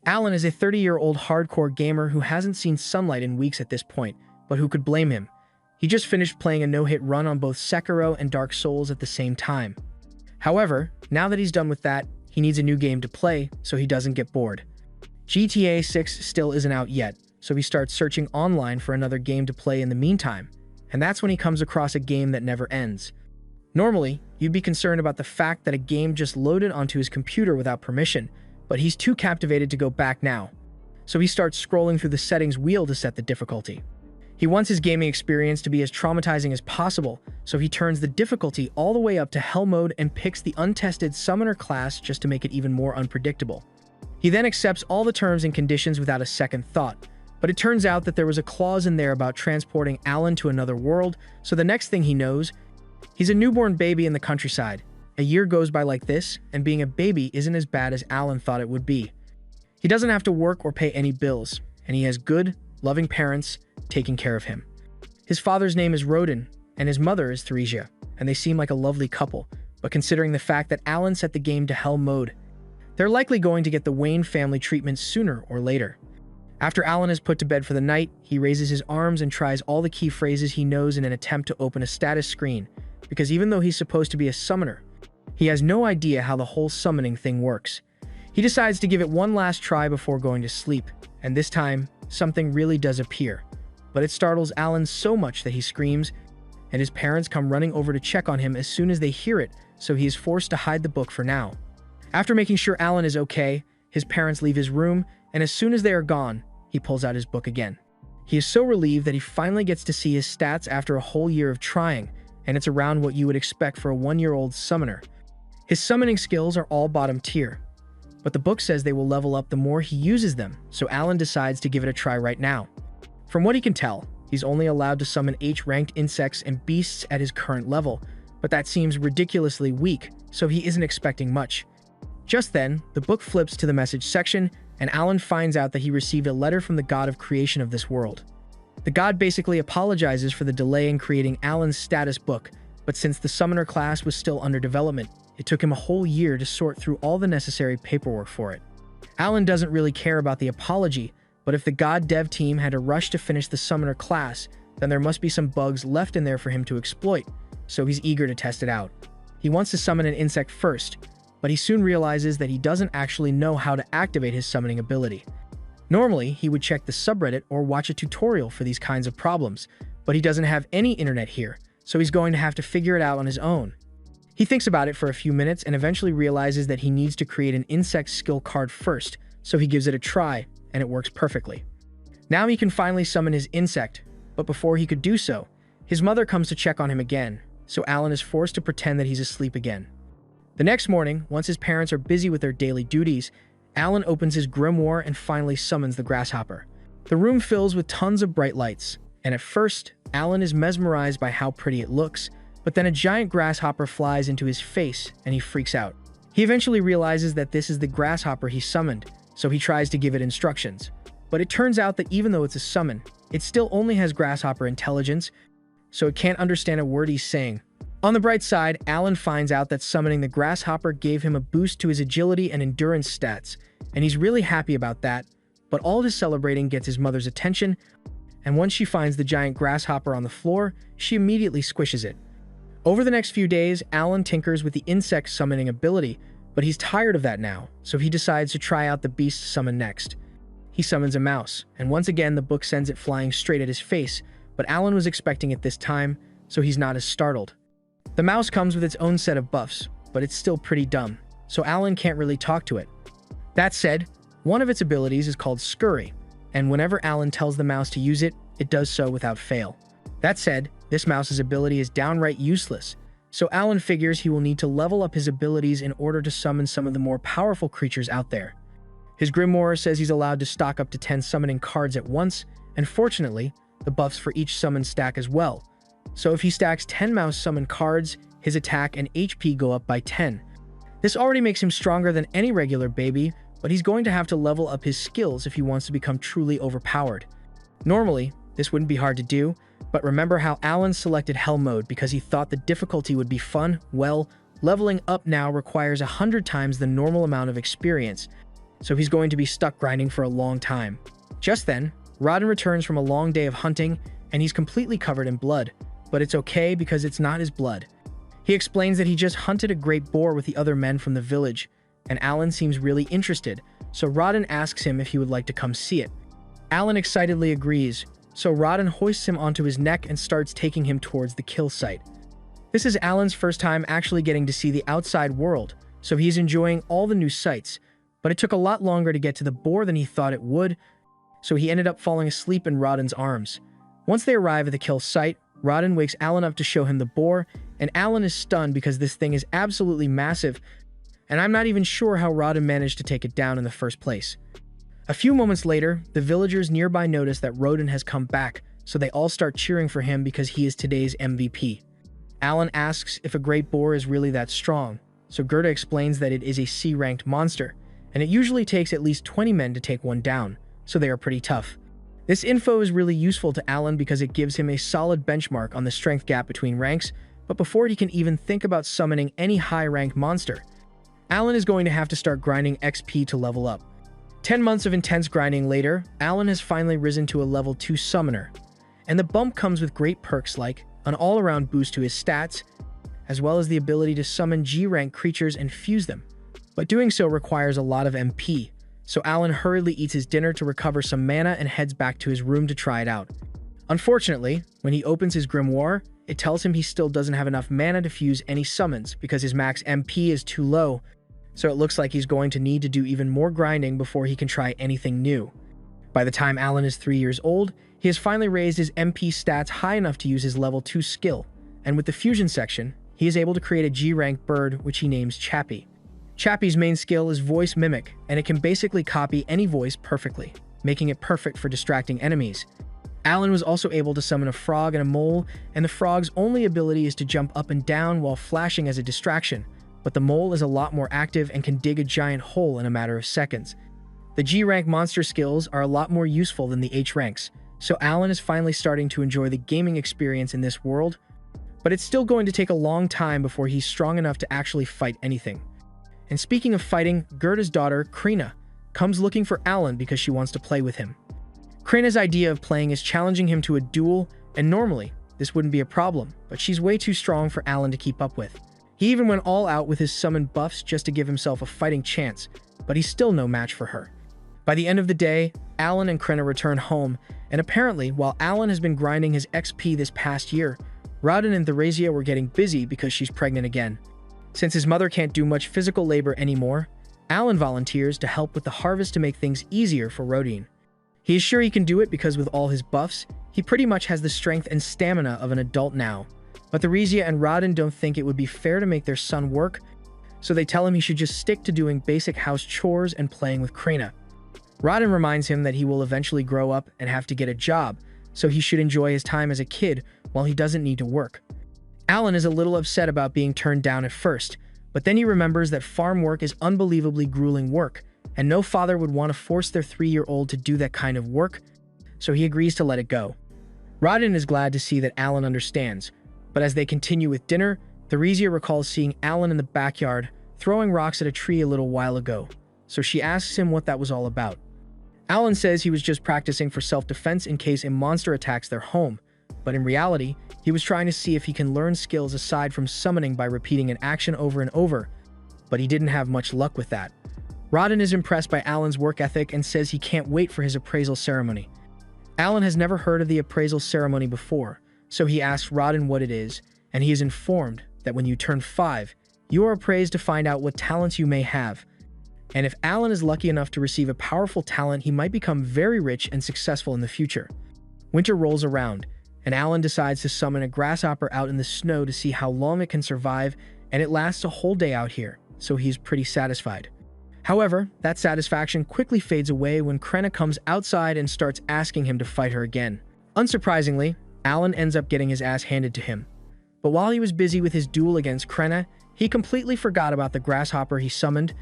Alan is a 30-year-old hardcore gamer who hasn't seen sunlight in weeks at this point, but who could blame him? He just finished playing a no-hit run on both Sekiro and Dark Souls at the same time. However, now that he's done with that, he needs a new game to play so he doesn't get bored. GTA 6 still isn't out yet, so he starts searching online for another game to play in the meantime, and that's when he comes across a game that never ends. Normally, you'd be concerned about the fact that a game just loaded onto his computer without permission, but he's too captivated to go back now. So he starts scrolling through the settings wheel to set the difficulty. He wants his gaming experience to be as traumatizing as possible, so he turns the difficulty all the way up to hell mode and picks the untested summoner class just to make it even more unpredictable. He then accepts all the terms and conditions without a second thought, but it turns out that there was a clause in there about transporting Alan to another world, so the next thing he knows, he's a newborn baby in the countryside. A year goes by like this, and being a baby isn't as bad as Alan thought it would be. He doesn't have to work or pay any bills, and he has good, loving parents taking care of him. His father's name is Rodin, and his mother is Theresia, and they seem like a lovely couple, but considering the fact that Alan set the game to hell mode, they're likely going to get the Wayne family treatment sooner or later. After Alan is put to bed for the night, he raises his arms and tries all the key phrases he knows in an attempt to open a status screen, because even though he's supposed to be a summoner, he has no idea how the whole summoning thing works. He decides to give it one last try before going to sleep, and this time, something really does appear. But it startles Alan so much that he screams, and his parents come running over to check on him as soon as they hear it, so he is forced to hide the book for now. After making sure Alan is okay, his parents leave his room, and as soon as they are gone, he pulls out his book again. He is so relieved that he finally gets to see his stats after a whole year of trying, and it's around what you would expect for a 1-year-old summoner. His summoning skills are all bottom tier, but the book says they will level up the more he uses them, so Alan decides to give it a try right now. From what he can tell, he's only allowed to summon H-ranked insects and beasts at his current level, but that seems ridiculously weak, so he isn't expecting much. Just then, the book flips to the message section, and Alan finds out that he received a letter from the god of creation of this world. The god basically apologizes for the delay in creating Alan's status book, but since the summoner class was still under development, it took him a whole year to sort through all the necessary paperwork for it. Alan doesn't really care about the apology, but if the god dev team had to rush to finish the summoner class, then there must be some bugs left in there for him to exploit, so he's eager to test it out. He wants to summon an insect first, but he soon realizes that he doesn't actually know how to activate his summoning ability. Normally, he would check the subreddit or watch a tutorial for these kinds of problems, but he doesn't have any internet here, so he's going to have to figure it out on his own. He thinks about it for a few minutes and eventually realizes that he needs to create an insect skill card first, so he gives it a try, and it works perfectly. Now he can finally summon his insect, but before he could do so, his mother comes to check on him again, so Alan is forced to pretend that he's asleep again. The next morning, once his parents are busy with their daily duties, Alan opens his grimoire and finally summons the grasshopper. The room fills with tons of bright lights, and at first, Alan is mesmerized by how pretty it looks, but then a giant grasshopper flies into his face and he freaks out. He eventually realizes that this is the grasshopper he summoned, so he tries to give it instructions. But it turns out that even though it's a summon, it still only has grasshopper intelligence, so it can't understand a word he's saying. On the bright side, Alan finds out that summoning the grasshopper gave him a boost to his agility and endurance stats, and he's really happy about that, but all his celebrating gets his mother's attention, and once she finds the giant grasshopper on the floor, she immediately squishes it. Over the next few days, Alan tinkers with the insect summoning ability, but he's tired of that now, so he decides to try out the beast summon next. He summons a mouse, and once again the book sends it flying straight at his face, but Alan was expecting it this time, so he's not as startled. The mouse comes with its own set of buffs, but it's still pretty dumb, so Alan can't really talk to it. That said, one of its abilities is called Scurry, and whenever Alan tells the mouse to use it, it does so without fail. That said, this mouse's ability is downright useless, so Alan figures he will need to level up his abilities in order to summon some of the more powerful creatures out there. His grimoire says he's allowed to stock up to 10 summoning cards at once, and fortunately, the buffs for each summon stack as well. So if he stacks 10 mouse summon cards, his attack and HP go up by 10. This already makes him stronger than any regular baby, but he's going to have to level up his skills if he wants to become truly overpowered. Normally, this wouldn't be hard to do, but remember how Alan selected Hell mode because he thought the difficulty would be fun? Well, leveling up now requires 100 times the normal amount of experience, so he's going to be stuck grinding for a long time. Just then, Rodden returns from a long day of hunting, and he's completely covered in blood, but it's okay because it's not his blood. He explains that he just hunted a great boar with the other men from the village, and Alan seems really interested, so Rodden asks him if he would like to come see it. Alan excitedly agrees, so Rodden hoists him onto his neck and starts taking him towards the kill site. This is Alan's first time actually getting to see the outside world, so he's enjoying all the new sights, but it took a lot longer to get to the boar than he thought it would, so he ended up falling asleep in Rodden's arms. Once they arrive at the kill site, Rodden wakes Alan up to show him the boar, and Alan is stunned because this thing is absolutely massive, and I'm not even sure how Rodden managed to take it down in the first place. A few moments later, the villagers nearby notice that Rodden has come back, so they all start cheering for him because he is today's MVP. Alan asks if a great boar is really that strong, so Gerda explains that it is a C-ranked monster, and it usually takes at least 20 men to take one down, so they are pretty tough. This info is really useful to Alan because it gives him a solid benchmark on the strength gap between ranks, but before he can even think about summoning any high-ranked monster, Alan is going to have to start grinding XP to level up. 10 months of intense grinding later, Alan has finally risen to a level 2 summoner, and the bump comes with great perks like an all-around boost to his stats, as well as the ability to summon G-rank creatures and fuse them. But doing so requires a lot of MP, so Alan hurriedly eats his dinner to recover some mana and heads back to his room to try it out. Unfortunately, when he opens his grimoire, it tells him he still doesn't have enough mana to fuse any summons because his max MP is too low, so it looks like he's going to need to do even more grinding before he can try anything new. By the time Alan is 3 years old, he has finally raised his MP stats high enough to use his level 2 skill, and with the fusion section, he is able to create a G-rank bird which he names Chappie. Chappie's main skill is Voice Mimic, and it can basically copy any voice perfectly, making it perfect for distracting enemies. Alan was also able to summon a frog and a mole, and the frog's only ability is to jump up and down while flashing as a distraction, but the mole is a lot more active and can dig a giant hole in a matter of seconds. The G-rank monster skills are a lot more useful than the H ranks, so Alan is finally starting to enjoy the gaming experience in this world, but it's still going to take a long time before he's strong enough to actually fight anything. And speaking of fighting, Gerda's daughter, Krina, comes looking for Alan because she wants to play with him. Krina's idea of playing is challenging him to a duel, and normally, this wouldn't be a problem, but she's way too strong for Alan to keep up with. He even went all out with his summon buffs just to give himself a fighting chance, but he's still no match for her. By the end of the day, Alan and Krina return home, and apparently, while Alan has been grinding his XP this past year, Rodden and Theresia were getting busy because she's pregnant again. Since his mother can't do much physical labor anymore, Alan volunteers to help with the harvest to make things easier for Rodin. He is sure he can do it because with all his buffs, he pretty much has the strength and stamina of an adult now. But Theresia and Rodden don't think it would be fair to make their son work, so they tell him he should just stick to doing basic house chores and playing with Krina. Rodden reminds him that he will eventually grow up and have to get a job, so he should enjoy his time as a kid while he doesn't need to work. Alan is a little upset about being turned down at first, but then he remembers that farm work is unbelievably grueling work, and no father would want to force their 3-year-old to do that kind of work, so he agrees to let it go. Rodden is glad to see that Alan understands, but as they continue with dinner, Theresia recalls seeing Alan in the backyard throwing rocks at a tree a little while ago, so she asks him what that was all about. Alan says he was just practicing for self-defense in case a monster attacks their home, but in reality, he was trying to see if he can learn skills aside from summoning by repeating an action over and over, but he didn't have much luck with that. Rodden is impressed by Alan's work ethic and says he can't wait for his appraisal ceremony. Alan has never heard of the appraisal ceremony before, so he asks Rodden what it is, and he is informed that when you turn 5, you are appraised to find out what talents you may have. And if Alan is lucky enough to receive a powerful talent, he might become very rich and successful in the future. Winter rolls around, and Alan decides to summon a grasshopper out in the snow to see how long it can survive, and it lasts a whole day out here, so he's pretty satisfied. However, that satisfaction quickly fades away when Krina comes outside and starts asking him to fight her again. Unsurprisingly, Alan ends up getting his ass handed to him. But while he was busy with his duel against Krina, he completely forgot about the grasshopper he summoned,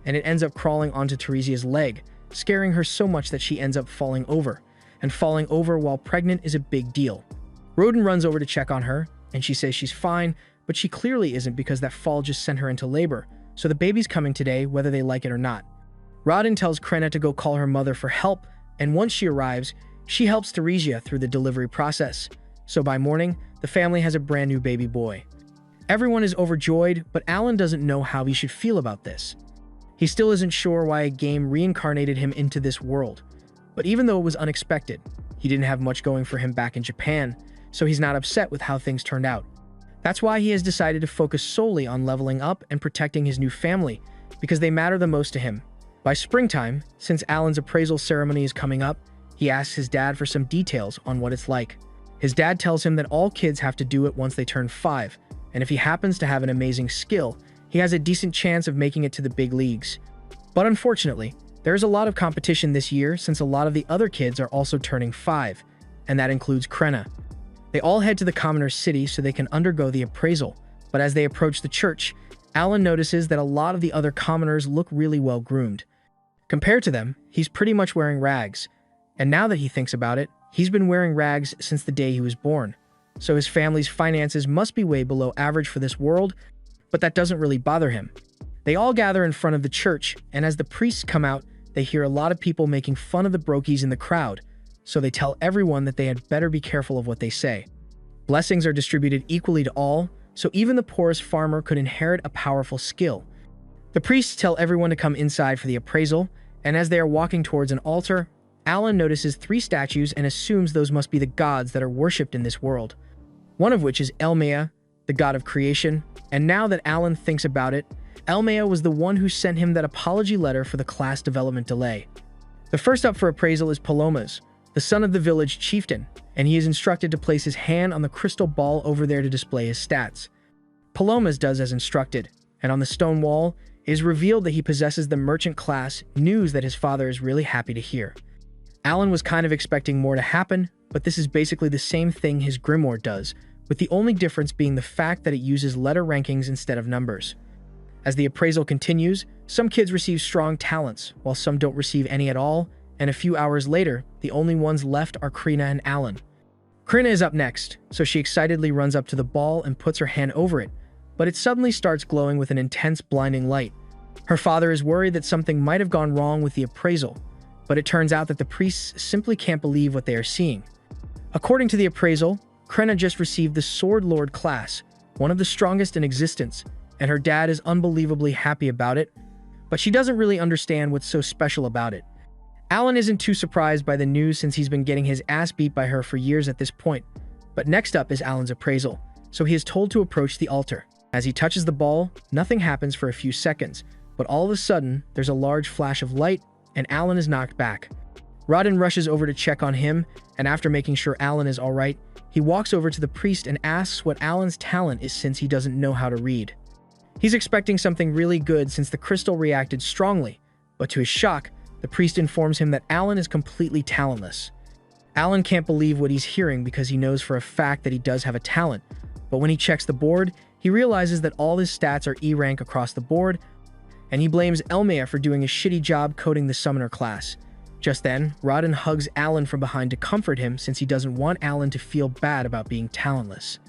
and it ends up crawling onto Theresia's leg, scaring her so much that she ends up falling over. And falling over while pregnant is a big deal. Rodin runs over to check on her, and she says she's fine, but she clearly isn't because that fall just sent her into labor, so the baby's coming today whether they like it or not. Rodin tells Krenna to go call her mother for help, and once she arrives, she helps Theresia through the delivery process. So by morning, the family has a brand new baby boy. Everyone is overjoyed, but Alan doesn't know how he should feel about this. He still isn't sure why a game reincarnated him into this world. But even though it was unexpected, he didn't have much going for him back in Japan, so he's not upset with how things turned out. That's why he has decided to focus solely on leveling up and protecting his new family, because they matter the most to him. By springtime, since Alan's appraisal ceremony is coming up, he asks his dad for some details on what it's like. His dad tells him that all kids have to do it once they turn 5, and if he happens to have an amazing skill, he has a decent chance of making it to the big leagues. But unfortunately, there is a lot of competition this year since a lot of the other kids are also turning 5, and that includes Krenna. They all head to the commoner's city so they can undergo the appraisal, but as they approach the church, Alan notices that a lot of the other commoners look really well groomed. Compared to them, he's pretty much wearing rags, and now that he thinks about it, he's been wearing rags since the day he was born. So his family's finances must be way below average for this world, but that doesn't really bother him. They all gather in front of the church, and as the priests come out, they hear a lot of people making fun of the brokies in the crowd, so they tell everyone that they had better be careful of what they say. Blessings are distributed equally to all, so even the poorest farmer could inherit a powerful skill. The priests tell everyone to come inside for the appraisal, and as they are walking towards an altar, Alan notices 3 statues and assumes those must be the gods that are worshipped in this world. One of which is Elmea, the god of creation, and now that Alan thinks about it, Elmea was the one who sent him that apology letter for the class development delay. The first up for appraisal is Palomas, the son of the village chieftain, and he is instructed to place his hand on the crystal ball over there to display his stats. Palomas does as instructed, and on the stone wall, it is revealed that he possesses the merchant class, news that his father is really happy to hear. Alan was kind of expecting more to happen, but this is basically the same thing his grimoire does, with the only difference being the fact that it uses letter rankings instead of numbers. As the appraisal continues, some kids receive strong talents, while some don't receive any at all, and a few hours later, the only ones left are Krenna and Alan. Krenna is up next, so she excitedly runs up to the ball and puts her hand over it, but it suddenly starts glowing with an intense blinding light. Her father is worried that something might have gone wrong with the appraisal, but it turns out that the priests simply can't believe what they are seeing. According to the appraisal, Krenna just received the Sword Lord class, one of the strongest in existence, and her dad is unbelievably happy about it, but she doesn't really understand what's so special about it. Alan isn't too surprised by the news since he's been getting his ass beat by her for years at this point, but next up is Alan's appraisal, so he is told to approach the altar. As he touches the ball, nothing happens for a few seconds, but all of a sudden, there's a large flash of light, and Alan is knocked back. Rodin rushes over to check on him, and after making sure Alan is alright, he walks over to the priest and asks what Alan's talent is since he doesn't know how to read. He's expecting something really good since the crystal reacted strongly, but to his shock, the priest informs him that Alan is completely talentless. Alan can't believe what he's hearing because he knows for a fact that he does have a talent, but when he checks the board, he realizes that all his stats are E rank across the board, and he blames Elmea for doing a shitty job coding the summoner class. Just then, Rodin hugs Alan from behind to comfort him since he doesn't want Alan to feel bad about being talentless.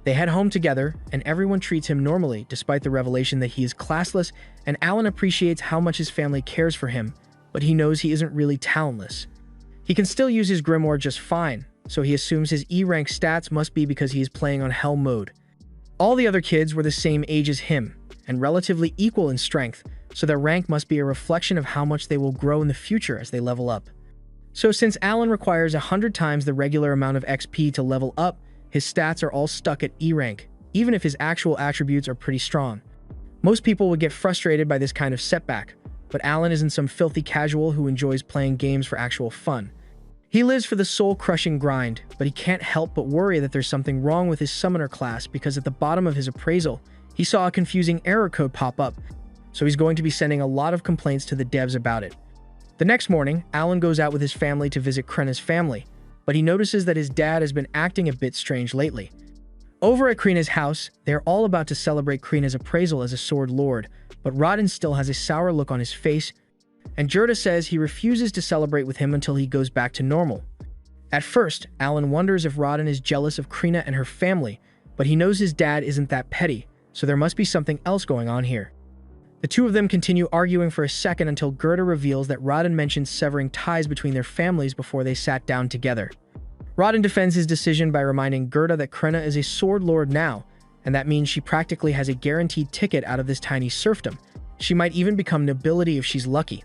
They head home together, and everyone treats him normally despite the revelation that he is classless, and Alan appreciates how much his family cares for him, but he knows he isn't really talentless. He can still use his grimoire just fine, so he assumes his E-rank stats must be because he is playing on Hell mode. All the other kids were the same age as him, and relatively equal in strength, so their rank must be a reflection of how much they will grow in the future as they level up. So since Alan requires 100 times the regular amount of XP to level up, his stats are all stuck at E rank, even if his actual attributes are pretty strong. Most people would get frustrated by this kind of setback, but Alan isn't some filthy casual who enjoys playing games for actual fun. He lives for the soul-crushing grind, but he can't help but worry that there's something wrong with his summoner class because at the bottom of his appraisal, he saw a confusing error code pop up, so he's going to be sending a lot of complaints to the devs about it. The next morning, Alan goes out with his family to visit Krenna's family, but he notices that his dad has been acting a bit strange lately. Over at Krenna's house, they're all about to celebrate Krenna's appraisal as a Sword Lord, but Rodin still has a sour look on his face, and Jurda says he refuses to celebrate with him until he goes back to normal. At first, Alan wonders if Rodin is jealous of Krenna and her family, but he knows his dad isn't that petty, so there must be something else going on here. The two of them continue arguing for a second until Gerda reveals that Raden mentioned severing ties between their families before they sat down together. Raden defends his decision by reminding Gerda that Krenna is a sword lord now, and that means she practically has a guaranteed ticket out of this tiny serfdom. She might even become nobility if she's lucky.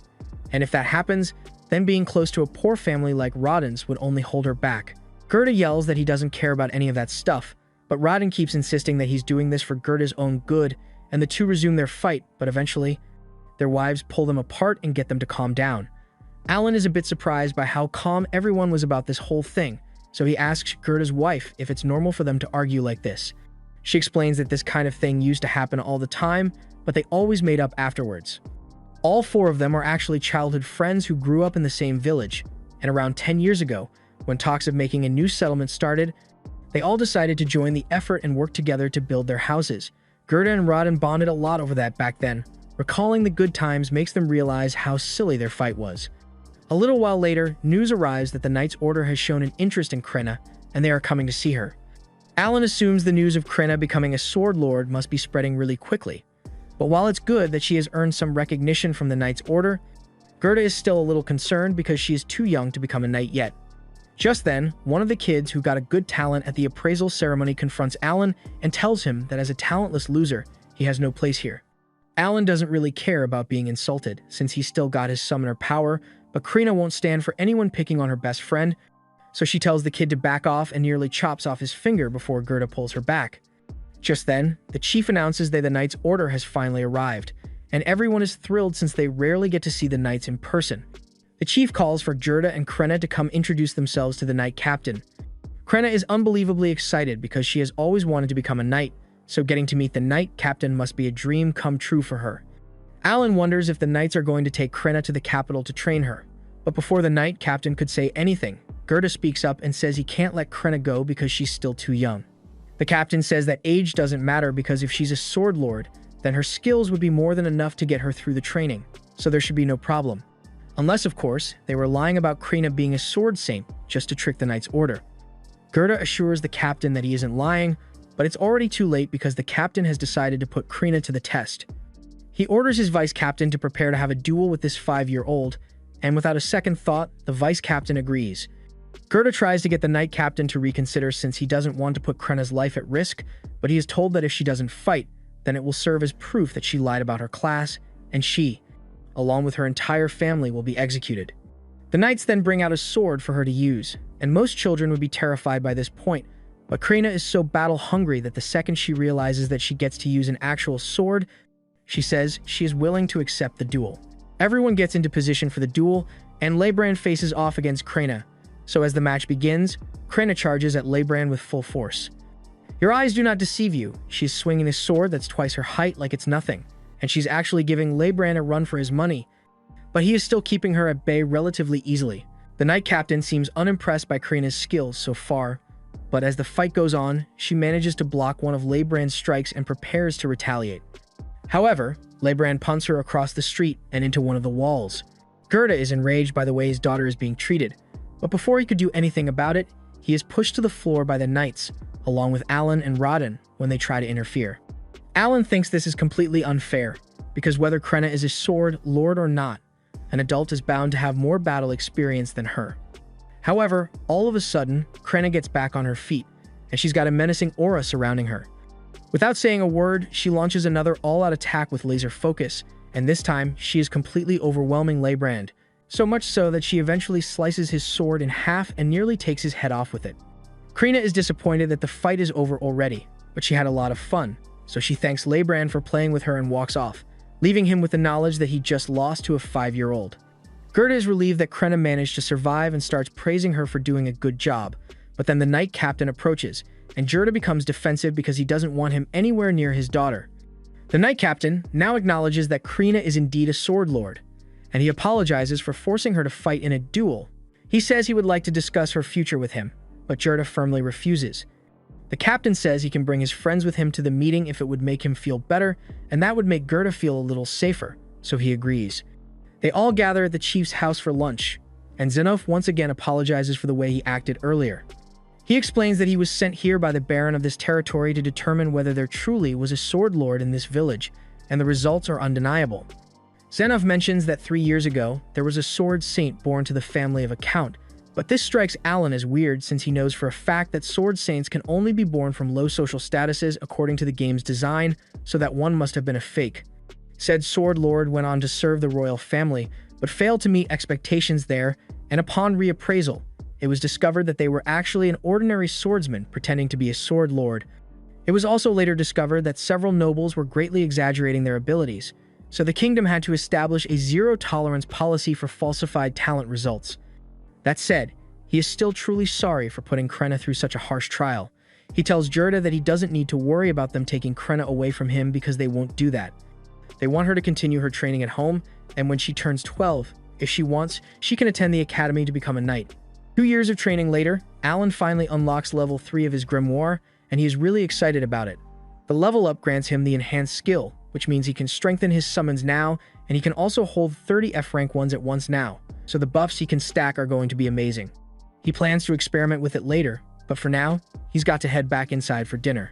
And if that happens, then being close to a poor family like Raden's would only hold her back. Gerda yells that he doesn't care about any of that stuff, but Raden keeps insisting that he's doing this for Gerda's own good, and the two resume their fight, but eventually, their wives pull them apart and get them to calm down. Alan is a bit surprised by how calm everyone was about this whole thing, so he asks Gerda's wife if it's normal for them to argue like this. She explains that this kind of thing used to happen all the time, but they always made up afterwards. All four of them are actually childhood friends who grew up in the same village, and around 10 years ago, when talks of making a new settlement started, they all decided to join the effort and work together to build their houses. Gerda and Raden bonded a lot over that back then. Recalling the good times makes them realize how silly their fight was. A little while later, news arrives that the Knight's Order has shown an interest in Krenna, and they are coming to see her. Alan assumes the news of Krenna becoming a sword lord must be spreading really quickly. But while it's good that she has earned some recognition from the Knight's Order, Gerda is still a little concerned because she is too young to become a knight yet. Just then, one of the kids who got a good talent at the appraisal ceremony confronts Alan and tells him that as a talentless loser, he has no place here. Alan doesn't really care about being insulted since he's still got his summoner power, but Krenna won't stand for anyone picking on her best friend, so she tells the kid to back off and nearly chops off his finger before Gerda pulls her back. Just then, the chief announces that the Knight's Order has finally arrived, and everyone is thrilled since they rarely get to see the knights in person. The chief calls for Gerda and Krenna to come introduce themselves to the Knight Captain. Krenna is unbelievably excited because she has always wanted to become a knight, so getting to meet the Knight Captain must be a dream come true for her. Alan wonders if the knights are going to take Krenna to the capital to train her, but before the Knight Captain could say anything, Gerda speaks up and says he can't let Krenna go because she's still too young. The captain says that age doesn't matter because if she's a sword lord, then her skills would be more than enough to get her through the training, so there should be no problem. Unless, of course, they were lying about Krenna being a sword saint just to trick the Knight's Order. Gerda assures the captain that he isn't lying, but it's already too late because the captain has decided to put Krenna to the test. He orders his vice captain to prepare to have a duel with this 5-year-old, and without a second thought, the vice captain agrees. Gerda tries to get the Knight Captain to reconsider since he doesn't want to put Krenna's life at risk, but he is told that if she doesn't fight, then it will serve as proof that she lied about her class, and she, along with her entire family, will be executed. The knights then bring out a sword for her to use, and most children would be terrified by this point, but Krenna is so battle-hungry that the second she realizes that she gets to use an actual sword, she says she is willing to accept the duel. Everyone gets into position for the duel, and Leibrand faces off against Krenna. So as the match begins, Krenna charges at Leibrand with full force. Your eyes do not deceive you. She's swinging a sword that's twice her height like it's nothing, and she's actually giving Leibrand a run for his money, but he is still keeping her at bay relatively easily. The Knight Captain seems unimpressed by Krenna's skills so far, but as the fight goes on, she manages to block one of Leibrand's strikes and prepares to retaliate. However, Leibrand punts her across the street and into one of the walls. Gerda is enraged by the way his daughter is being treated, but before he could do anything about it, he is pushed to the floor by the knights, along with Alan and Raden when they try to interfere. Alan thinks this is completely unfair, because whether Krenna is a sword lord or not, an adult is bound to have more battle experience than her. However, all of a sudden, Krenna gets back on her feet, and she's got a menacing aura surrounding her. Without saying a word, she launches another all-out attack with laser focus, and this time, she is completely overwhelming Leibrand, so much so that she eventually slices his sword in half and nearly takes his head off with it. Krenna is disappointed that the fight is over already, but she had a lot of fun, so she thanks Leibrand for playing with her and walks off, leaving him with the knowledge that he just lost to a 5-year-old. Gerda is relieved that Krenna managed to survive and starts praising her for doing a good job, but then the Knight Captain approaches, and Gerda becomes defensive because he doesn't want him anywhere near his daughter. The Knight Captain now acknowledges that Krenna is indeed a sword lord, and he apologizes for forcing her to fight in a duel. He says he would like to discuss her future with him, but Gerda firmly refuses. The captain says he can bring his friends with him to the meeting if it would make him feel better, and that would make Gerda feel a little safer, so he agrees. They all gather at the chief's house for lunch, and Zenof once again apologizes for the way he acted earlier. He explains that he was sent here by the Baron of this territory to determine whether there truly was a sword lord in this village, and the results are undeniable. Xenov mentions that 3 years ago, there was a sword saint born to the family of a count, but this strikes Alan as weird since he knows for a fact that sword saints can only be born from low social statuses according to the game's design, so that one must have been a fake. Said sword lord went on to serve the royal family, but failed to meet expectations there, and upon reappraisal, it was discovered that they were actually an ordinary swordsman pretending to be a sword lord. It was also later discovered that several nobles were greatly exaggerating their abilities, so the kingdom had to establish a zero-tolerance policy for falsified talent results. That said, he is still truly sorry for putting Krenna through such a harsh trial. He tells Gerda that he doesn't need to worry about them taking Krenna away from him because they won't do that. They want her to continue her training at home, and when she turns 12, if she wants, she can attend the academy to become a knight. 2 years of training later, Alan finally unlocks level 3 of his grimoire, and he is really excited about it. The level up grants him the enhanced skill, which means he can strengthen his summons now, and he can also hold 30 F-rank ones at once now, so the buffs he can stack are going to be amazing. He plans to experiment with it later, but for now, he's got to head back inside for dinner.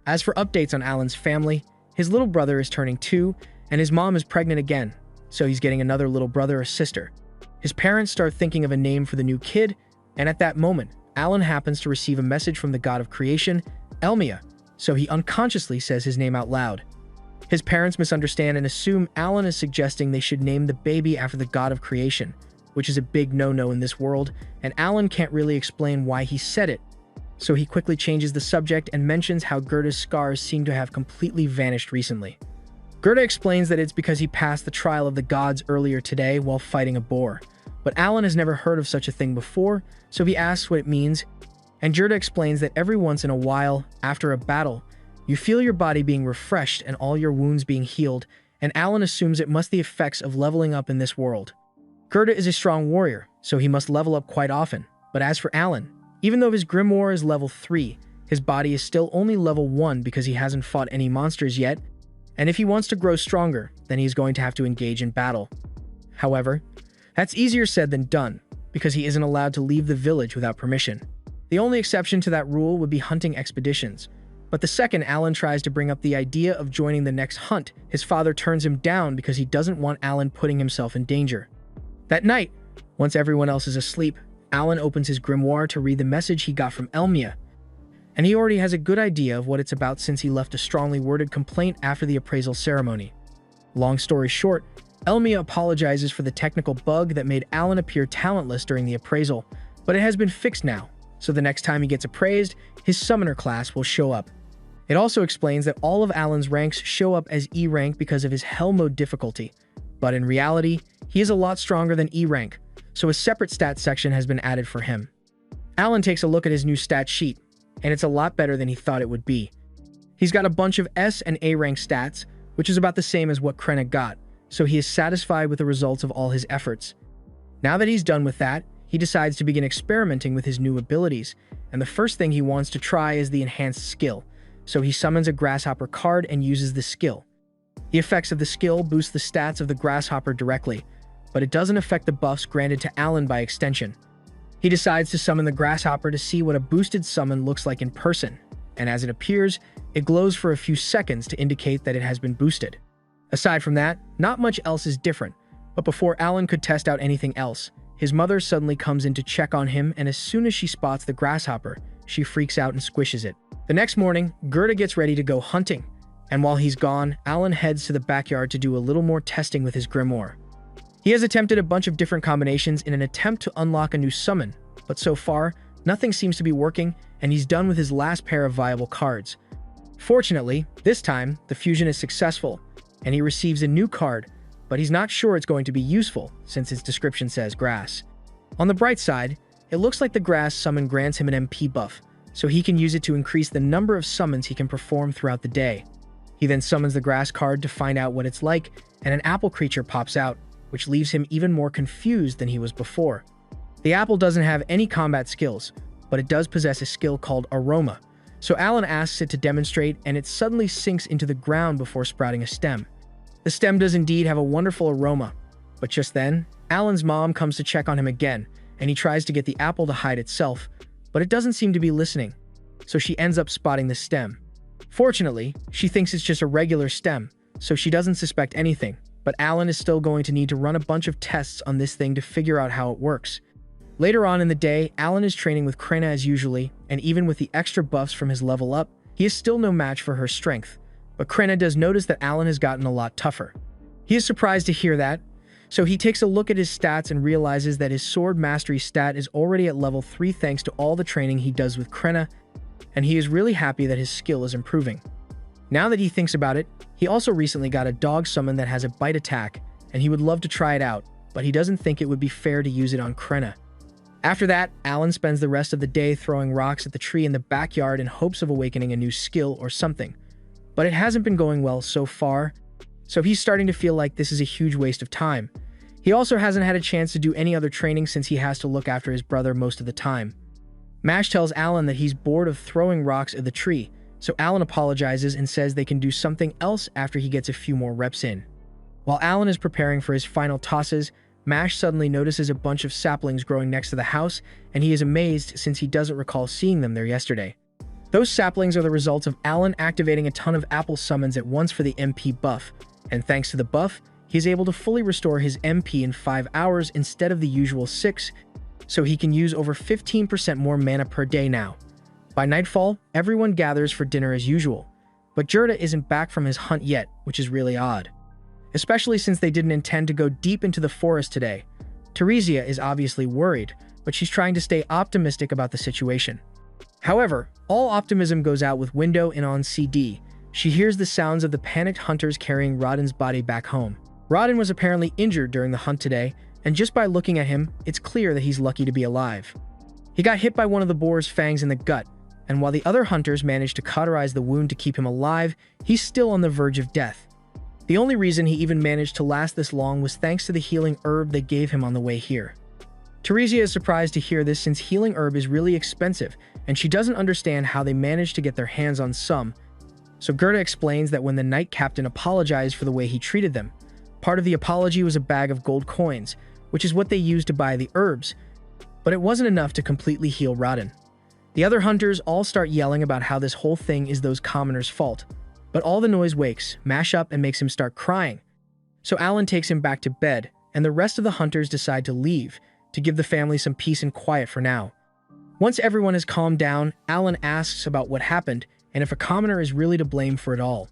As for updates on Alan's family, his little brother is turning 2, and his mom is pregnant again, so he's getting another little brother or sister. His parents start thinking of a name for the new kid, and at that moment, Alan happens to receive a message from the god of creation, Elmia, so he unconsciously says his name out loud. His parents misunderstand and assume Alan is suggesting they should name the baby after the god of creation, which is a big no-no in this world, and Alan can't really explain why he said it. So he quickly changes the subject and mentions how Gerda's scars seem to have completely vanished recently. Gerda explains that it's because he passed the trial of the gods earlier today while fighting a boar, but Alan has never heard of such a thing before, so he asks what it means, and Gerda explains that every once in a while, after a battle, you feel your body being refreshed and all your wounds being healed, and Alan assumes it must be the effects of leveling up in this world. Gerda is a strong warrior, so he must level up quite often, but as for Alan, even though his grimoire is level 3, his body is still only level 1 because he hasn't fought any monsters yet, and if he wants to grow stronger, then he's going to have to engage in battle. However, that's easier said than done, because he isn't allowed to leave the village without permission. The only exception to that rule would be hunting expeditions, but the second Alan tries to bring up the idea of joining the next hunt, his father turns him down because he doesn't want Alan putting himself in danger. That night, once everyone else is asleep, Alan opens his grimoire to read the message he got from Elmia, and he already has a good idea of what it's about since he left a strongly worded complaint after the appraisal ceremony. Long story short, Elmia apologizes for the technical bug that made Alan appear talentless during the appraisal, but it has been fixed now, so the next time he gets appraised, his summoner class will show up. It also explains that all of Alan's ranks show up as E rank because of his Hell mode difficulty, but in reality, he is a lot stronger than E rank, so a separate stat section has been added for him. Alan takes a look at his new stat sheet, and it's a lot better than he thought it would be. He's got a bunch of S and A rank stats, which is about the same as what Krenna got, so he is satisfied with the results of all his efforts. Now that he's done with that, he decides to begin experimenting with his new abilities, and the first thing he wants to try is the enhanced skill, so he summons a grasshopper card and uses the skill. The effects of the skill boost the stats of the grasshopper directly, but it doesn't affect the buffs granted to Alan by extension. He decides to summon the grasshopper to see what a boosted summon looks like in person, and as it appears, it glows for a few seconds to indicate that it has been boosted. Aside from that, not much else is different, but before Alan could test out anything else, his mother suddenly comes in to check on him, and as soon as she spots the grasshopper, she freaks out and squishes it. The next morning, Gerda gets ready to go hunting, and while he's gone, Alan heads to the backyard to do a little more testing with his grimoire. He has attempted a bunch of different combinations in an attempt to unlock a new summon, but so far, nothing seems to be working, and he's done with his last pair of viable cards. Fortunately, this time, the fusion is successful, and he receives a new card, but he's not sure it's going to be useful, since its description says grass. On the bright side, it looks like the grass summon grants him an MP buff, so he can use it to increase the number of summons he can perform throughout the day. He then summons the grass card to find out what it's like, and an apple creature pops out, which leaves him even more confused than he was before. The apple doesn't have any combat skills, but it does possess a skill called Aroma, so Alan asks it to demonstrate, and it suddenly sinks into the ground before sprouting a stem. The stem does indeed have a wonderful aroma, but just then, Alan's mom comes to check on him again, and he tries to get the apple to hide itself, but it doesn't seem to be listening, so she ends up spotting the stem. Fortunately, she thinks it's just a regular stem, so she doesn't suspect anything, but Alan is still going to need to run a bunch of tests on this thing to figure out how it works. Later on in the day, Alan is training with Krena as usually, and even with the extra buffs from his level up, he is still no match for her strength. But Krena does notice that Alan has gotten a lot tougher. He is surprised to hear that, so he takes a look at his stats and realizes that his sword mastery stat is already at level 3 thanks to all the training he does with Krena, and he is really happy that his skill is improving. Now that he thinks about it, he also recently got a dog summon that has a bite attack, and he would love to try it out, but he doesn't think it would be fair to use it on Krena. After that, Alan spends the rest of the day throwing rocks at the tree in the backyard in hopes of awakening a new skill or something. But it hasn't been going well so far, so he's starting to feel like this is a huge waste of time. He also hasn't had a chance to do any other training since he has to look after his brother most of the time. Mash tells Alan that he's bored of throwing rocks at the tree, so Alan apologizes and says they can do something else after he gets a few more reps in. While Alan is preparing for his final tosses, Mash suddenly notices a bunch of saplings growing next to the house, and he is amazed since he doesn't recall seeing them there yesterday. Those saplings are the result of Alan activating a ton of apple summons at once for the MP buff, and thanks to the buff, he is able to fully restore his MP in 5 hours instead of the usual 6, so he can use over 15% more mana per day now. By nightfall, everyone gathers for dinner as usual, but Gerda isn't back from his hunt yet, which is really odd. Especially since they didn't intend to go deep into the forest today. Teresia is obviously worried, but she's trying to stay optimistic about the situation. However, all optimism goes out with Window and on CD. She hears the sounds of the panicked hunters carrying Rodden's body back home. Rodden was apparently injured during the hunt today, and just by looking at him, it's clear that he's lucky to be alive. He got hit by one of the boar's fangs in the gut, and while the other hunters managed to cauterize the wound to keep him alive, he's still on the verge of death. The only reason he even managed to last this long was thanks to the healing herb they gave him on the way here. Teresia is surprised to hear this since healing herb is really expensive, and she doesn't understand how they managed to get their hands on some. So Gerda explains that when the Knight Captain apologized for the way he treated them, part of the apology was a bag of gold coins, which is what they used to buy the herbs, but it wasn't enough to completely heal Rodden. The other hunters all start yelling about how this whole thing is those commoners' fault, but all the noise wakes Mash up and makes him start crying. So Alan takes him back to bed, and the rest of the hunters decide to leave, to give the family some peace and quiet for now. Once everyone has calmed down, Alan asks about what happened and if a commoner is really to blame for it all.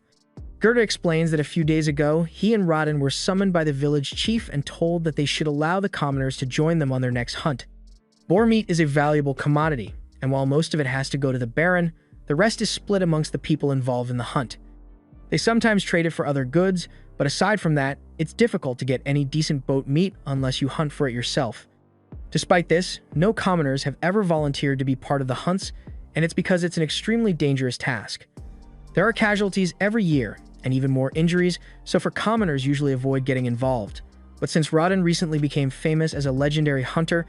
Gerda explains that a few days ago, he and Rodden were summoned by the village chief and told that they should allow the commoners to join them on their next hunt. Boar meat is a valuable commodity, and while most of it has to go to the Baron, the rest is split amongst the people involved in the hunt. They sometimes trade it for other goods, but aside from that, it's difficult to get any decent boat meat unless you hunt for it yourself. Despite this, no commoners have ever volunteered to be part of the hunts, and it's because it's an extremely dangerous task. There are casualties every year, and even more injuries, so for commoners usually avoid getting involved. But since Rodden recently became famous as a legendary hunter,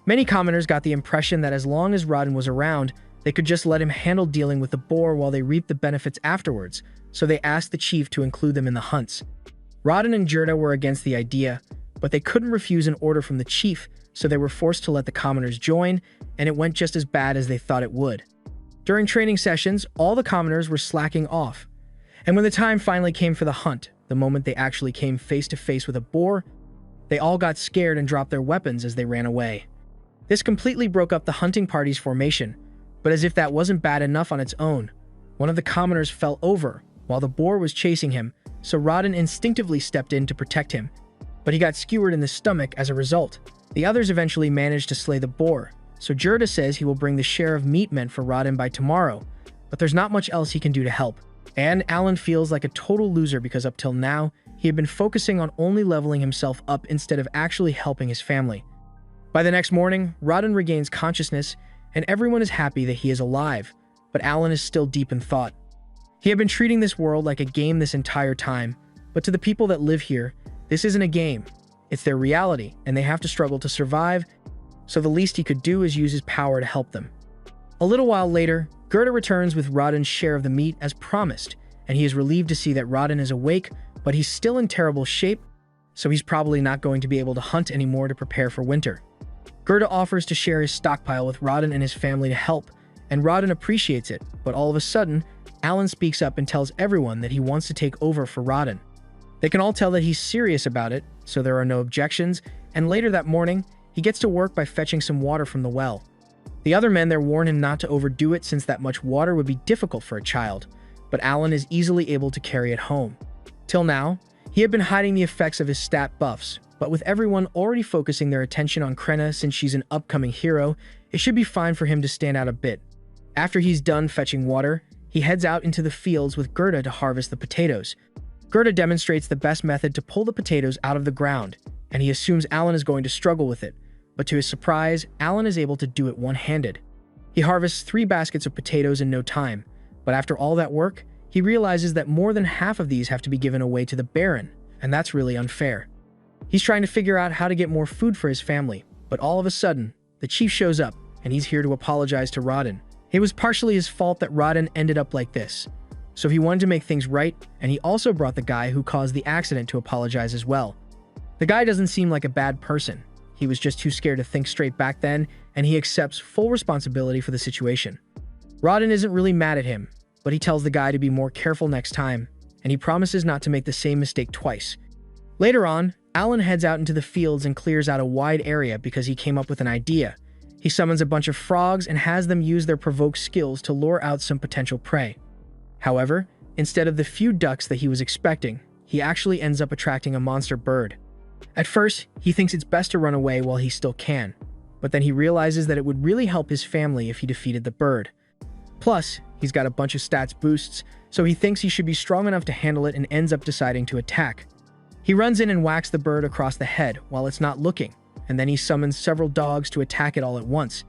many commoners got the impression that as long as Rodden was around, they could just let him handle dealing with the boar while they reaped the benefits afterwards, so they asked the chief to include them in the hunts. Rodden and Gerda were against the idea, but they couldn't refuse an order from the chief, so they were forced to let the commoners join, and it went just as bad as they thought it would. During training sessions, all the commoners were slacking off, and when the time finally came for the hunt, the moment they actually came face to face with a boar, they all got scared and dropped their weapons as they ran away. This completely broke up the hunting party's formation, but as if that wasn't bad enough on its own, one of the commoners fell over while the boar was chasing him, so Rodden instinctively stepped in to protect him, but he got skewered in the stomach as a result. The others eventually managed to slay the boar, so Gerda says he will bring the share of meat meant for Rodden by tomorrow, but there's not much else he can do to help. And Alan feels like a total loser because up till now, he had been focusing on only leveling himself up instead of actually helping his family. By the next morning, Rodden regains consciousness, and everyone is happy that he is alive, but Alan is still deep in thought. He had been treating this world like a game this entire time, but to the people that live here, this isn't a game. It's their reality, and they have to struggle to survive, so the least he could do is use his power to help them. A little while later, Gerda returns with Rodden's share of the meat as promised, and he is relieved to see that Rodden is awake, but he's still in terrible shape, so he's probably not going to be able to hunt anymore to prepare for winter. Gerda offers to share his stockpile with Rodden and his family to help, and Rodden appreciates it, but all of a sudden, Alan speaks up and tells everyone that he wants to take over for Rodden. They can all tell that he's serious about it, so there are no objections, and later that morning, he gets to work by fetching some water from the well. The other men there warn him not to overdo it since that much water would be difficult for a child, but Alan is easily able to carry it home. Till now, he had been hiding the effects of his stat buffs, but with everyone already focusing their attention on Krenna since she's an upcoming hero, it should be fine for him to stand out a bit. After he's done fetching water, he heads out into the fields with Gerda to harvest the potatoes. Gerda demonstrates the best method to pull the potatoes out of the ground, and he assumes Alan is going to struggle with it, but to his surprise, Alan is able to do it one-handed. He harvests 3 baskets of potatoes in no time, but after all that work, he realizes that more than half of these have to be given away to the Baron, and that's really unfair. He's trying to figure out how to get more food for his family, but all of a sudden, the chief shows up, and he's here to apologize to Rodden. It was partially his fault that Rodden ended up like this, so he wanted to make things right, and he also brought the guy who caused the accident to apologize as well. The guy doesn't seem like a bad person. He was just too scared to think straight back then, and he accepts full responsibility for the situation. Rodden isn't really mad at him, but he tells the guy to be more careful next time, and he promises not to make the same mistake twice. Later on, Alan heads out into the fields and clears out a wide area because he came up with an idea. He summons a bunch of frogs and has them use their provoke skills to lure out some potential prey. However, instead of the few ducks that he was expecting, he actually ends up attracting a monster bird. At first, he thinks it's best to run away while he still can, but then he realizes that it would really help his family if he defeated the bird. Plus, he's got a bunch of stats boosts, so he thinks he should be strong enough to handle it and ends up deciding to attack. He runs in and whacks the bird across the head while it's not looking, and then he summons several dogs to attack it all at once.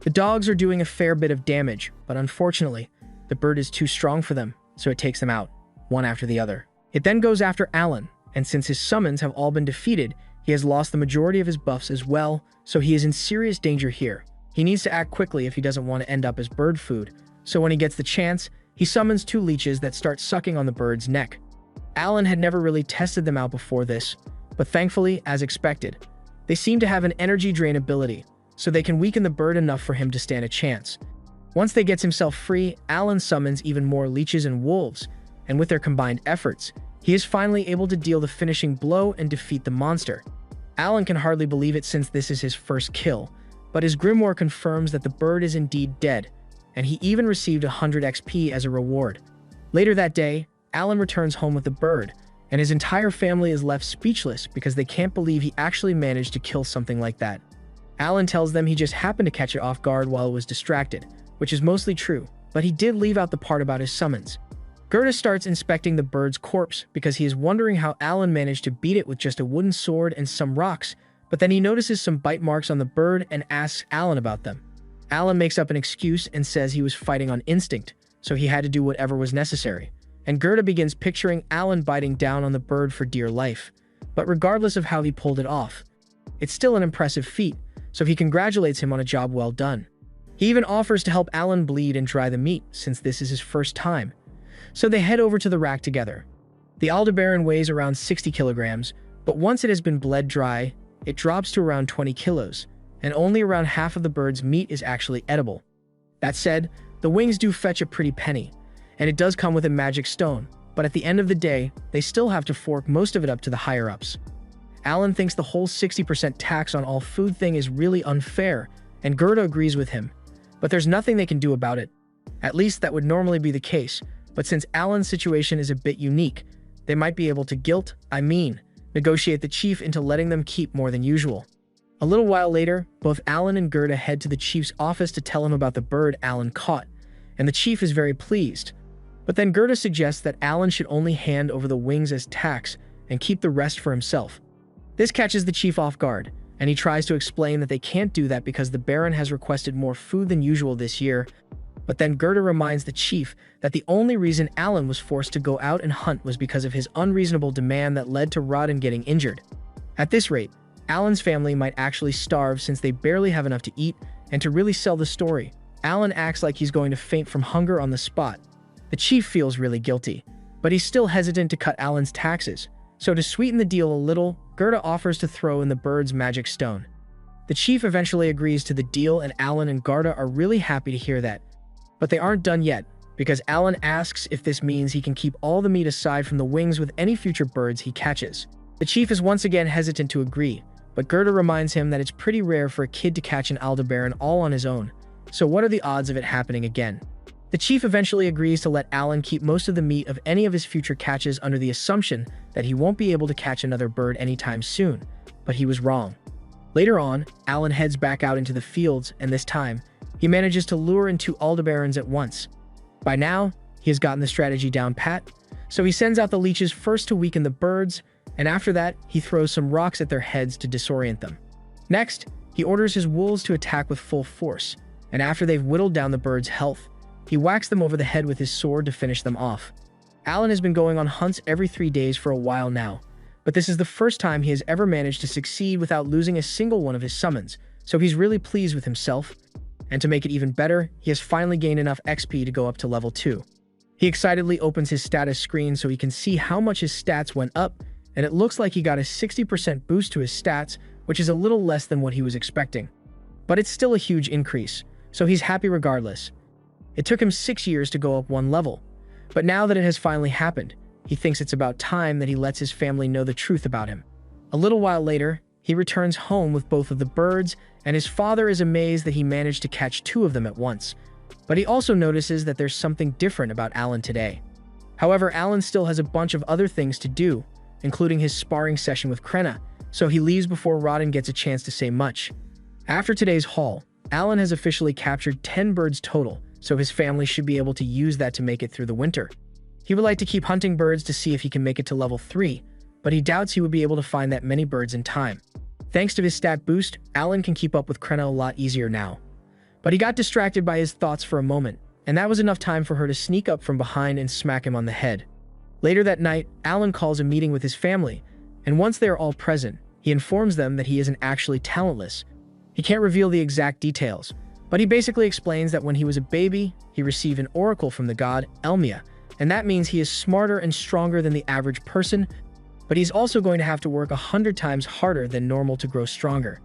The dogs are doing a fair bit of damage, but unfortunately, the bird is too strong for them, so it takes them out, one after the other. It then goes after Alan, and since his summons have all been defeated, he has lost the majority of his buffs as well, so he is in serious danger here. He needs to act quickly if he doesn't want to end up as bird food, so when he gets the chance, he summons 2 leeches that start sucking on the bird's neck. Alan had never really tested them out before this, but thankfully, as expected, they seem to have an energy drain ability, so they can weaken the bird enough for him to stand a chance. Once they gets himself free, Alan summons even more leeches and wolves, and with their combined efforts, he is finally able to deal the finishing blow and defeat the monster. Alan can hardly believe it since this is his first kill, but his grimoire confirms that the bird is indeed dead, and he even received 100 XP as a reward. Later that day, Alan returns home with the bird, and his entire family is left speechless because they can't believe he actually managed to kill something like that. Alan tells them he just happened to catch it off guard while it was distracted, which is mostly true, but he did leave out the part about his summons. Gerda starts inspecting the bird's corpse because he is wondering how Alan managed to beat it with just a wooden sword and some rocks, but then he notices some bite marks on the bird and asks Alan about them. Alan makes up an excuse and says he was fighting on instinct, so he had to do whatever was necessary. And Gerda begins picturing Alan biting down on the bird for dear life. But regardless of how he pulled it off, it's still an impressive feat, so he congratulates him on a job well done. He even offers to help Alan bleed and dry the meat, since this is his first time. So they head over to the rack together. The Aldebaran weighs around 60 kilograms, but once it has been bled dry, it drops to around 20 kilos, and only around half of the bird's meat is actually edible. That said, the wings do fetch a pretty penny, and it does come with a magic stone, but at the end of the day, they still have to fork most of it up to the higher-ups. Alan thinks the whole 60% tax on all food thing is really unfair, and Gerda agrees with him, but there's nothing they can do about it. At least that would normally be the case, but since Alan's situation is a bit unique, they might be able to negotiate the chief into letting them keep more than usual. A little while later, both Alan and Gerda head to the chief's office to tell him about the bird Alan caught, and the chief is very pleased. But then Gerda suggests that Alan should only hand over the wings as tax and keep the rest for himself. This catches the chief off guard, and he tries to explain that they can't do that because the Baron has requested more food than usual this year. But then Gerda reminds the chief that the only reason Alan was forced to go out and hunt was because of his unreasonable demand that led to Rodden getting injured. At this rate, Alan's family might actually starve since they barely have enough to eat, and to really sell the story, Alan acts like he's going to faint from hunger on the spot. The chief feels really guilty, but he's still hesitant to cut Alan's taxes, so to sweeten the deal a little, Gerda offers to throw in the bird's magic stone. The chief eventually agrees to the deal, and Alan and Gerda are really happy to hear that. But they aren't done yet, because Alan asks if this means he can keep all the meat aside from the wings with any future birds he catches. The chief is once again hesitant to agree, but Gerda reminds him that it's pretty rare for a kid to catch an Aldebaran all on his own, so what are the odds of it happening again? The chief eventually agrees to let Alan keep most of the meat of any of his future catches under the assumption that he won't be able to catch another bird anytime soon, but he was wrong. Later on, Alan heads back out into the fields, and this time, he manages to lure in 2 Aldebarans at once. By now, he has gotten the strategy down pat, so he sends out the leeches first to weaken the birds, and after that, he throws some rocks at their heads to disorient them. Next, he orders his wolves to attack with full force, and after they've whittled down the birds' health, he whacks them over the head with his sword to finish them off. Alan has been going on hunts every 3 days for a while now, but this is the first time he has ever managed to succeed without losing a single one of his summons, so he's really pleased with himself. And to make it even better, he has finally gained enough XP to go up to level 2. He excitedly opens his status screen so he can see how much his stats went up, and it looks like he got a 60% boost to his stats, which is a little less than what he was expecting. But it's still a huge increase, so he's happy regardless. It took him 6 years to go up 1 level, but now that it has finally happened, he thinks it's about time that he lets his family know the truth about him. A little while later, he returns home with both of the birds, and his father is amazed that he managed to catch 2 of them at once. But he also notices that there's something different about Alan today. However, Alan still has a bunch of other things to do, including his sparring session with Krenna, so he leaves before Rodden gets a chance to say much. After today's haul, Alan has officially captured 10 birds total, so his family should be able to use that to make it through the winter. He would like to keep hunting birds to see if he can make it to level 3, but he doubts he would be able to find that many birds in time. Thanks to his stat boost, Alan can keep up with Krenna a lot easier now. But he got distracted by his thoughts for a moment, and that was enough time for her to sneak up from behind and smack him on the head. Later that night, Alan calls a meeting with his family, and once they are all present, he informs them that he isn't actually talentless. He can't reveal the exact details, but he basically explains that when he was a baby, he received an oracle from the god Elmia, and that means he is smarter and stronger than the average person, but he's also going to have to work 100 times harder than normal to grow stronger.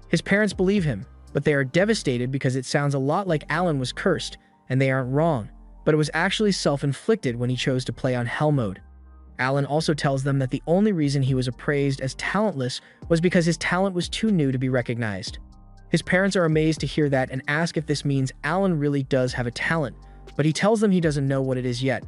His parents believe him, but they are devastated because it sounds a lot like Alan was cursed, and they aren't wrong, but it was actually self-inflicted when he chose to play on Hell mode. Alan also tells them that the only reason he was appraised as talentless was because his talent was too new to be recognized. His parents are amazed to hear that and ask if this means Alan really does have a talent, but he tells them he doesn't know what it is yet.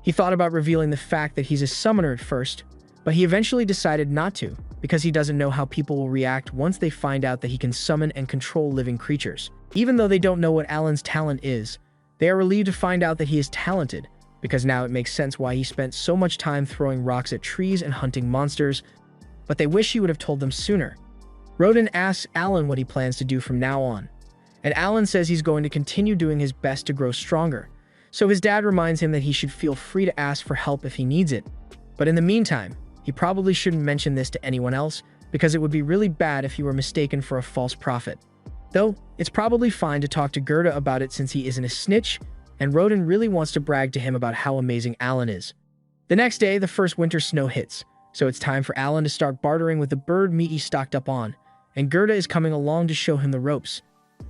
He thought about revealing the fact that he's a summoner at first, but he eventually decided not to, because he doesn't know how people will react once they find out that he can summon and control living creatures. Even though they don't know what Alan's talent is, they are relieved to find out that he is talented, because now it makes sense why he spent so much time throwing rocks at trees and hunting monsters, but they wish he would have told them sooner. Rodden asks Alan what he plans to do from now on, and Alan says he's going to continue doing his best to grow stronger, so his dad reminds him that he should feel free to ask for help if he needs it. But in the meantime, he probably shouldn't mention this to anyone else, because it would be really bad if he were mistaken for a false prophet. Though, it's probably fine to talk to Gerda about it since he isn't a snitch, and Rodden really wants to brag to him about how amazing Alan is. The next day, the first winter snow hits, so it's time for Alan to start bartering with the bird meat he stocked up on, and Gerda is coming along to show him the ropes.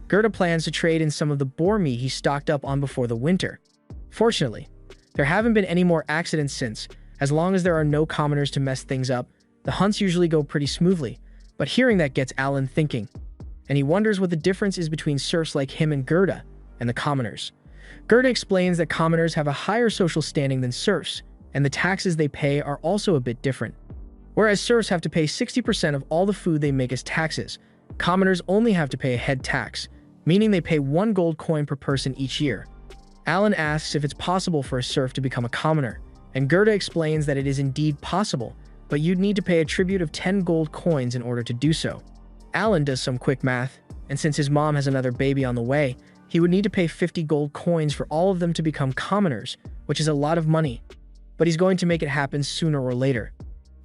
Gerda plans to trade in some of the boar meat he stocked up on before the winter. Fortunately, there haven't been any more accidents since. As long as there are no commoners to mess things up, the hunts usually go pretty smoothly, but hearing that gets Alan thinking, and he wonders what the difference is between serfs like him and Gerda and the commoners. Gerda explains that commoners have a higher social standing than serfs, and the taxes they pay are also a bit different. Whereas serfs have to pay 60% of all the food they make as taxes, commoners only have to pay a head tax, meaning they pay 1 gold coin per person each year. Alan asks if it's possible for a serf to become a commoner, and Gerda explains that it is indeed possible, but you'd need to pay a tribute of 10 gold coins in order to do so. Alan does some quick math, and since his mom has another baby on the way, he would need to pay 50 gold coins for all of them to become commoners, which is a lot of money. But he's going to make it happen sooner or later.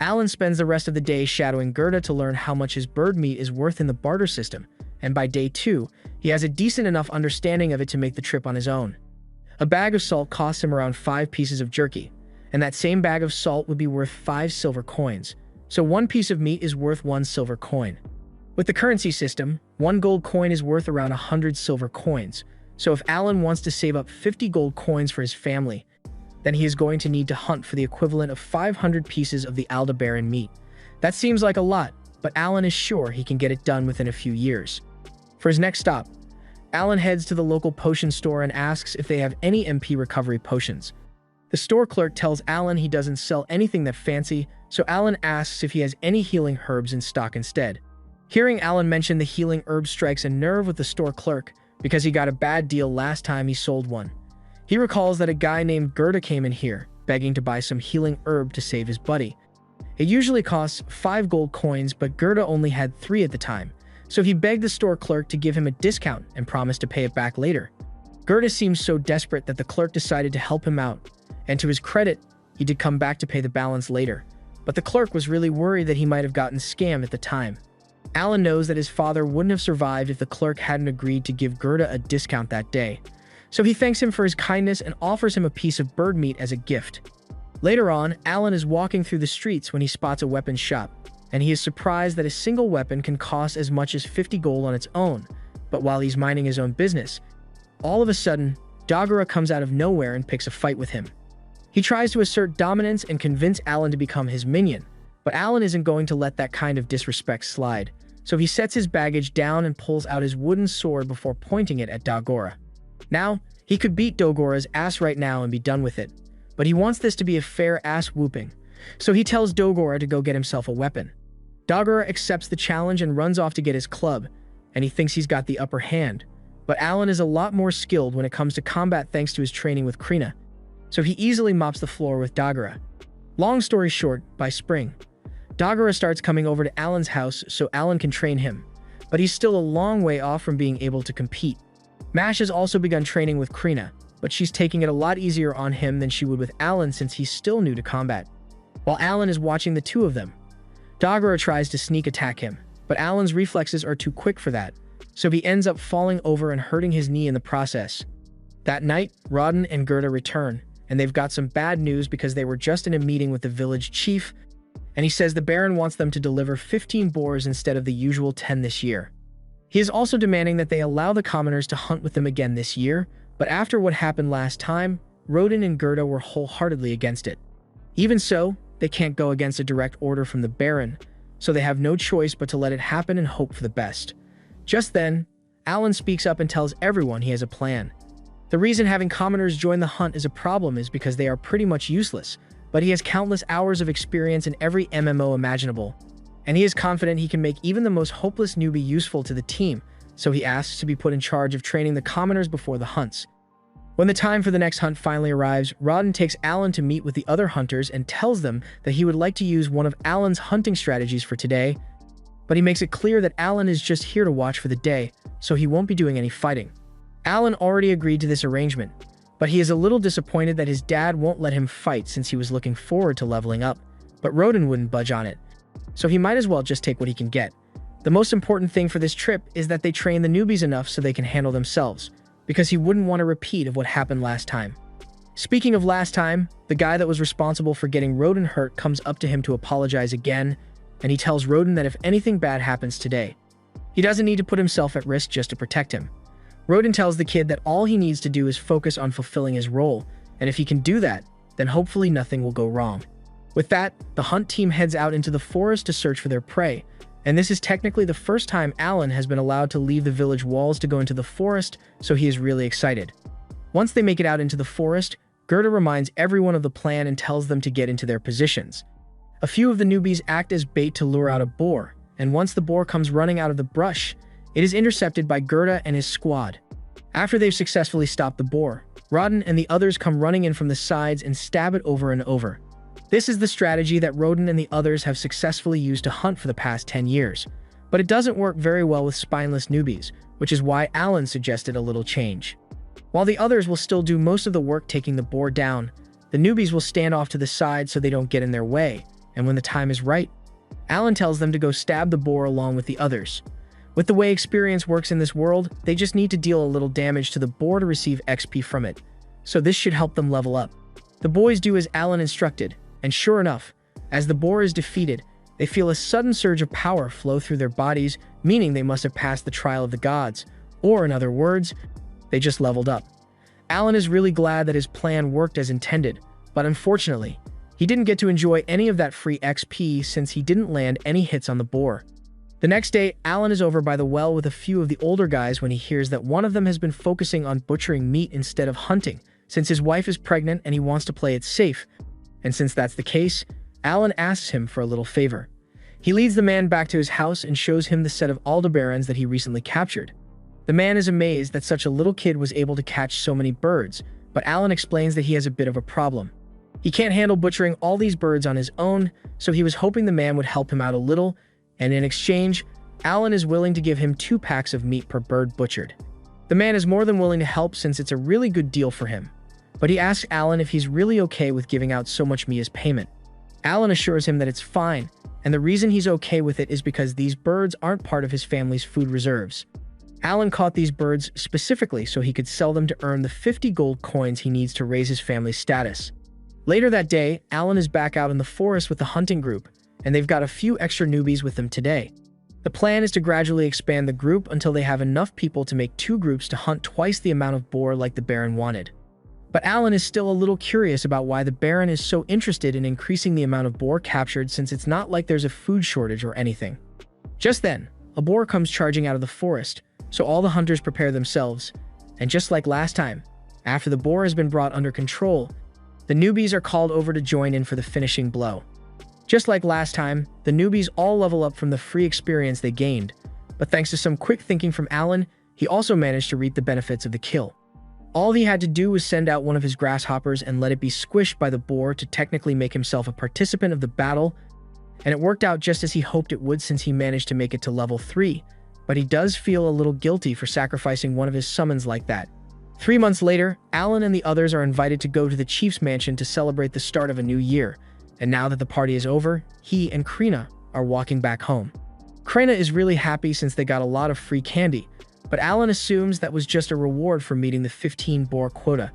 Alan spends the rest of the day shadowing Gerda to learn how much his bird meat is worth in the barter system, and by day 2, he has a decent enough understanding of it to make the trip on his own. A bag of salt costs him around 5 pieces of jerky, and that same bag of salt would be worth 5 silver coins, so 1 piece of meat is worth 1 silver coin. With the currency system, 1 gold coin is worth around 100 silver coins, So if Alan wants to save up 50 gold coins for his family, then he is going to need to hunt for the equivalent of 500 pieces of the Aldebaran meat. That seems like a lot, but Alan is sure he can get it done within a few years. For his next stop, Alan heads to the local potion store and asks if they have any MP recovery potions. The store clerk tells Alan he doesn't sell anything that fancy, so Alan asks if he has any healing herbs in stock instead. Hearing Alan mention the healing herb strikes a nerve with the store clerk because he got a bad deal last time he sold one. He recalls that a guy named Gerda came in here, begging to buy some healing herb to save his buddy. It usually costs 5 gold coins, but Gerda only had 3 at the time, so he begged the store clerk to give him a discount and promised to pay it back later. Gerda seems so desperate that the clerk decided to help him out, and to his credit, he did come back to pay the balance later. But the clerk was really worried that he might have gotten scammed at the time. Alan knows that his father wouldn't have survived if the clerk hadn't agreed to give Gerda a discount that day. So he thanks him for his kindness and offers him a piece of bird meat as a gift. Later on, Alan is walking through the streets when he spots a weapons shop, and he is surprised that a single weapon can cost as much as 50 gold on its own. But while he's minding his own business, all of a sudden, Dagora comes out of nowhere and picks a fight with him. He tries to assert dominance and convince Alan to become his minion, but Alan isn't going to let that kind of disrespect slide, so he sets his baggage down and pulls out his wooden sword before pointing it at Dagora. Now, he could beat Dogora's ass right now and be done with it, but he wants this to be a fair ass whooping, so he tells Dagora to go get himself a weapon. Dagora accepts the challenge and runs off to get his club, and he thinks he's got the upper hand, but Alan is a lot more skilled when it comes to combat thanks to his training with Krina, so he easily mops the floor with Dagora. Long story short, by spring, Dagora starts coming over to Alan's house so Alan can train him, but he's still a long way off from being able to compete. Mash has also begun training with Krina, but she's taking it a lot easier on him than she would with Alan since he's still new to combat. While Alan is watching the two of them, Dagora tries to sneak attack him, but Alan's reflexes are too quick for that, so he ends up falling over and hurting his knee in the process. That night, Rodin and Gerda return, and they've got some bad news because they were just in a meeting with the village chief, and he says the Baron wants them to deliver 15 boars instead of the usual 10 this year. He is also demanding that they allow the commoners to hunt with them again this year, but after what happened last time, Rodin and Gerda were wholeheartedly against it. Even so, they can't go against a direct order from the Baron, so they have no choice but to let it happen and hope for the best. Just then, Alan speaks up and tells everyone he has a plan. The reason having commoners join the hunt is a problem is because they are pretty much useless, but he has countless hours of experience in every MMO imaginable, and he is confident he can make even the most hopeless newbie useful to the team, so he asks to be put in charge of training the commoners before the hunts. When the time for the next hunt finally arrives, Rodin takes Alan to meet with the other hunters and tells them that he would like to use one of Alan's hunting strategies for today, but he makes it clear that Alan is just here to watch for the day, so he won't be doing any fighting. Alan already agreed to this arrangement, but he is a little disappointed that his dad won't let him fight since he was looking forward to leveling up, but Rodin wouldn't budge on it, so he might as well just take what he can get. The most important thing for this trip is that they train the newbies enough so they can handle themselves, because he wouldn't want a repeat of what happened last time. Speaking of last time, the guy that was responsible for getting Rodin hurt comes up to him to apologize again, and he tells Rodin that if anything bad happens today, he doesn't need to put himself at risk just to protect him. Rodin tells the kid that all he needs to do is focus on fulfilling his role, and if he can do that, then hopefully nothing will go wrong. With that, the hunt team heads out into the forest to search for their prey, and this is technically the first time Alan has been allowed to leave the village walls to go into the forest, so he is really excited. Once they make it out into the forest, Gerda reminds everyone of the plan and tells them to get into their positions. A few of the newbies act as bait to lure out a boar, and once the boar comes running out of the brush, it is intercepted by Gerda and his squad. After they've successfully stopped the boar, Rodin and the others come running in from the sides and stab it over and over. This is the strategy that Rodin and the others have successfully used to hunt for the past 10 years, but it doesn't work very well with spineless newbies, which is why Alan suggested a little change. While the others will still do most of the work taking the boar down, the newbies will stand off to the side so they don't get in their way, and when the time is right, Alan tells them to go stab the boar along with the others. With the way experience works in this world, they just need to deal a little damage to the boar to receive XP from it, so this should help them level up. The boys do as Alan instructed, and sure enough, as the boar is defeated, they feel a sudden surge of power flow through their bodies, meaning they must have passed the trial of the gods, or in other words, They just leveled up. Alan is really glad that his plan worked as intended, but unfortunately, he didn't get to enjoy any of that free XP since he didn't land any hits on the boar. The next day, Alan is over by the well with a few of the older guys when he hears that one of them has been focusing on butchering meat instead of hunting, since his wife is pregnant and he wants to play it safe. And since that's the case, Alan asks him for a little favor. He leads the man back to his house and shows him the set of Aldebarans that he recently captured. The man is amazed that such a little kid was able to catch so many birds, but Alan explains that he has a bit of a problem. He can't handle butchering all these birds on his own, so he was hoping the man would help him out a little, and in exchange, Alan is willing to give him 2 packs of meat per bird butchered. The man is more than willing to help since it's a really good deal for him, but he asks Alan if he's really okay with giving out so much meat as payment. Alan assures him that it's fine, and the reason he's okay with it is because these birds aren't part of his family's food reserves. Alan caught these birds specifically so he could sell them to earn the 50 gold coins he needs to raise his family's status. Later that day, Alan is back out in the forest with the hunting group, and they've got a few extra newbies with them today. The plan is to gradually expand the group until they have enough people to make 2 groups to hunt twice the amount of boar like the Baron wanted. But Alan is still a little curious about why the Baron is so interested in increasing the amount of boar captured since it's not like there's a food shortage or anything. Just then, a boar comes charging out of the forest, so all the hunters prepare themselves, and just like last time, after the boar has been brought under control, the newbies are called over to join in for the finishing blow. Just like last time, the newbies all level up from the free experience they gained, but thanks to some quick thinking from Alan, he also managed to reap the benefits of the kill. All he had to do was send out one of his grasshoppers and let it be squished by the boar to technically make himself a participant of the battle, and it worked out just as he hoped it would since he managed to make it to level 3, but he does feel a little guilty for sacrificing one of his summons like that. 3 months later, Alan and the others are invited to go to the chief's mansion to celebrate the start of a new year, and now that the party is over, he and Krina are walking back home. Krina is really happy since they got a lot of free candy, but Alan assumes that was just a reward for meeting the 15 boar quota.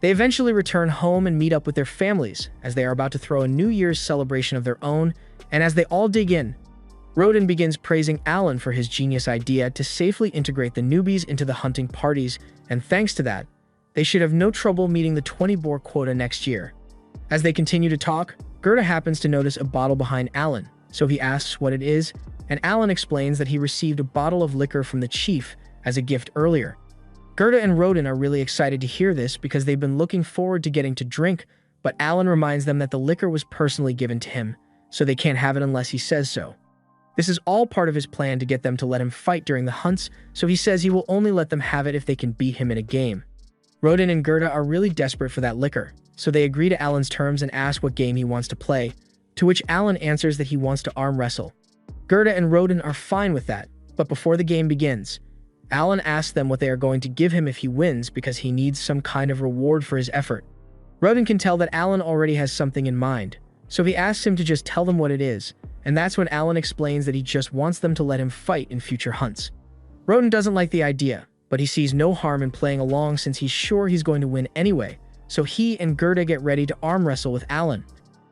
They eventually return home and meet up with their families, as they are about to throw a New Year's celebration of their own, and as they all dig in, Rodin begins praising Alan for his genius idea to safely integrate the newbies into the hunting parties, and thanks to that, they should have no trouble meeting the 20 boar quota next year. As they continue to talk, Gerda happens to notice a bottle behind Alan, so he asks what it is, and Alan explains that he received a bottle of liquor from the chief as a gift earlier. Gerda and Rodin are really excited to hear this because they've been looking forward to getting to drink, but Alan reminds them that the liquor was personally given to him, so they can't have it unless he says so. This is all part of his plan to get them to let him fight during the hunts, so he says he will only let them have it if they can beat him in a game. Rodin and Gerda are really desperate for that liquor, so they agree to Alan's terms and ask what game he wants to play, to which Alan answers that he wants to arm wrestle. Gerda and Rodin are fine with that, but before the game begins, Alan asks them what they are going to give him if he wins because he needs some kind of reward for his effort. Rodin can tell that Alan already has something in mind, so he asks him to just tell them what it is, and that's when Alan explains that he just wants them to let him fight in future hunts. Rodin doesn't like the idea, but he sees no harm in playing along since he's sure he's going to win anyway, so he and Gerda get ready to arm wrestle with Alan.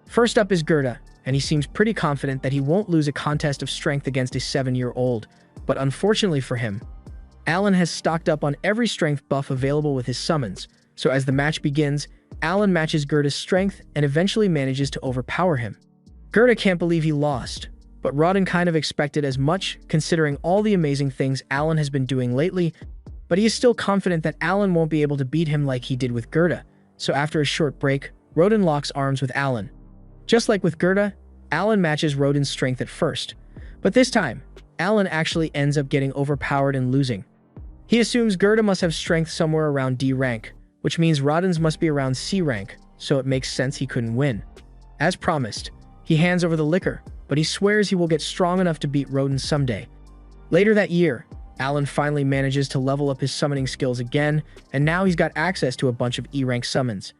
First up is Gerda, and he seems pretty confident that he won't lose a contest of strength against a 7-year-old, but unfortunately for him, Alan has stocked up on every strength buff available with his summons, so as the match begins, Alan matches Gerda's strength and eventually manages to overpower him. Gerda can't believe he lost, but Rodin kind of expected as much considering all the amazing things Alan has been doing lately, but he is still confident that Alan won't be able to beat him like he did with Gerda, so after a short break, Rodin locks arms with Alan. Just like with Gerda, Alan matches Rodin's strength at first, but this time, Alan actually ends up getting overpowered and losing. He assumes Gerda must have strength somewhere around D rank, which means Rodin's must be around C rank, so it makes sense he couldn't win. As promised, he hands over the liquor, but he swears he will get strong enough to beat Rodin someday. Later that year, Alan finally manages to level up his summoning skills again, and now he's got access to a bunch of E-rank summons.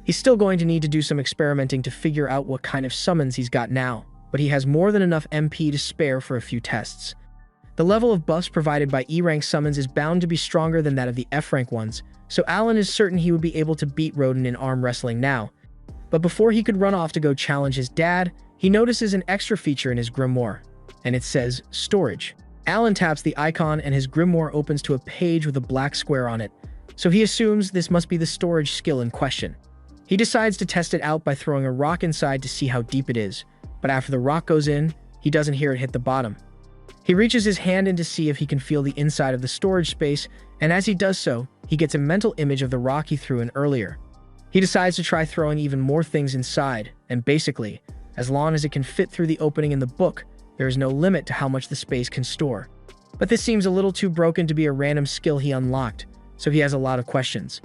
He's still going to need to do some experimenting to figure out what kind of summons he's got now, but he has more than enough MP to spare for a few tests. The level of buffs provided by E-rank summons is bound to be stronger than that of the F-rank ones, so Alan is certain he would be able to beat Rodin in arm wrestling now. But before he could run off to go challenge his dad, he notices an extra feature in his grimoire, and it says, Storage. Alan taps the icon and his grimoire opens to a page with a black square on it, so he assumes this must be the storage skill in question. He decides to test it out by throwing a rock inside to see how deep it is, but after the rock goes in, he doesn't hear it hit the bottom. He reaches his hand in to see if he can feel the inside of the storage space, and as he does so, he gets a mental image of the rock he threw in earlier. He decides to try throwing even more things inside, and basically, as long as it can fit through the opening in the book, there is no limit to how much the space can store. But this seems a little too broken to be a random skill he unlocked, so he has a lot of questions.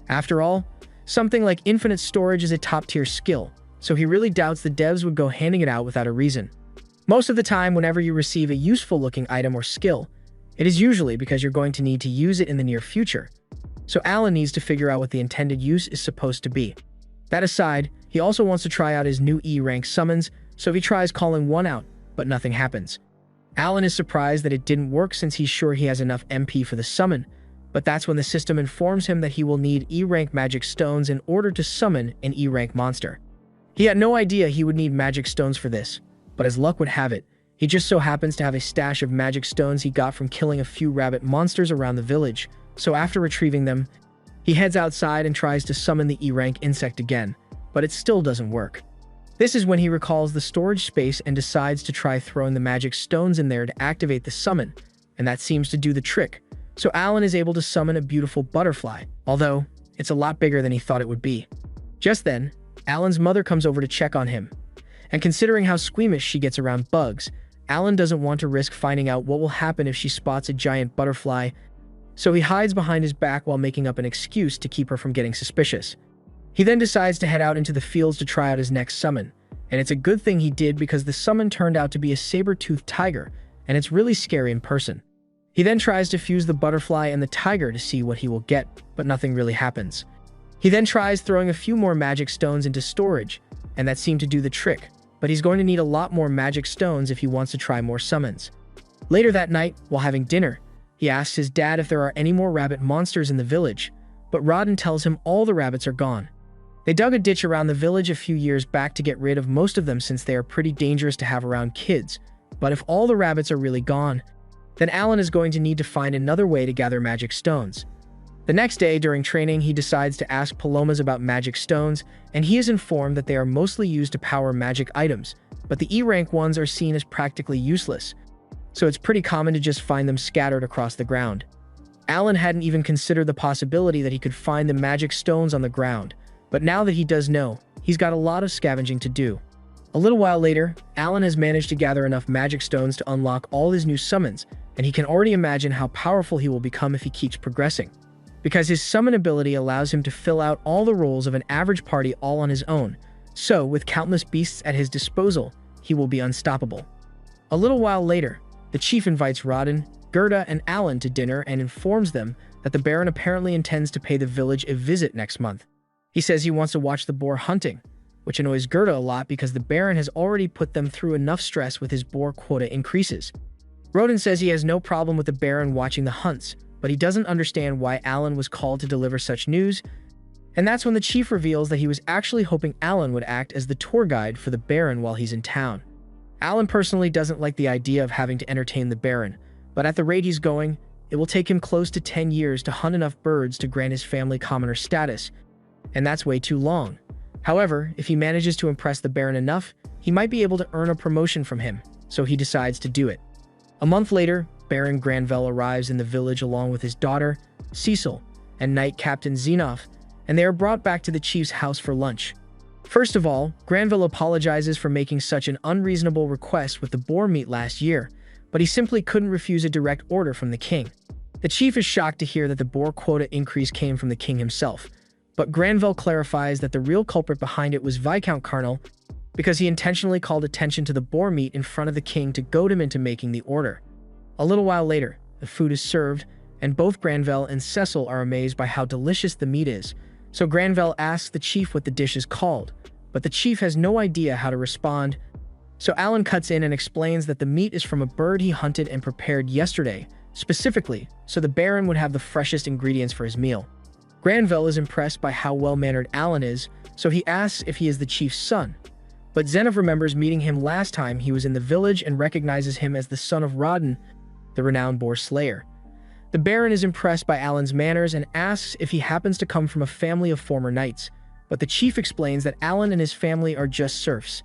After all, something like infinite storage is a top-tier skill, so he really doubts the devs would go handing it out without a reason. Most of the time, whenever you receive a useful-looking item or skill, it is usually because you're going to need to use it in the near future. So Alan needs to figure out what the intended use is supposed to be. That aside, he also wants to try out his new E-rank summons, so he tries calling one out, but nothing happens. Alan is surprised that it didn't work since he's sure he has enough MP for the summon, but that's when the system informs him that he will need E-rank magic stones in order to summon an E-rank monster. He had no idea he would need magic stones for this, but as luck would have it, he just so happens to have a stash of magic stones he got from killing a few rabbit monsters around the village, so after retrieving them, he heads outside and tries to summon the E-rank insect again, but it still doesn't work. This is when he recalls the storage space and decides to try throwing the magic stones in there to activate the summon, and that seems to do the trick. So Alan is able to summon a beautiful butterfly, although it's a lot bigger than he thought it would be. Just then, Alan's mother comes over to check on him, and considering how squeamish she gets around bugs, Alan doesn't want to risk finding out what will happen if she spots a giant butterfly, so he hides behind his back while making up an excuse to keep her from getting suspicious. He then decides to head out into the fields to try out his next summon, and it's a good thing he did because the summon turned out to be a saber-toothed tiger, and it's really scary in person. He then tries to fuse the butterfly and the tiger to see what he will get, but nothing really happens. He then tries throwing a few more magic stones into storage, and that seemed to do the trick, but he's going to need a lot more magic stones if he wants to try more summons. Later that night, while having dinner, he asks his dad if there are any more rabbit monsters in the village, but Rodden tells him all the rabbits are gone. They dug a ditch around the village a few years back to get rid of most of them since they are pretty dangerous to have around kids, but if all the rabbits are really gone, then Alan is going to need to find another way to gather magic stones. The next day, during training, he decides to ask Palomas about magic stones, and he is informed that they are mostly used to power magic items, but the E-rank ones are seen as practically useless, so it's pretty common to just find them scattered across the ground. Alan hadn't even considered the possibility that he could find the magic stones on the ground, but now that he does know, he's got a lot of scavenging to do. A little while later, Alan has managed to gather enough magic stones to unlock all his new summons, and he can already imagine how powerful he will become if he keeps progressing, because his summon ability allows him to fill out all the roles of an average party all on his own, so with countless beasts at his disposal, he will be unstoppable. A little while later, the chief invites Rodden, Gerda, and Alan to dinner and informs them that the Baron apparently intends to pay the village a visit next month. He says he wants to watch the boar hunting, which annoys Gerda a lot because the Baron has already put them through enough stress with his boar quota increases. Rodden says he has no problem with the Baron watching the hunts, but he doesn't understand why Alan was called to deliver such news, and that's when the chief reveals that he was actually hoping Alan would act as the tour guide for the Baron while he's in town. Alan personally doesn't like the idea of having to entertain the Baron, but at the rate he's going, it will take him close to 10 years to hunt enough birds to grant his family commoner status, and that's way too long. However, if he manages to impress the Baron enough, he might be able to earn a promotion from him, so he decides to do it. A month later, Baron Granville arrives in the village along with his daughter, Cecil, and Knight Captain Xenoph, and they are brought back to the chief's house for lunch. First of all, Granville apologizes for making such an unreasonable request with the boar meat last year, but he simply couldn't refuse a direct order from the king. The chief is shocked to hear that the boar quota increase came from the king himself, but Granville clarifies that the real culprit behind it was Viscount Carnal, because he intentionally called attention to the boar meat in front of the king to goad him into making the order. A little while later, the food is served, and both Granville and Cecil are amazed by how delicious the meat is, so Granville asks the chief what the dish is called, but the chief has no idea how to respond, so Alan cuts in and explains that the meat is from a bird he hunted and prepared yesterday, specifically, so the Baron would have the freshest ingredients for his meal. Granville is impressed by how well-mannered Alan is, so he asks if he is the chief's son, but Xenoph remembers meeting him last time he was in the village and recognizes him as the son of Rodden, the renowned boar slayer. The Baron is impressed by Alan's manners and asks if he happens to come from a family of former knights, but the chief explains that Alan and his family are just serfs.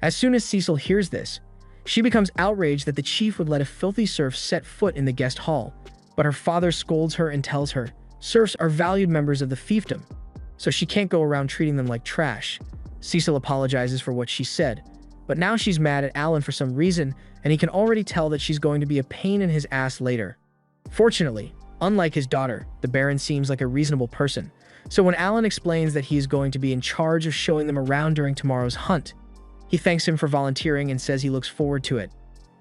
As soon as Cecil hears this, she becomes outraged that the chief would let a filthy serf set foot in the guest hall, but her father scolds her and tells her serfs are valued members of the fiefdom, so she can't go around treating them like trash. Cecil apologizes for what she said, but now she's mad at Alan for some reason, and he can already tell that she's going to be a pain in his ass later. Fortunately, unlike his daughter, the Baron seems like a reasonable person, so when Alan explains that he is going to be in charge of showing them around during tomorrow's hunt, he thanks him for volunteering and says he looks forward to it.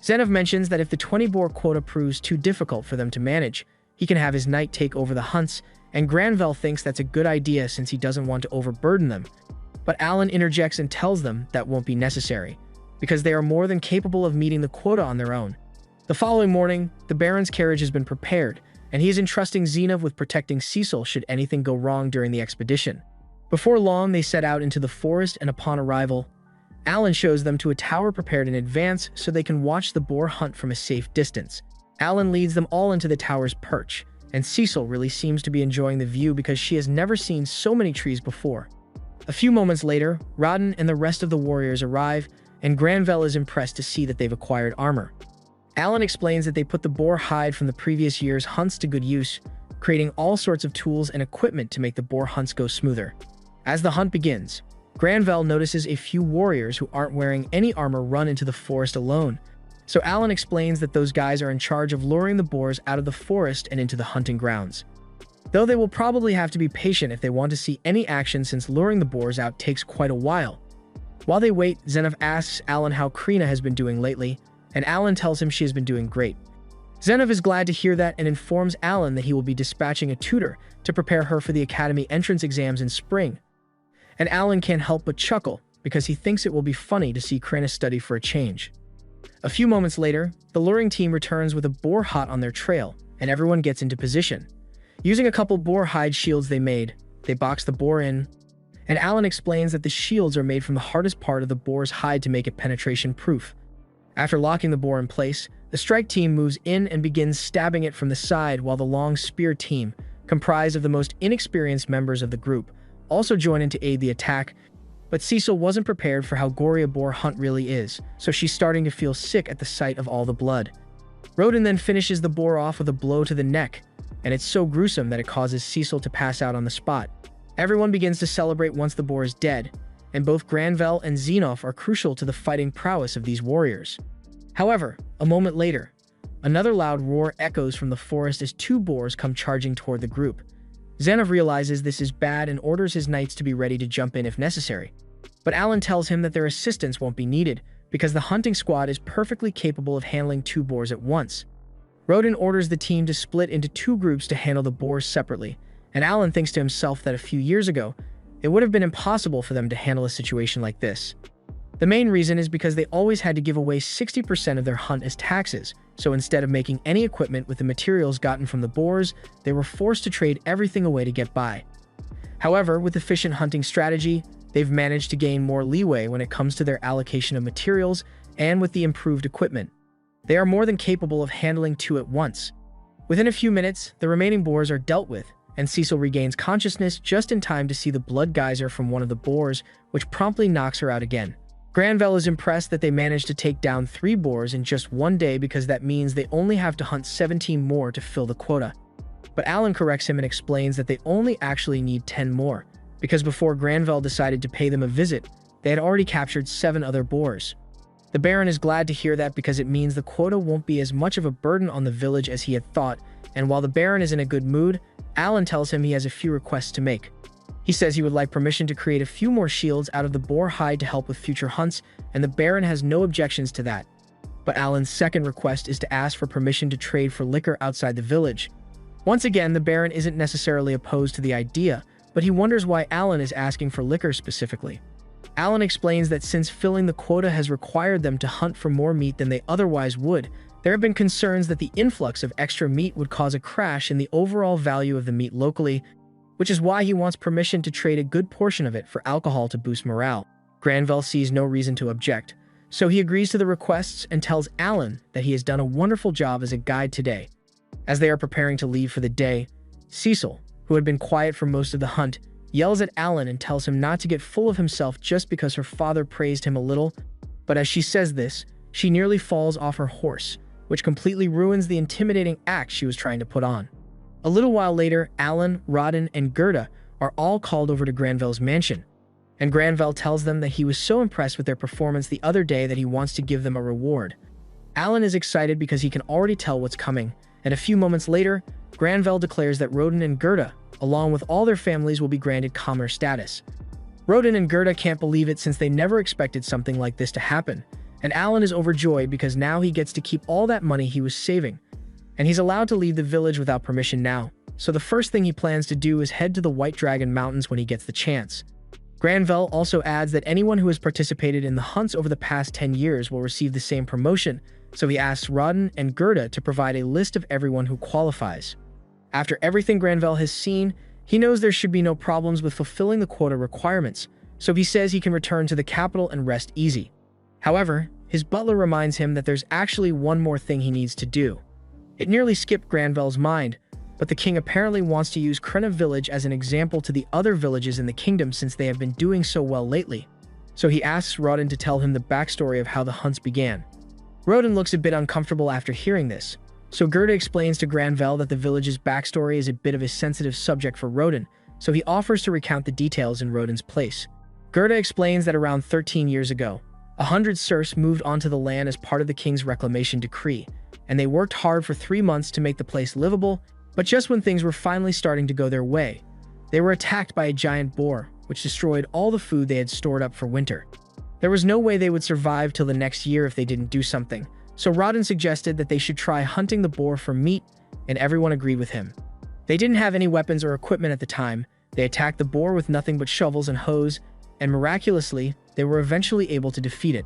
Zenov mentions that if the 20 boar quota proves too difficult for them to manage, he can have his knight take over the hunts, and Granvelle thinks that's a good idea since he doesn't want to overburden them. But Alan interjects and tells them that won't be necessary, because they are more than capable of meeting the quota on their own. The following morning, the Baron's carriage has been prepared, and he is entrusting Zenov with protecting Cecil should anything go wrong during the expedition. Before long, they set out into the forest, and upon arrival, Alan shows them to a tower prepared in advance so they can watch the boar hunt from a safe distance. Alan leads them all into the tower's perch, and Cecil really seems to be enjoying the view because she has never seen so many trees before. A few moments later, Rodden and the rest of the warriors arrive, and Granvelle is impressed to see that they've acquired armor. Alan explains that they put the boar hide from the previous year's hunts to good use, creating all sorts of tools and equipment to make the boar hunts go smoother. As the hunt begins, Granvelle notices a few warriors who aren't wearing any armor run into the forest alone, so Alan explains that those guys are in charge of luring the boars out of the forest and into the hunting grounds. Though they will probably have to be patient if they want to see any action since luring the boars out takes quite a while. While they wait, Zenov asks Alan how Krina has been doing lately, and Alan tells him she has been doing great. Zenov is glad to hear that and informs Alan that he will be dispatching a tutor to prepare her for the academy entrance exams in spring. And Alan can't help but chuckle because he thinks it will be funny to see Krina study for a change. A few moments later, the luring team returns with a boar hot on their trail, and everyone gets into position. Using a couple boar hide shields they made, they box the boar in, and Alan explains that the shields are made from the hardest part of the boar's hide to make it penetration-proof. After locking the boar in place, the strike team moves in and begins stabbing it from the side while the long spear team, comprised of the most inexperienced members of the group, also join in to aid the attack. But Cecil wasn't prepared for how gory a boar hunt really is, so she's starting to feel sick at the sight of all the blood. Rodin then finishes the boar off with a blow to the neck, and it's so gruesome that it causes Cecil to pass out on the spot. Everyone begins to celebrate once the boar is dead, and both Granvelle and Zenov are crucial to the fighting prowess of these warriors. However, a moment later, another loud roar echoes from the forest as two boars come charging toward the group. Zenov realizes this is bad and orders his knights to be ready to jump in if necessary. But Alan tells him that their assistance won't be needed because the hunting squad is perfectly capable of handling two boars at once. Rodin orders the team to split into two groups to handle the boars separately, and Alan thinks to himself that a few years ago, it would have been impossible for them to handle a situation like this. The main reason is because they always had to give away 60% of their hunt as taxes, so instead of making any equipment with the materials gotten from the boars, they were forced to trade everything away to get by. However, with efficient hunting strategy, they've managed to gain more leeway when it comes to their allocation of materials, and with the improved equipment, they are more than capable of handling two at once. Within a few minutes, the remaining boars are dealt with, and Cecil regains consciousness just in time to see the blood geyser from one of the boars, which promptly knocks her out again. Granvelle is impressed that they managed to take down 3 boars in just one day because that means they only have to hunt 17 more to fill the quota. But Alan corrects him and explains that they only actually need 10 more, because before Granvelle decided to pay them a visit, they had already captured 7 other boars. The Baron is glad to hear that because it means the quota won't be as much of a burden on the village as he had thought, and while the Baron is in a good mood, Alan tells him he has a few requests to make. He says he would like permission to create a few more shields out of the boar hide to help with future hunts, and the Baron has no objections to that. But Alan's second request is to ask for permission to trade for liquor outside the village. Once again, the Baron isn't necessarily opposed to the idea, but he wonders why Alan is asking for liquor specifically. Alan explains that since filling the quota has required them to hunt for more meat than they otherwise would, there have been concerns that the influx of extra meat would cause a crash in the overall value of the meat locally, which is why he wants permission to trade a good portion of it for alcohol to boost morale. Granvelle sees no reason to object, So he agrees to the requests and tells Alan that he has done a wonderful job as a guide today. As they are preparing to leave for the day, Cecil, who had been quiet for most of the hunt, yells at Alan and tells him not to get full of himself just because her father praised him a little. But as she says this, she nearly falls off her horse, which completely ruins the intimidating act she was trying to put on. A little while later, Alan, Rodden, and Gerda are all called over to Granville's mansion, and Granville tells them that he was so impressed with their performance the other day that he wants to give them a reward. Alan is excited because he can already tell what's coming, and a few moments later, Granville declares that Rodden and Gerda, along with all their families, will be granted commoner status. Rodden and Gerda can't believe it since they never expected something like this to happen, and Alan is overjoyed because now he gets to keep all that money he was saving, and he's allowed to leave the village without permission now, so the first thing he plans to do is head to the White Dragon Mountains when he gets the chance. Granville also adds that anyone who has participated in the hunts over the past 10 years will receive the same promotion, so he asks Rodden and Gerda to provide a list of everyone who qualifies. After everything Granville has seen, he knows there should be no problems with fulfilling the quota requirements, so he says he can return to the capital and rest easy. However, his butler reminds him that there's actually one more thing he needs to do. It nearly skipped Granville's mind, but the king apparently wants to use Krena village as an example to the other villages in the kingdom since they have been doing so well lately. So he asks Rodden to tell him the backstory of how the hunts began. Rodden looks a bit uncomfortable after hearing this, so Gerda explains to Granville that the village's backstory is a bit of a sensitive subject for Rodden, so he offers to recount the details in Rodden's place. Gerda explains that around 13 years ago, 100 serfs moved onto the land as part of the king's reclamation decree, and they worked hard for 3 months to make the place livable. But just when things were finally starting to go their way, they were attacked by a giant boar, which destroyed all the food they had stored up for winter. There was no way they would survive till the next year if they didn't do something, so Rodden suggested that they should try hunting the boar for meat, and everyone agreed with him. They didn't have any weapons or equipment at the time. They attacked the boar with nothing but shovels and hoes, and miraculously, they were eventually able to defeat it.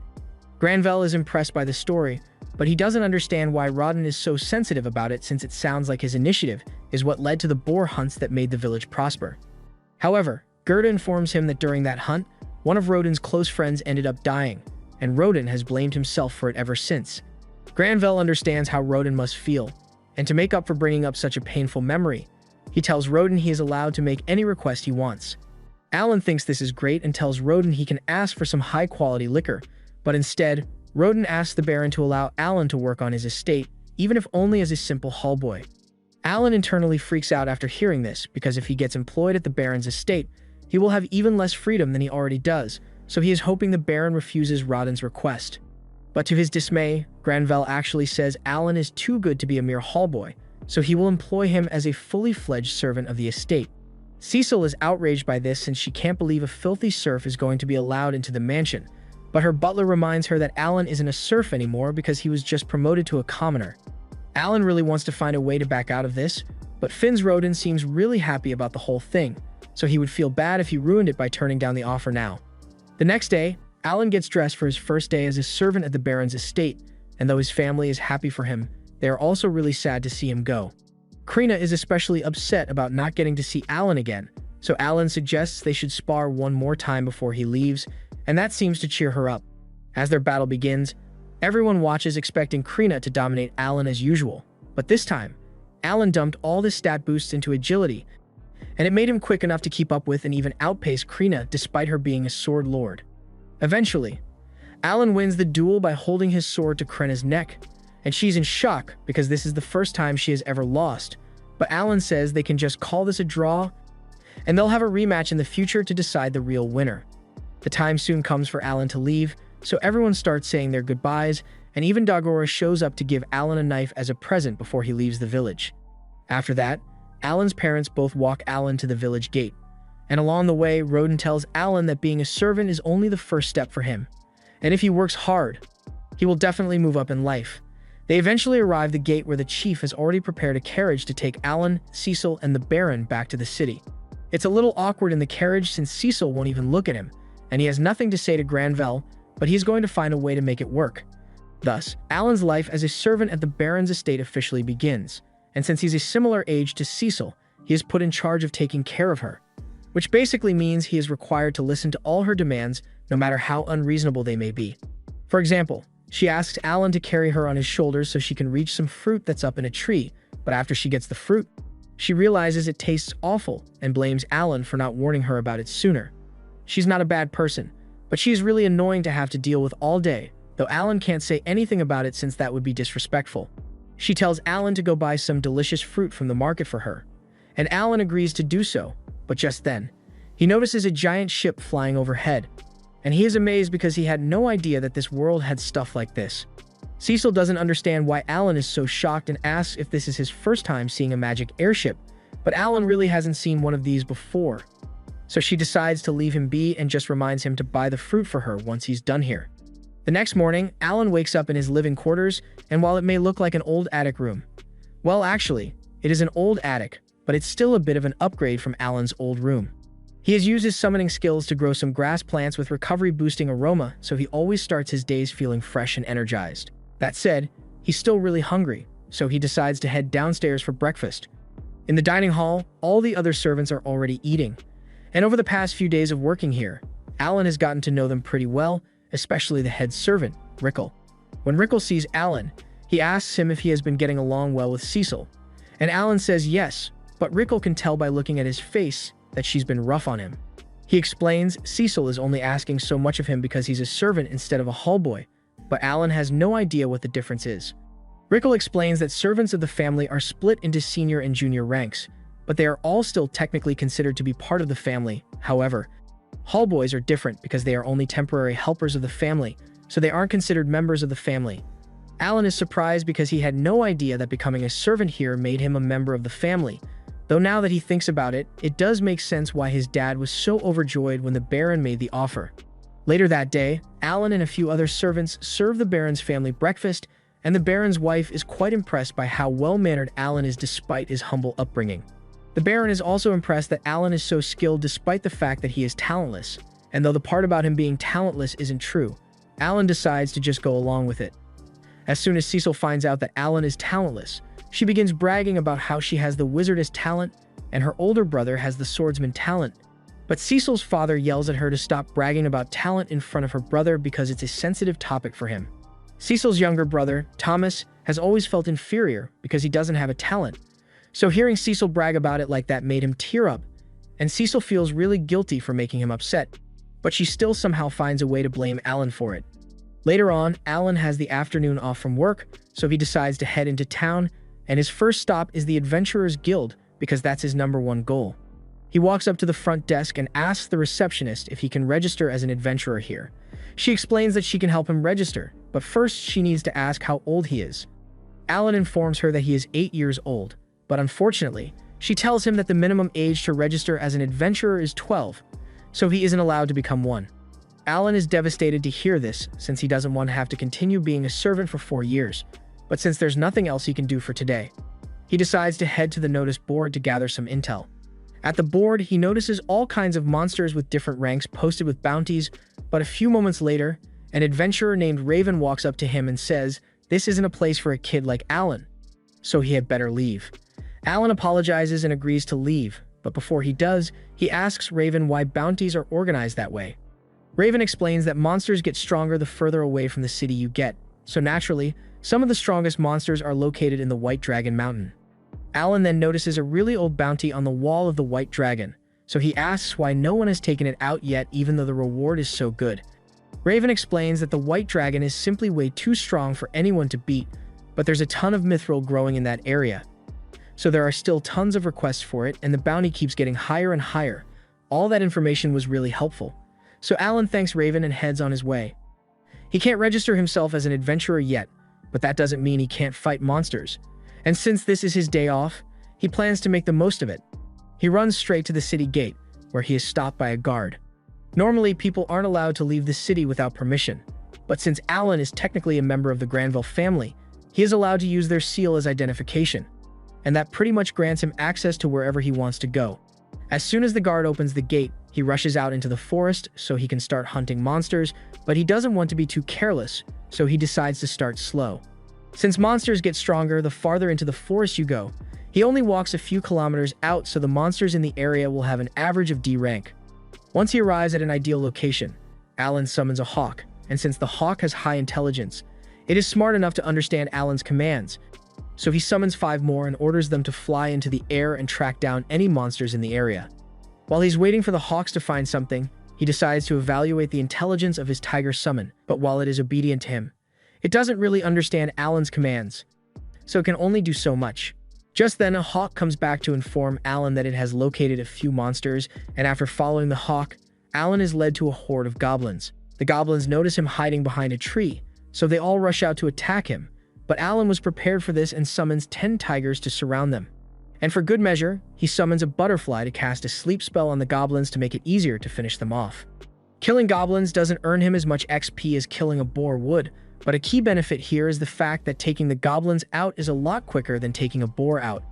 Granville is impressed by the story, but he doesn't understand why Rodden is so sensitive about it since it sounds like his initiative is what led to the boar hunts that made the village prosper. However, Gerda informs him that during that hunt, one of Rodden's close friends ended up dying, and Rodden has blamed himself for it ever since. Granville understands how Rodden must feel, and to make up for bringing up such a painful memory, he tells Rodden he is allowed to make any request he wants. Alan thinks this is great and tells Rodden he can ask for some high-quality liquor, but instead, Rodden asks the Baron to allow Alan to work on his estate, even if only as a simple hallboy. Alan internally freaks out after hearing this, because if he gets employed at the Baron's estate, he will have even less freedom than he already does, so he is hoping the Baron refuses Rodden's request. But to his dismay, Granville actually says Alan is too good to be a mere hallboy, so he will employ him as a fully fledged servant of the estate. Cecil is outraged by this since she can't believe a filthy serf is going to be allowed into the mansion, but her butler reminds her that Alan isn't a serf anymore because he was just promoted to a commoner. Alan really wants to find a way to back out of this, but Finn's Rodden seems really happy about the whole thing, so he would feel bad if he ruined it by turning down the offer now. The next day, Alan gets dressed for his first day as a servant at the Baron's estate, and though his family is happy for him, they are also really sad to see him go. Krena is especially upset about not getting to see Alan again, so Alan suggests they should spar one more time before he leaves, and that seems to cheer her up. As their battle begins, everyone watches expecting Krena to dominate Alan as usual, but this time, Alan dumped all his stat boosts into agility, and it made him quick enough to keep up with and even outpace Krena despite her being a sword lord. Eventually, Alan wins the duel by holding his sword to Krena's neck, and she's in shock because this is the first time she has ever lost, but Alan says they can just call this a draw, and they'll have a rematch in the future to decide the real winner. The time soon comes for Alan to leave, so everyone starts saying their goodbyes, and even Dagora shows up to give Alan a knife as a present before he leaves the village. After that, Alan's parents both walk Alan to the village gate, and along the way, Rodden tells Alan that being a servant is only the first step for him, and if he works hard, he will definitely move up in life. They eventually arrive at the gate where the chief has already prepared a carriage to take Alan, Cecil, and the Baron back to the city. It's a little awkward in the carriage since Cecil won't even look at him, and he has nothing to say to Granville, but he's going to find a way to make it work. Thus, Alan's life as a servant at the Baron's estate officially begins, and since he's a similar age to Cecil, he is put in charge of taking care of her, which basically means he is required to listen to all her demands, no matter how unreasonable they may be. For example, she asks Alan to carry her on his shoulders so she can reach some fruit that's up in a tree, but after she gets the fruit, she realizes it tastes awful and blames Alan for not warning her about it sooner. She's not a bad person, but she is really annoying to have to deal with all day, though Alan can't say anything about it since that would be disrespectful. She tells Alan to go buy some delicious fruit from the market for her, and Alan agrees to do so, but just then, he notices a giant ship flying overhead, and he is amazed because he had no idea that this world had stuff like this. Cecil doesn't understand why Alan is so shocked and asks if this is his first time seeing a magic airship, but Alan really hasn't seen one of these before. So she decides to leave him be and just reminds him to buy the fruit for her once he's done here. The next morning, Alan wakes up in his living quarters, and while it may look like an old attic room, well, actually, it is an old attic, but it's still a bit of an upgrade from Alan's old room. He has used his summoning skills to grow some grass plants with recovery-boosting aroma, so he always starts his days feeling fresh and energized. That said, he's still really hungry, so he decides to head downstairs for breakfast. In the dining hall, all the other servants are already eating, and over the past few days of working here, Alan has gotten to know them pretty well, especially the head servant, Rickle. When Rickle sees Alan, he asks him if he has been getting along well with Cecil, and Alan says yes, but Rickle can tell by looking at his face that she's been rough on him. He explains Cecil is only asking so much of him because he's a servant instead of a hallboy, but Alan has no idea what the difference is. Rickle explains that servants of the family are split into senior and junior ranks, but they are all still technically considered to be part of the family. However, hallboys are different because they are only temporary helpers of the family, so they aren't considered members of the family. Alan is surprised because he had no idea that becoming a servant here made him a member of the family, though now that he thinks about it, it does make sense why his dad was so overjoyed when the Baron made the offer. Later that day, Alan and a few other servants serve the Baron's family breakfast, and the Baron's wife is quite impressed by how well-mannered Alan is despite his humble upbringing. The Baron is also impressed that Alan is so skilled despite the fact that he is talentless, and though the part about him being talentless isn't true, Alan decides to just go along with it. As soon as Cecil finds out that Alan is talentless, she begins bragging about how she has the wizardess talent and her older brother has the swordsman talent. But Cecil's father yells at her to stop bragging about talent in front of her brother because it's a sensitive topic for him. Cecil's younger brother, Thomas, has always felt inferior because he doesn't have a talent. So hearing Cecil brag about it like that made him tear up, and Cecil feels really guilty for making him upset, but she still somehow finds a way to blame Alan for it. Later on, Alan has the afternoon off from work, so he decides to head into town, and his first stop is the Adventurers Guild because that's his #1 goal. He walks up to the front desk and asks the receptionist if he can register as an adventurer here. She explains that she can help him register, but first she needs to ask how old he is. Alan informs her that he is 8 years old, but unfortunately, she tells him that the minimum age to register as an adventurer is 12, so he isn't allowed to become one. Alan is devastated to hear this since he doesn't want to have to continue being a servant for 4 years, but since there's nothing else he can do for today, he decides to head to the notice board to gather some intel. At the board, he notices all kinds of monsters with different ranks posted with bounties, but a few moments later, an adventurer named Raven walks up to him and says this isn't a place for a kid like Alan, so he had better leave. Alan apologizes and agrees to leave, but before he does, he asks Raven why bounties are organized that way. Raven explains that monsters get stronger the further away from the city you get, so naturally, some of the strongest monsters are located in the White Dragon Mountain. Alan then notices a really old bounty on the wall of the White Dragon, so he asks why no one has taken it out yet even though the reward is so good. Raven explains that the White Dragon is simply way too strong for anyone to beat, but there's a ton of mithril growing in that area. So there are still tons of requests for it, and the bounty keeps getting higher and higher. All that information was really helpful. So Alan thanks Raven and heads on his way. He can't register himself as an adventurer yet, but that doesn't mean he can't fight monsters. And since this is his day off, he plans to make the most of it. He runs straight to the city gate, where he is stopped by a guard. Normally, people aren't allowed to leave the city without permission, but since Alan is technically a member of the Granville family, he is allowed to use their seal as identification, and that pretty much grants him access to wherever he wants to go. As soon as the guard opens the gate, he rushes out into the forest so he can start hunting monsters, but he doesn't want to be too careless, so he decides to start slow. Since monsters get stronger the farther into the forest you go, he only walks a few kilometers out so the monsters in the area will have an average of D rank. Once he arrives at an ideal location, Alan summons a hawk, and since the hawk has high intelligence, it is smart enough to understand Alan's commands. So he summons 5 more and orders them to fly into the air and track down any monsters in the area. While he's waiting for the hawks to find something, he decides to evaluate the intelligence of his tiger summon, but while it is obedient to him, it doesn't really understand Alan's commands, so it can only do so much. Just then, a hawk comes back to inform Alan that it has located a few monsters, and after following the hawk, Alan is led to a horde of goblins. The goblins notice him hiding behind a tree, so they all rush out to attack him, but Alan was prepared for this and summons 10 tigers to surround them. And for good measure, he summons a butterfly to cast a sleep spell on the goblins to make it easier to finish them off. Killing goblins doesn't earn him as much XP as killing a boar would, but a key benefit here is the fact that taking the goblins out is a lot quicker than taking a boar out,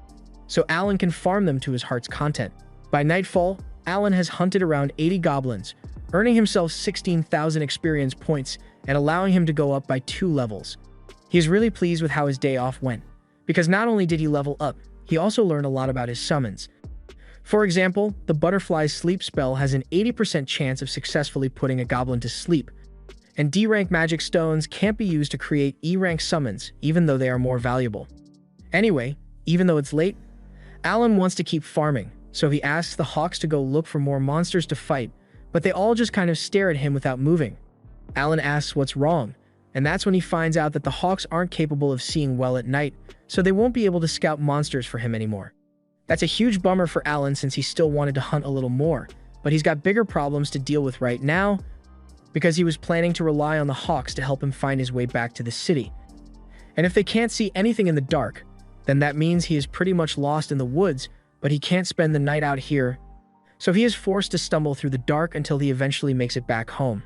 so Alan can farm them to his heart's content. By nightfall, Alan has hunted around 80 goblins, earning himself 16,000 experience points and allowing him to go up by 2 levels. He is really pleased with how his day off went, because not only did he level up, he also learned a lot about his summons. For example, the butterfly's sleep spell has an 80% chance of successfully putting a goblin to sleep, and D-rank magic stones can't be used to create E-rank summons, even though they are more valuable. Anyway, even though it's late, Alan wants to keep farming, so he asks the hawks to go look for more monsters to fight, but they all just kind of stare at him without moving. Alan asks what's wrong, and that's when he finds out that the hawks aren't capable of seeing well at night, so they won't be able to scout monsters for him anymore. That's a huge bummer for Alan since he still wanted to hunt a little more, but he's got bigger problems to deal with right now because he was planning to rely on the hawks to help him find his way back to the city. And if they can't see anything in the dark, then that means he is pretty much lost in the woods, but he can't spend the night out here, so he is forced to stumble through the dark until he eventually makes it back home.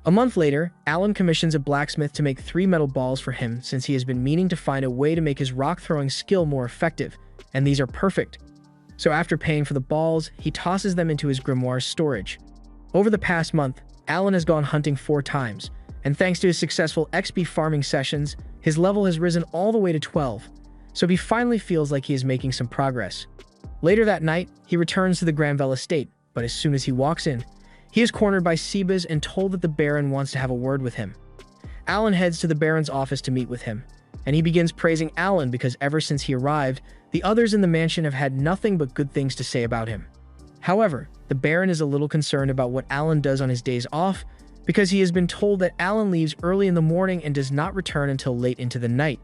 A month later, Alan commissions a blacksmith to make 3 metal balls for him since he has been meaning to find a way to make his rock-throwing skill more effective, and these are perfect. So after paying for the balls, he tosses them into his grimoire's storage. Over the past month, Alan has gone hunting 4 times, and thanks to his successful XP farming sessions, his level has risen all the way to 12, so he finally feels like he is making some progress. Later that night, he returns to the Granville estate, but as soon as he walks in, he is cornered by Sebas and told that the Baron wants to have a word with him. Alan heads to the Baron's office to meet with him, and he begins praising Alan because ever since he arrived, the others in the mansion have had nothing but good things to say about him. However, the Baron is a little concerned about what Alan does on his days off because he has been told that Alan leaves early in the morning and does not return until late into the night.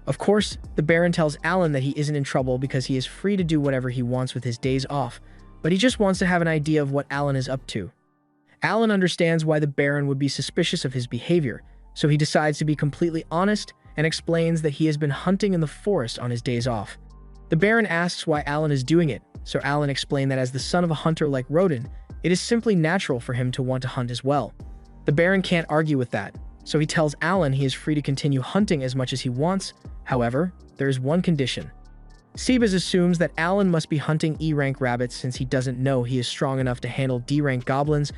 Of course, the Baron tells Alan that he isn't in trouble because he is free to do whatever he wants with his days off, but he just wants to have an idea of what Alan is up to. Alan understands why the Baron would be suspicious of his behavior, so he decides to be completely honest and explains that he has been hunting in the forest on his days off. The Baron asks why Alan is doing it, so Alan explained that as the son of a hunter like Rodin, it is simply natural for him to want to hunt as well. The Baron can't argue with that, so he tells Alan he is free to continue hunting as much as he wants. However, there is one condition. Sebas assumes that Alan must be hunting E-rank rabbits since he doesn't know he is strong enough to handle D-rank goblins,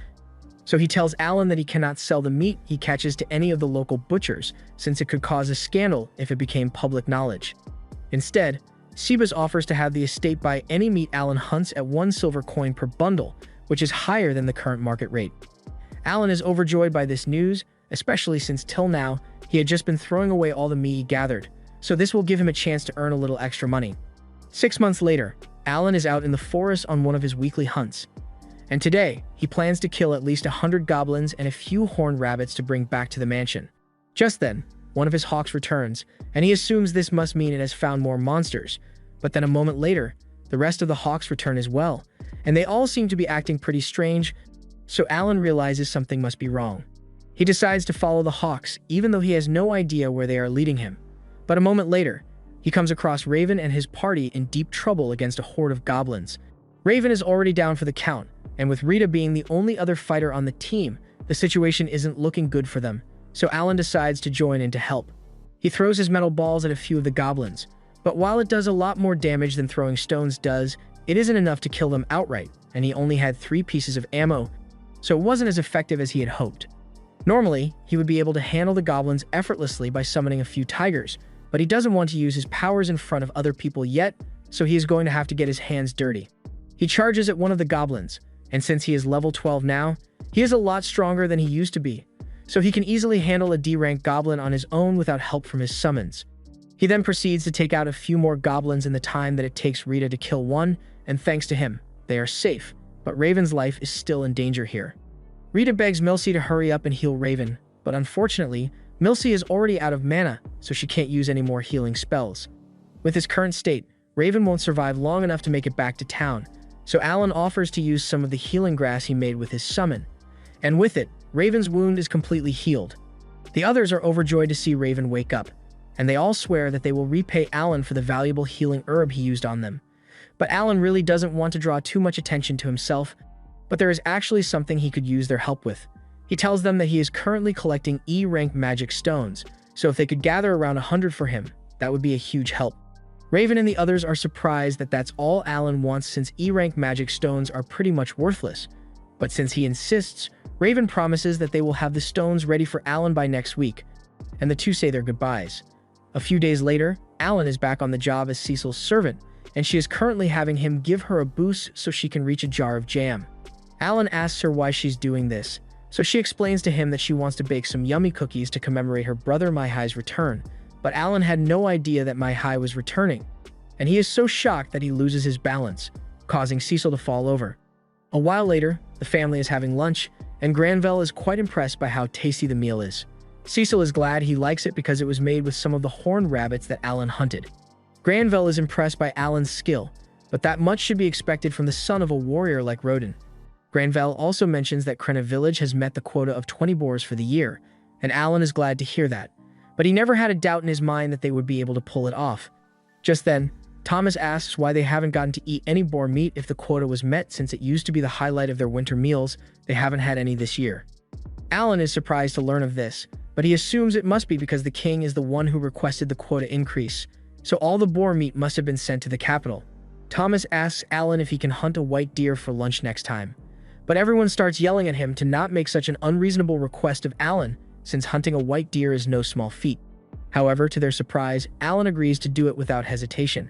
so he tells Alan that he cannot sell the meat he catches to any of the local butchers since it could cause a scandal if it became public knowledge. Instead, Sebas offers to have the estate buy any meat Alan hunts at 1 silver coin per bundle, which is higher than the current market rate. Alan is overjoyed by this news, especially since till now, he had just been throwing away all the meat he gathered, so this will give him a chance to earn a little extra money. 6 months later, Alan is out in the forest on one of his weekly hunts, and today, he plans to kill at least 100 goblins and a few horned rabbits to bring back to the mansion. Just then, one of his hawks returns, and he assumes this must mean it has found more monsters, but then a moment later, the rest of the hawks return as well, and they all seem to be acting pretty strange, so Alan realizes something must be wrong. He decides to follow the hawks, even though he has no idea where they are leading him. But a moment later, he comes across Raven and his party in deep trouble against a horde of goblins. Raven is already down for the count, and with Rita being the only other fighter on the team, the situation isn't looking good for them, so Alan decides to join in to help. He throws his metal balls at a few of the goblins, but while it does a lot more damage than throwing stones does, it isn't enough to kill them outright, and he only had 3 pieces of ammo, so it wasn't as effective as he had hoped. Normally, he would be able to handle the goblins effortlessly by summoning a few tigers, but he doesn't want to use his powers in front of other people yet, so he is going to have to get his hands dirty. He charges at one of the goblins, and since he is level 12 now, he is a lot stronger than he used to be, so he can easily handle a D-rank goblin on his own without help from his summons. He then proceeds to take out a few more goblins in the time that it takes Rita to kill one, and thanks to him, they are safe, but Raven's life is still in danger here. Rita begs Milsey to hurry up and heal Raven, but unfortunately, Milsey is already out of mana, so she can't use any more healing spells. With his current state, Raven won't survive long enough to make it back to town, so Alan offers to use some of the healing grass he made with his summon. And with it, Raven's wound is completely healed. The others are overjoyed to see Raven wake up, and they all swear that they will repay Alan for the valuable healing herb he used on them. But Alan really doesn't want to draw too much attention to himself, but there is actually something he could use their help with. He tells them that he is currently collecting E-rank magic stones, so if they could gather around 100 for him, that would be a huge help. Raven and the others are surprised that that's all Alan wants since E-rank magic stones are pretty much worthless. But since he insists, Raven promises that they will have the stones ready for Alan by next week, and the two say their goodbyes. A few days later, Alan is back on the job as Cecil's servant, and she is currently having him give her a boost so she can reach a jar of jam. Alan asks her why she's doing this, so she explains to him that she wants to bake some yummy cookies to commemorate her brother Mai-Hai's return, but Alan had no idea that Mai-Hai was returning, and he is so shocked that he loses his balance, causing Cecil to fall over. A while later, the family is having lunch, and Granvelle is quite impressed by how tasty the meal is. Cecil is glad he likes it because it was made with some of the horned rabbits that Alan hunted. Granvelle is impressed by Alan's skill, but that much should be expected from the son of a warrior like Rodin. Granvelle also mentions that Krenna Village has met the quota of 20 boars for the year, and Alan is glad to hear that. But he never had a doubt in his mind that they would be able to pull it off. Just then, Thomas asks why they haven't gotten to eat any boar meat if the quota was met since it used to be the highlight of their winter meals. They haven't had any this year. Alan is surprised to learn of this, but he assumes it must be because the king is the one who requested the quota increase, so all the boar meat must have been sent to the capital. Thomas asks Alan if he can hunt a white deer for lunch next time. But everyone starts yelling at him to not make such an unreasonable request of Alan, since hunting a white deer is no small feat. However, to their surprise, Alan agrees to do it without hesitation.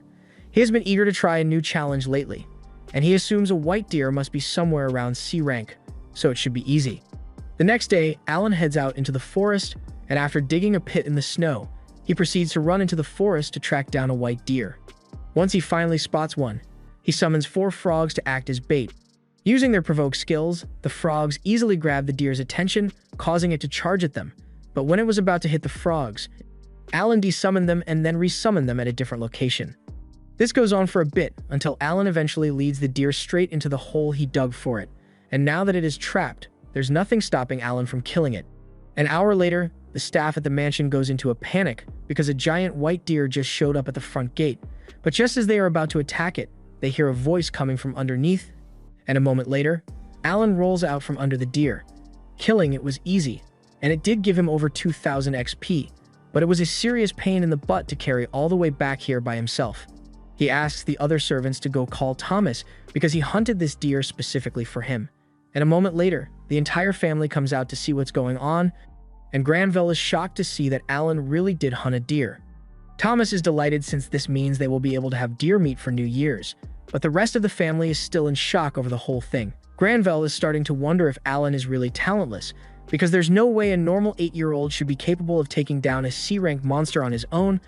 He has been eager to try a new challenge lately, and he assumes a white deer must be somewhere around C rank, so it should be easy. The next day, Alan heads out into the forest, and after digging a pit in the snow, he proceeds to run into the forest to track down a white deer. Once he finally spots one, he summons 4 frogs to act as bait. Using their provoke skills, the frogs easily grab the deer's attention, causing it to charge at them. But when it was about to hit the frogs, Alan desummoned them and then resummoned them at a different location. This goes on for a bit until Alan eventually leads the deer straight into the hole he dug for it, and now that it is trapped, there's nothing stopping Alan from killing it. An hour later, the staff at the mansion goes into a panic because a giant white deer just showed up at the front gate, but just as they are about to attack it, they hear a voice coming from underneath, and a moment later, Alan rolls out from under the deer. Killing it was easy, and it did give him over 2,000 XP, but it was a serious pain in the butt to carry all the way back here by himself. He asks the other servants to go call Thomas because he hunted this deer specifically for him. And a moment later, the entire family comes out to see what's going on, and Granvelle is shocked to see that Alan really did hunt a deer. Thomas is delighted since this means they will be able to have deer meat for New Year's, but the rest of the family is still in shock over the whole thing. Granvelle is starting to wonder if Alan is really talentless, because there's no way a normal 8-year-old should be capable of taking down a C-rank monster on his own,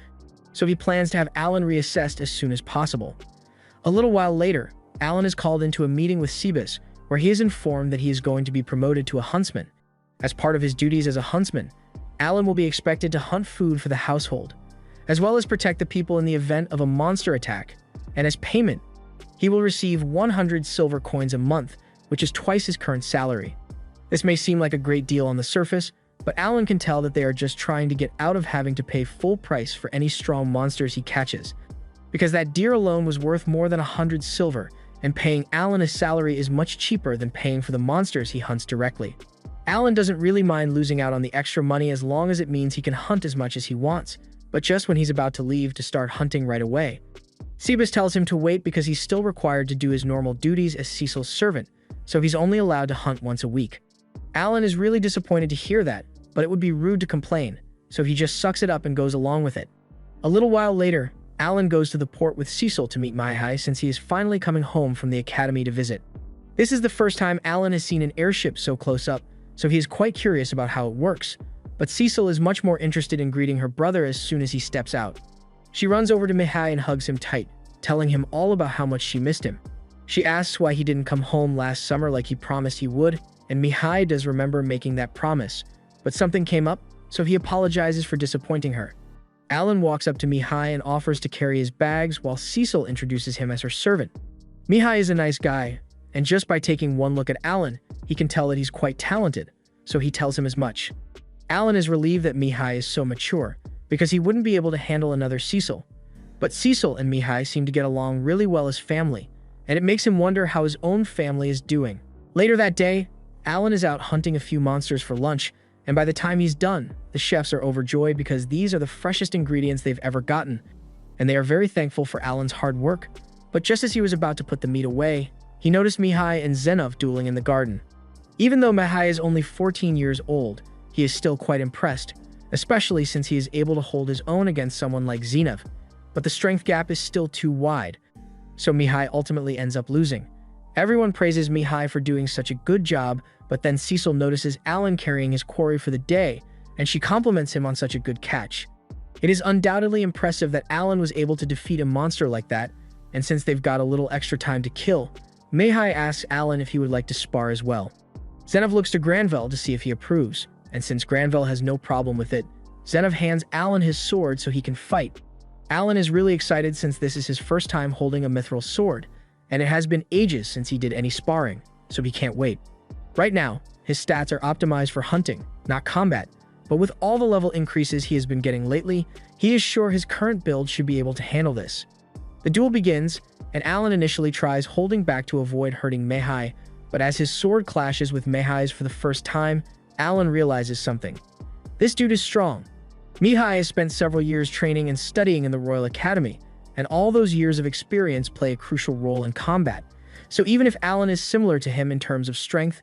so he plans to have Alan reassessed as soon as possible. A little while later, Alan is called into a meeting with Cebus, where he is informed that he is going to be promoted to a huntsman. As part of his duties as a huntsman, Alan will be expected to hunt food for the household, as well as protect the people in the event of a monster attack, and as payment, he will receive 100 silver coins a month, which is twice his current salary. This may seem like a great deal on the surface, but Alan can tell that they are just trying to get out of having to pay full price for any strong monsters he catches, because that deer alone was worth more than 100 silver, and paying Alan a salary is much cheaper than paying for the monsters he hunts directly. Alan doesn't really mind losing out on the extra money as long as it means he can hunt as much as he wants, but just when he's about to leave to start hunting right away. Cebus tells him to wait because he's still required to do his normal duties as Cecil's servant, so he's only allowed to hunt once a week. Alan is really disappointed to hear that, but it would be rude to complain, so he just sucks it up and goes along with it. A little while later, Alan goes to the port with Cecil to meet Mai-Hai since he is finally coming home from the academy to visit. This is the first time Alan has seen an airship so close up, so he is quite curious about how it works. But Cecil is much more interested in greeting her brother as soon as he steps out. She runs over to Mihai and hugs him tight, telling him all about how much she missed him. She asks why he didn't come home last summer like he promised he would, and Mihai does remember making that promise. But something came up, so he apologizes for disappointing her. Alan walks up to Mihai and offers to carry his bags while Cecil introduces him as her servant. Mihai is a nice guy, and just by taking one look at Alan, he can tell that he's quite talented, so he tells him as much. Alan is relieved that Mihai is so mature, because he wouldn't be able to handle another Cecil. But Cecil and Mihai seem to get along really well as family, and it makes him wonder how his own family is doing. Later that day, Alan is out hunting a few monsters for lunch, and by the time he's done, the chefs are overjoyed because these are the freshest ingredients they've ever gotten, and they are very thankful for Alan's hard work. But just as he was about to put the meat away, he noticed Mihai and Zenov dueling in the garden. Even though Mihai is only 14 years old, he is still quite impressed, especially since he is able to hold his own against someone like Zenov. But the strength gap is still too wide, so Mihai ultimately ends up losing. Everyone praises Mihai for doing such a good job, but then Cecil notices Alan carrying his quarry for the day, and she compliments him on such a good catch. It is undoubtedly impressive that Alan was able to defeat a monster like that, and since they've got a little extra time to kill, Mihai asks Alan if he would like to spar as well. Zenov looks to Granville to see if he approves, and since Granville has no problem with it, Zenov hands Alan his sword so he can fight. Alan is really excited since this is his first time holding a mithril sword, and it has been ages since he did any sparring, so he can't wait. Right now, his stats are optimized for hunting, not combat, but with all the level increases he has been getting lately, he is sure his current build should be able to handle this. The duel begins, and Alan initially tries holding back to avoid hurting Mihai, but as his sword clashes with Mihai's for the first time, Alan realizes something. This dude is strong. Mihai has spent several years training and studying in the Royal Academy, and all those years of experience play a crucial role in combat. So even if Alan is similar to him in terms of strength,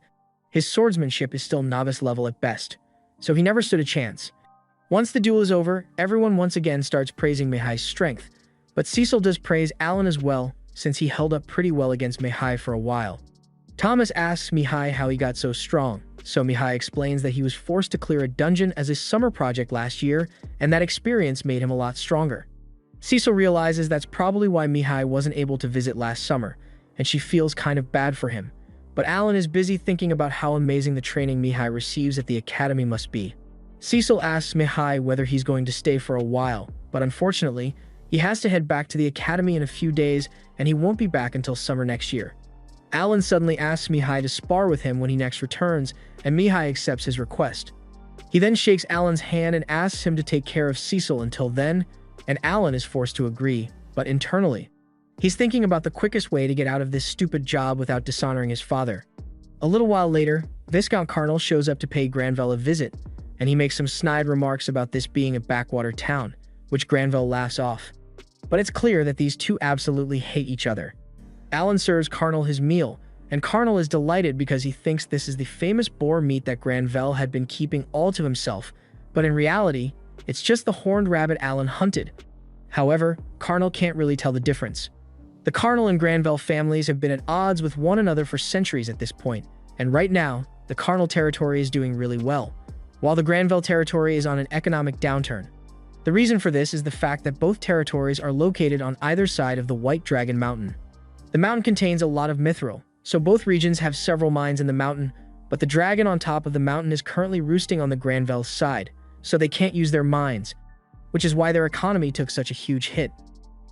his swordsmanship is still novice level at best, so he never stood a chance. Once the duel is over, everyone once again starts praising Mihai's strength, but Cecil does praise Alan as well, since he held up pretty well against Mihai for a while. Thomas asks Mihai how he got so strong, so Mihai explains that he was forced to clear a dungeon as a summer project last year, and that experience made him a lot stronger. Cecil realizes that's probably why Mihai wasn't able to visit last summer, and she feels kind of bad for him. But Alan is busy thinking about how amazing the training Mihai receives at the academy must be. Cecil asks Mihai whether he's going to stay for a while, but unfortunately, he has to head back to the academy in a few days, and he won't be back until summer next year. Alan suddenly asks Mihai to spar with him when he next returns, and Mihai accepts his request. He then shakes Alan's hand and asks him to take care of Cecil until then, and Alan is forced to agree, but internally, he's thinking about the quickest way to get out of this stupid job without dishonoring his father. A little while later, Viscount Carnal shows up to pay Granville a visit, and he makes some snide remarks about this being a backwater town, which Granville laughs off. But it's clear that these two absolutely hate each other. Alan serves Carnal his meal, and Carnal is delighted because he thinks this is the famous boar meat that Granville had been keeping all to himself, but in reality, it's just the horned rabbit Alan hunted. However, Carnal can't really tell the difference. The Carnal and Granville families have been at odds with one another for centuries at this point, and right now, the Carnal territory is doing really well, while the Granville territory is on an economic downturn. The reason for this is the fact that both territories are located on either side of the White Dragon Mountain. The mountain contains a lot of mithril, so both regions have several mines in the mountain, but the dragon on top of the mountain is currently roosting on the Granville side, so they can't use their mines, which is why their economy took such a huge hit.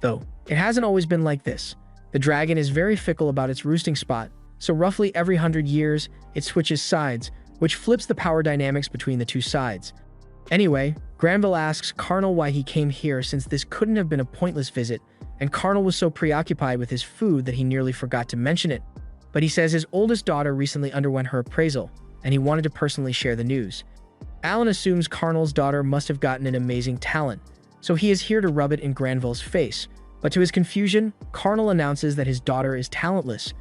Though, it hasn't always been like this. The dragon is very fickle about its roosting spot, so roughly every 100 years, it switches sides, which flips the power dynamics between the two sides. Anyway, Granville asks Carnal why he came here since this couldn't have been a pointless visit, and Carnal was so preoccupied with his food that he nearly forgot to mention it. But he says his oldest daughter recently underwent her appraisal, and he wanted to personally share the news. Alan assumes Carnal's daughter must have gotten an amazing talent, so he is here to rub it in Granville's face. But to his confusion, Carnal announces that his daughter is talentless,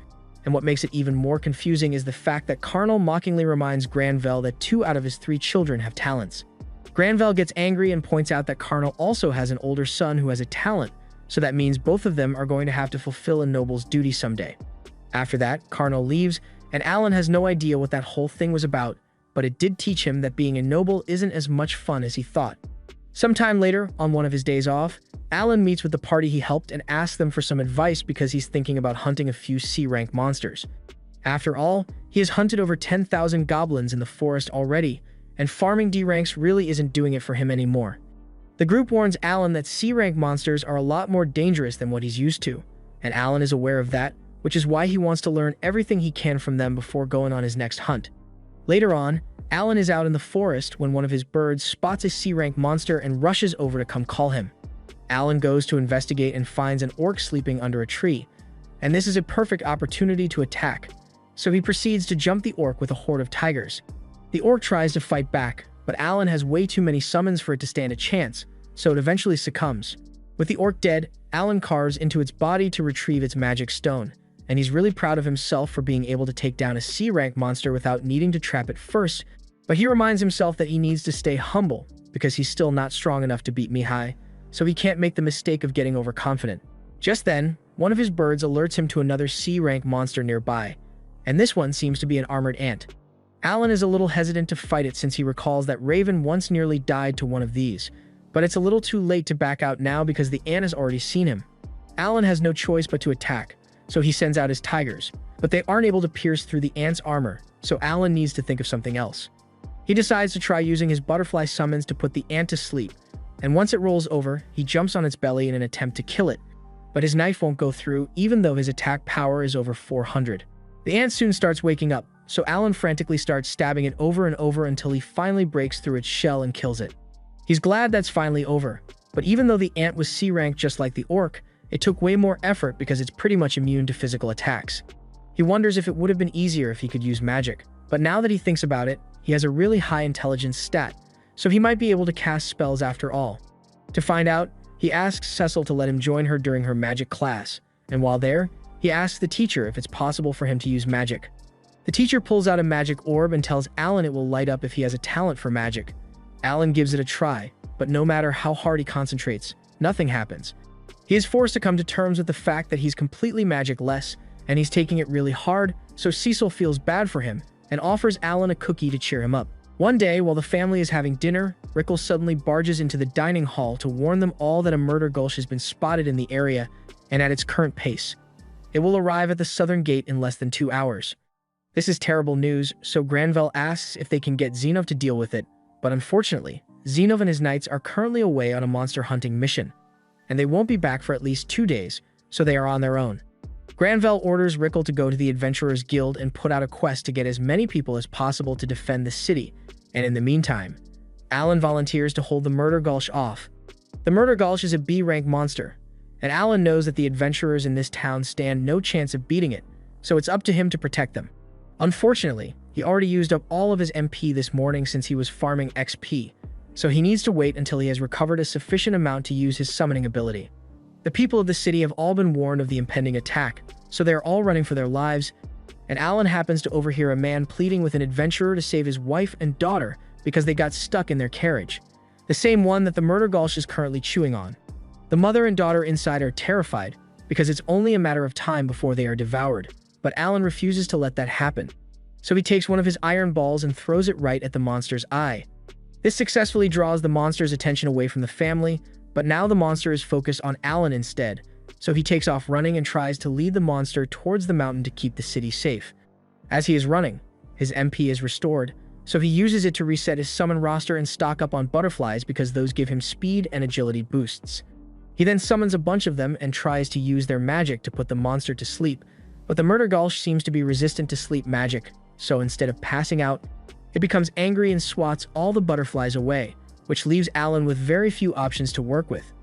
and what makes it even more confusing is the fact that Carnal mockingly reminds Granville that 2 out of his 3 children have talents. Granville gets angry and points out that Carnal also has an older son who has a talent, so that means both of them are going to have to fulfill a noble's duty someday. After that, Carnal leaves, and Alan has no idea what that whole thing was about, but it did teach him that being a noble isn't as much fun as he thought. Sometime later, on one of his days off, Alan meets with the party he helped and asks them for some advice because he's thinking about hunting a few C-rank monsters. After all, he has hunted over 10,000 goblins in the forest already, and farming D ranks really isn't doing it for him anymore. The group warns Alan that C-rank monsters are a lot more dangerous than what he's used to, and Alan is aware of that, which is why he wants to learn everything he can from them before going on his next hunt. Later on, Alan is out in the forest when one of his birds spots a C-rank monster and rushes over to come call him. Alan goes to investigate and finds an orc sleeping under a tree, and this is a perfect opportunity to attack, so he proceeds to jump the orc with a horde of tigers. The orc tries to fight back, but Alan has way too many summons for it to stand a chance, so it eventually succumbs. With the orc dead, Alan carves into its body to retrieve its magic stone, and he's really proud of himself for being able to take down a C-rank monster without needing to trap it first, but he reminds himself that he needs to stay humble because he's still not strong enough to beat Mihai, so he can't make the mistake of getting overconfident. Just then, one of his birds alerts him to another C-rank monster nearby, and this one seems to be an armored ant. Alan is a little hesitant to fight it since he recalls that Raven once nearly died to one of these, but it's a little too late to back out now because the ant has already seen him. Alan has no choice but to attack, so he sends out his tigers, but they aren't able to pierce through the ant's armor, so Alan needs to think of something else. He decides to try using his butterfly summons to put the ant to sleep, and once it rolls over, he jumps on its belly in an attempt to kill it, but his knife won't go through even though his attack power is over 400. The ant soon starts waking up, so Alan frantically starts stabbing it over and over until he finally breaks through its shell and kills it. He's glad that's finally over, but even though the ant was C-rank just like the orc, it took way more effort because it's pretty much immune to physical attacks. He wonders if it would have been easier if he could use magic, but now that he thinks about it, he has a really high intelligence stat, so he might be able to cast spells after all. To find out, he asks Cecil to let him join her during her magic class, and while there, he asks the teacher if it's possible for him to use magic. The teacher pulls out a magic orb and tells Alan it will light up if he has a talent for magic. Alan gives it a try, but no matter how hard he concentrates, nothing happens. He is forced to come to terms with the fact that he's completely magic-less, and he's taking it really hard, so Cecil feels bad for him and offers Alan a cookie to cheer him up. One day, while the family is having dinner, Rickles suddenly barges into the dining hall to warn them all that a murder gulch has been spotted in the area and at its current pace. It will arrive at the southern gate in less than 2 hours. This is terrible news, so Granville asks if they can get Zenov to deal with it, but unfortunately, Zenov and his knights are currently away on a monster hunting mission, and they won't be back for at least 2 days, so they are on their own. Granville orders Rickle to go to the Adventurers Guild and put out a quest to get as many people as possible to defend the city, and in the meantime, Alan volunteers to hold the Murder Gulch off. The Murder Gulch is a B-rank monster, and Alan knows that the adventurers in this town stand no chance of beating it, so it's up to him to protect them. Unfortunately, he already used up all of his MP this morning since he was farming XP, so he needs to wait until he has recovered a sufficient amount to use his summoning ability. The people of the city have all been warned of the impending attack, so they are all running for their lives, and Alan happens to overhear a man pleading with an adventurer to save his wife and daughter because they got stuck in their carriage, the same one that the Murder Gulch is currently chewing on. The mother and daughter inside are terrified because it's only a matter of time before they are devoured, but Alan refuses to let that happen. So he takes one of his iron balls and throws it right at the monster's eye. This successfully draws the monster's attention away from the family, but now the monster is focused on Alan instead, so he takes off running and tries to lead the monster towards the mountain to keep the city safe. As he is running, his MP is restored, so he uses it to reset his summon roster and stock up on butterflies because those give him speed and agility boosts. He then summons a bunch of them and tries to use their magic to put the monster to sleep, but the Murder Gulch seems to be resistant to sleep magic, so instead of passing out, it becomes angry and swats all the butterflies away, which leaves Alan with very few options to work with.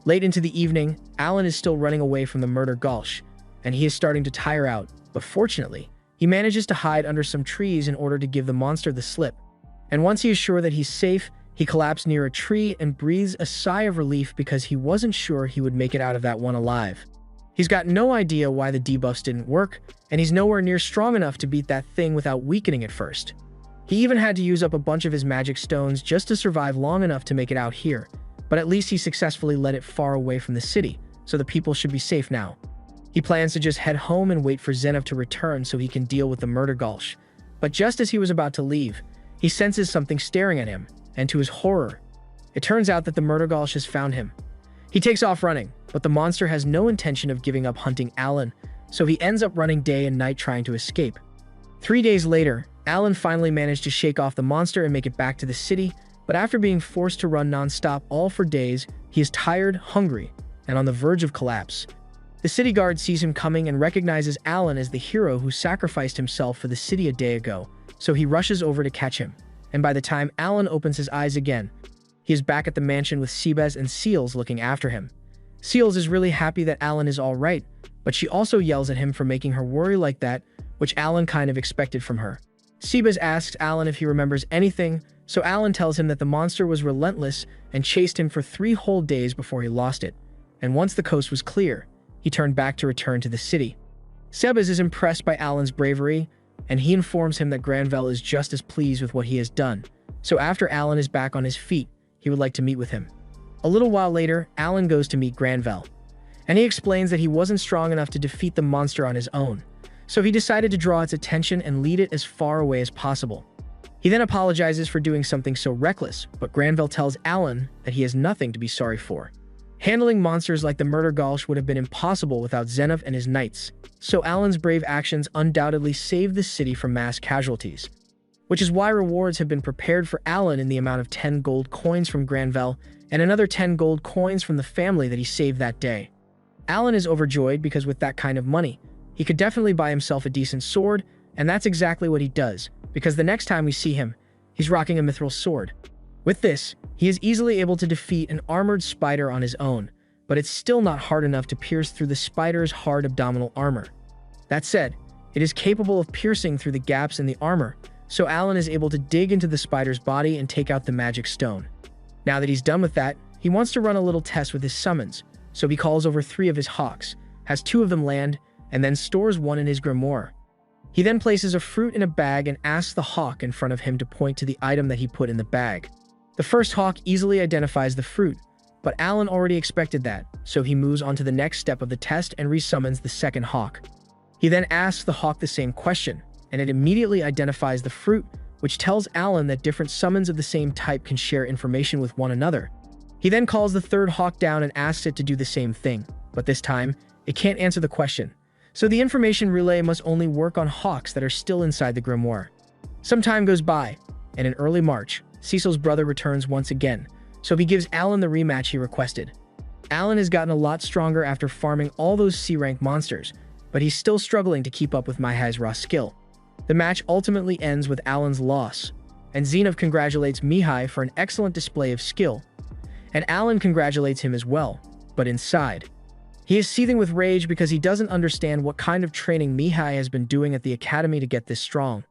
Late into the evening, Alan is still running away from the Murder Gulch, and he is starting to tire out, but fortunately, he manages to hide under some trees in order to give the monster the slip. And once he is sure that he's safe, he collapses near a tree and breathes a sigh of relief because he wasn't sure he would make it out of that one alive. He's got no idea why the debuffs didn't work, and he's nowhere near strong enough to beat that thing without weakening it first. He even had to use up a bunch of his magic stones just to survive long enough to make it out here, but at least he successfully led it far away from the city, so the people should be safe now. He plans to just head home and wait for Zenov to return so he can deal with the Murder Gulch, but just as he was about to leave, He senses something staring at him, and to his horror, it turns out that the Murdergulch has found him. He takes off running, but the monster has no intention of giving up hunting Alan, so he ends up running day and night trying to escape. 3 days later, Alan finally managed to shake off the monster and make it back to the city, but after being forced to run non-stop all for days, he is tired, hungry, and on the verge of collapse. The city guard sees him coming and recognizes Alan as the hero who sacrificed himself for the city a day ago, so he rushes over to catch him. And by the time Alan opens his eyes again, he is back at the mansion with Seabez and Seals looking after him. Seals is really happy that Alan is all right, but she also yells at him for making her worry like that, which Alan kind of expected from her. Seabez asks Alan if he remembers anything, so Alan tells him that the monster was relentless and chased him for 3 whole days before he lost it. And once the coast was clear, he turned back to return to the city. Seabez is impressed by Alan's bravery, and he informs him that Granvelle is just as pleased with what he has done. So after Alan is back on his feet, he would like to meet with him. A little while later, Alan goes to meet Granvelle, and he explains that he wasn't strong enough to defeat the monster on his own, so he decided to draw its attention and lead it as far away as possible. He then apologizes for doing something so reckless, but Granvelle tells Alan that he has nothing to be sorry for. Handling monsters like the Murdergulch would have been impossible without Zenov and his knights, so Alan's brave actions undoubtedly saved the city from mass casualties, which is why rewards have been prepared for Alan in the amount of 10 gold coins from Granvelle and another 10 gold coins from the family that he saved that day. Alan is overjoyed because with that kind of money, he could definitely buy himself a decent sword, and that's exactly what he does, because the next time we see him, he's rocking a mithril sword. With this, he is easily able to defeat an armored spider on his own, but it's still not hard enough to pierce through the spider's hard abdominal armor. That said, it is capable of piercing through the gaps in the armor, so Alan is able to dig into the spider's body and take out the magic stone. Now that he's done with that, he wants to run a little test with his summons, so he calls over 3 of his hawks, has 2 of them land, and then stores 1 in his grimoire. He then places a fruit in a bag and asks the hawk in front of him to point to the item that he put in the bag. The first hawk easily identifies the fruit, but Alan already expected that, so he moves on to the next step of the test and resummons the second hawk. He then asks the hawk the same question, and it immediately identifies the fruit, which tells Alan that different summons of the same type can share information with one another. He then calls the third hawk down and asks it to do the same thing, but this time, it can't answer the question, so the information relay must only work on hawks that are still inside the grimoire. Some time goes by, and in early March, Cecil's brother returns once again, so he gives Alan the rematch he requested. Alan has gotten a lot stronger after farming all those C-rank monsters, but he's still struggling to keep up with Mihai's raw skill. The match ultimately ends with Alan's loss, and Zenov congratulates Mihai for an excellent display of skill, and Alan congratulates him as well, but inside, he is seething with rage because he doesn't understand what kind of training Mihai has been doing at the academy to get this strong.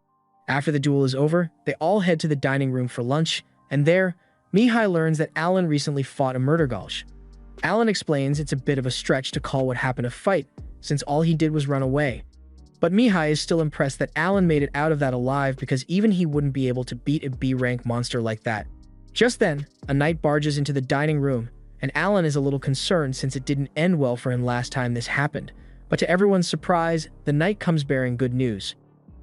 After the duel is over, they all head to the dining room for lunch, and there, Mihai learns that Alan recently fought a Murdergulch. Alan explains it's a bit of a stretch to call what happened a fight, since all he did was run away. But Mihai is still impressed that Alan made it out of that alive because even he wouldn't be able to beat a B-rank monster like that. Just then, a knight barges into the dining room, and Alan is a little concerned since it didn't end well for him last time this happened. But to everyone's surprise, the knight comes bearing good news.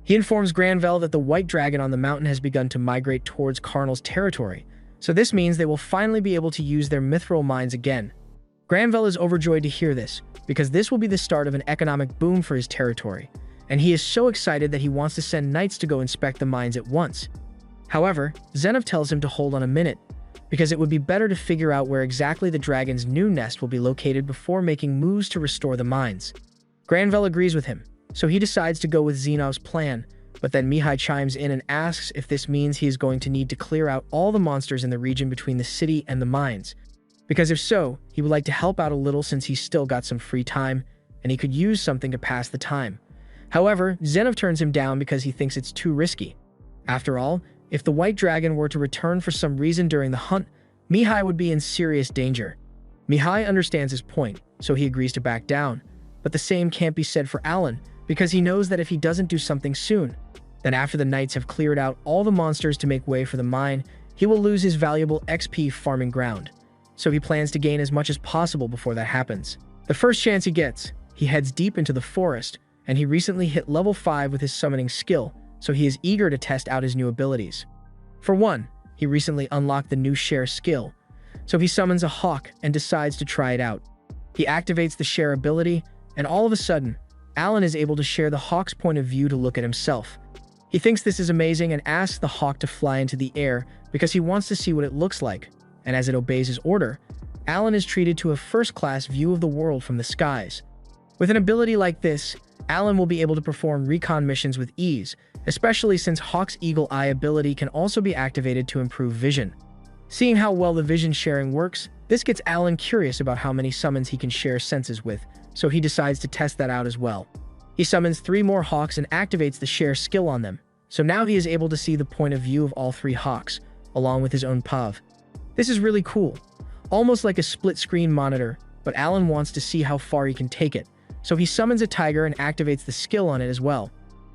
He informs Granvelle that the white dragon on the mountain has begun to migrate towards Karnal's territory, so this means they will finally be able to use their mithril mines again. Granvelle is overjoyed to hear this, because this will be the start of an economic boom for his territory, and he is so excited that he wants to send knights to go inspect the mines at once. However, Zenov tells him to hold on a minute, because it would be better to figure out where exactly the dragon's new nest will be located before making moves to restore the mines. Granvelle agrees with him, so he decides to go with Zenov's plan, but then Mihai chimes in and asks if this means he is going to need to clear out all the monsters in the region between the city and the mines, because if so, he would like to help out a little since he's still got some free time, and he could use something to pass the time. However, Zenov turns him down because he thinks it's too risky. After all, if the white dragon were to return for some reason during the hunt, Mihai would be in serious danger. Mihai understands his point, so he agrees to back down, but the same can't be said for Alan, because he knows that if he doesn't do something soon, then after the knights have cleared out all the monsters to make way for the mine, he will lose his valuable XP farming ground. So he plans to gain as much as possible before that happens. The first chance he gets, he heads deep into the forest, and he recently hit level 5 with his summoning skill, so he is eager to test out his new abilities. For one, he recently unlocked the new share skill, so he summons a hawk and decides to try it out. He activates the share ability, and all of a sudden, Alan is able to share the hawk's point of view to look at himself. He thinks this is amazing and asks the hawk to fly into the air because he wants to see what it looks like, and as it obeys his order, Alan is treated to a first-class view of the world from the skies. With an ability like this, Alan will be able to perform recon missions with ease, especially since Hawk's Eagle Eye ability can also be activated to improve vision. Seeing how well the vision sharing works, this gets Alan curious about how many summons he can share senses with, so he decides to test that out as well. He summons 3 more hawks and activates the share skill on them, so now he is able to see the point of view of all 3 hawks, along with his own POV. This is really cool, almost like a split-screen monitor, but Alan wants to see how far he can take it, so he summons a tiger and activates the skill on it as well.